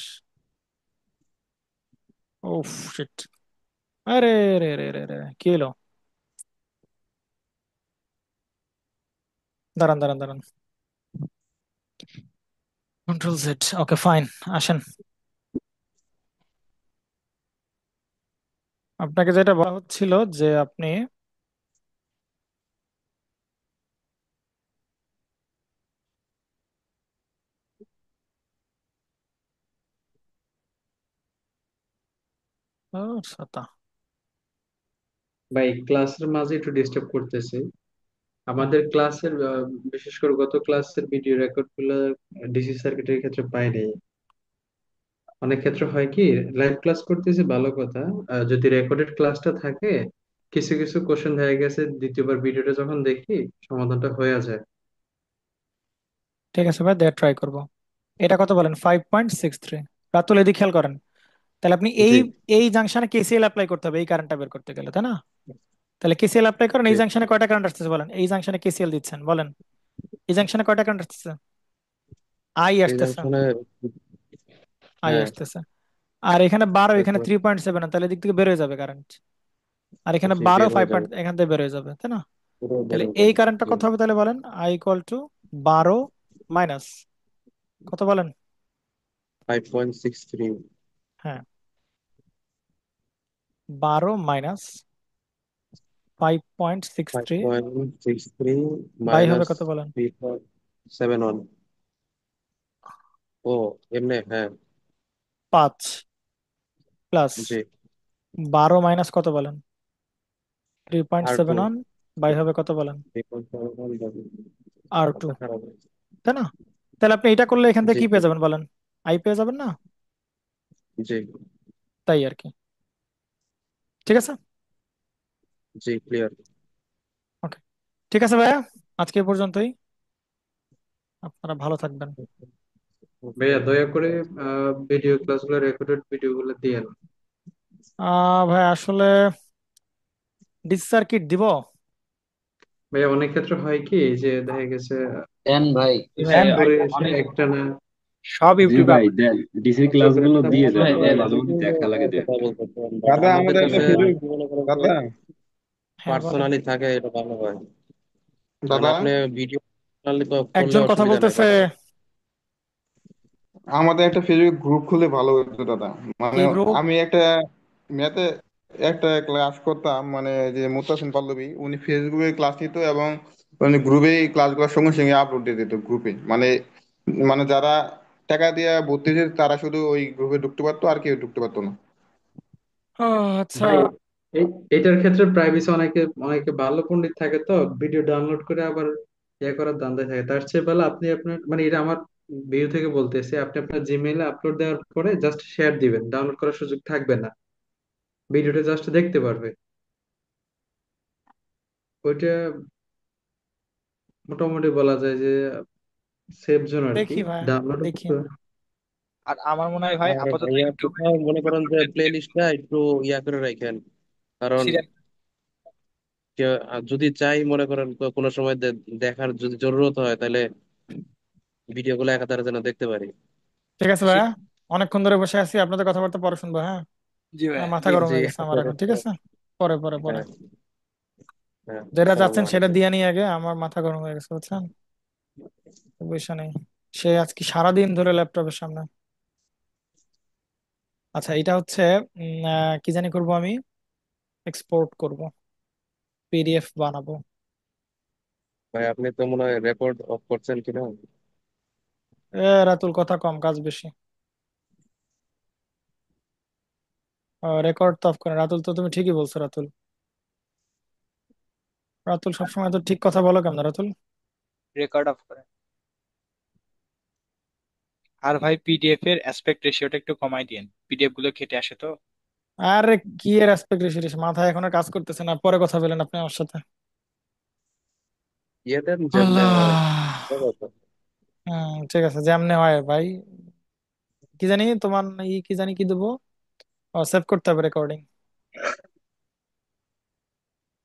ওফ শিট। আরে রে রে রে রে, কি হলো? দাঁড়ান দাঁড়ান দাঁড়ান, কন্ট্রোল Z। ওকে ফাইন, আসেন। আপনাকে যেটা বলা হচ্ছিল যে আপনি ও ছাতা। ভাই ক্লাসের মাঝে একটু ডিস্টার্ব করতেছে আমাদের ক্লাসের, বিশেষ করে গত ক্লাসের ভিডিও রেকর্ড গুলো ডিসি সার্কিটের ক্ষেত্রে পাই নাই। অনেক ক্ষেত্রে হয় কি, লাইভ ক্লাস করতেছি ভালো কথা, যদি রেকর্ডেড ক্লাসটা থাকে কিছু কিছু কোশ্চেন হয়ে গেছে, দ্বিতীয়বার ভিডিওটা যখন দেখি সমাধানটা হয়ে যায়। ঠিক আছে ভাই, দেখ ট্রাই করবো। এটা কত বলেন? 5.63। রাতুল এদিকে খেয়াল করেন। তাহলে আপনি এই জি এই জাংশনে কেসিএল অ্যাপ্লাই করতে হবে এই কারেন্টটা বের করতে গেলে, তাই না? তাহলে কেসিএল অ্যাপ্লাই করেন। জি। এই জাংশনে কয়টা কারেন্ট আসতেছে বলেন? এই জাংশনে কেসিএল দিচ্ছেন বলেন, এই জাংশনে কয়টা কারেন্ট আসতেছে? আই এই আসতেছে, জাংশনে, আই হ্যাঁ, আসতেছে। আর এখানে 12, এখানে তারপর 3.7, তাহলে এদিক থেকে বের হয়ে যাবে কারেন্ট। আর এখানে জি 12, বের হয়ে 5 যাবে, এখান থেকে বের হয়ে যাবে, তাই না? পুরো বের তাহলে হয়ে এই যাবে। কারেন্টটা জি, কত হবে তাহলে বলেন? আই ইকুয়াল টু 12 মাইনাস কত বলেন? 5.63, হ্যাঁ, 12 - 5.63 5.63 বাই হবে মাইনাস কত বলেন? 3.71। ও, এমনি, হ্যাঁ। 5 প্লাস জি, 12 মাইনাস কত বলেন? থ্রি পয়েন্ট আর টু, সেভেন ওয়ান বাই হবে কত বলেন? 3.71 R2, মাথা খারাপ হয়েছে। তাই না? তাহলে আপনি এটা করলে এখান থেকে জি কি জি পেয়ে যাবেন বলেন? আই পেয়ে যাবেন না? জি তাই আর কি। ঠিক আছে। জি, ক্লিয়ার। ওকে, ঠিক আছে ভাইয়া, আজকে এ পর্যন্তই। আপনারা ভালো থাকবেন। ভাইয়া দয়া করে ভিডিও ক্লাসগুলো, রেকর্ডেড ভিডিও গুলো দিয়ে। ভাই আসলে ডিস সার্কিট দিব। ভাইয়া অনেক ক্ষেত্রে হয় কি যে দেখা গেছে দেন ভাই। ক্লাস হ্যাঁ ভাই, করে এসে অনেক একটা না। সব জি ইউটিউবে ভাই আপলোড। দেন, ডিসি ক্লাস ইউটিউবে গুলো একটা দিয়ে দেন, ভাই আমার দেন। মাঝে মধ্যে দেখা লাগে দু কথা একটা। বলতে পারেন, বাট দাদা আমাদের আমাদের একটা কাছে ফেসবুক, যদি মনে করেন যে দাদা হ্যাঁ বলেন। পার্সোনালি থাকে এটা ভালো হয়। কারণ দাদা আপনি ভিডিও তো করলে একজন কথা অসুবিধা নাই, বলতেছে। বাট আমাদের একটা ফেসবুক গ্রুপ খুলে ভালো হতো দাদা। মানে এই গ্রুপ? আমি একটা ম্যাথে একটা ক্লাস করতাম, মানে যে মুত্তাসিম পল্লবী উনি ফেসবুকে ক্লাস নিত এবং উনি গ্রুপে ক্লাসগুলোর সঙ্গে সঙ্গে আপলোড দিয়ে দিত গ্রুপে। মানে মানে যারা টাকা দিয়ে ভর্তি হয়েছে তারা শুধু ওই গ্রুপে ঢুকতে পারতো, আর কেউ ঢুকতে পারতো না। আচ্ছা। ভাই এই এটার ক্ষেত্রে প্রাইভেসি, অনেকে অনেকে ভালো পণ্ডিত থাকে তো ভিডিও ডাউনলোড করে আবার ইয়ে করার ধান্দায় থাকে। তার চেয়ে ভালো আপনি আপনার, মানে এটা আমার ভিউ থেকে বলতেছি, আপনি আপনার জিমেইলে আপলোড দেওয়ার পরে জাস্ট শেয়ার দিবেন, ডাউনলোড করার সুযোগ থাকবে না, ভিডিওটা জাস্ট দেখতে পারবে। ওইটা মোটামুটি বলা যায় যে সেফ জোন আর কি। দেখি ভাইয়া, ডাউনলোড দেখি। আর আমার মনে হয় ভাই আর আপাতত ভাইয়া ইউটিউবে কোথাও মনে করেন যে প্লে লিস্টটা একটু ইয়া করে রাখেন। কারণ সিরিয়াল। যদি চাই মনে করেন কোনো সময় দেখার যদি জরুরত হয়, তাহলে ভিডিওগুলো একাধারে যেন দেখতে পারি। ঠিক আছে ভাইয়া, অনেকক্ষণ ধরে বসে আছি, আপনাদের কথাবার্তা পরে শুনবো। হ্যাঁ, জি ভাই। মাথা জি গরম জি, হয়ে গেছে আমার এখন। ঠিক আছে, পরে পরে পরে হ্যাঁ হ্যাঁ, যেটা আসসালামু যাচ্ছেন সেটা আলাইকুম। দিয়ে নিয়ে আগে, আমার মাথা গরম হয়ে গেছে বুঝছেন। বুঝছে নেই, সে আজকে সারাদিন ধরে ল্যাপটপের সামনে। আচ্ছা, এটা হচ্ছে কি জানি করব আমি, এক্সপোর্ট করব, পিডিএফ বানাবো। ভাই আপনি তো মনে হয় রেকর্ড অফ করছেন কিনা? রাতুল কথা কম, কাজ বেশি। রেকর্ড তো অফ করে রাতুল, তো তুমি ঠিকই বলছো রাতুল। রাতুল সবসময় তো ঠিক কথা বলো কেমন রাতুল? রেকর্ড অফ করে। আর ভাই পিডিএফ এর অ্যাসপেক্ট রেশিওটা একটু কমাই দিয়েন, পিডিএফ গুলো কেটে আসে তো। আরে কি এর অ্যাসপেক্ট রেশিও, মাথায় এখনো কাজ করতেছে না, পরে কথা বলেন আপনি আমার সাথে। ইয়ে দেন যেমনে হয়। আল্লাহ। ঠিক আছে, যেমনে হয় ভাই। কি জানি তোমার, কি জানি কি দেবো, সেভ করতে হবে রেকর্ডিং।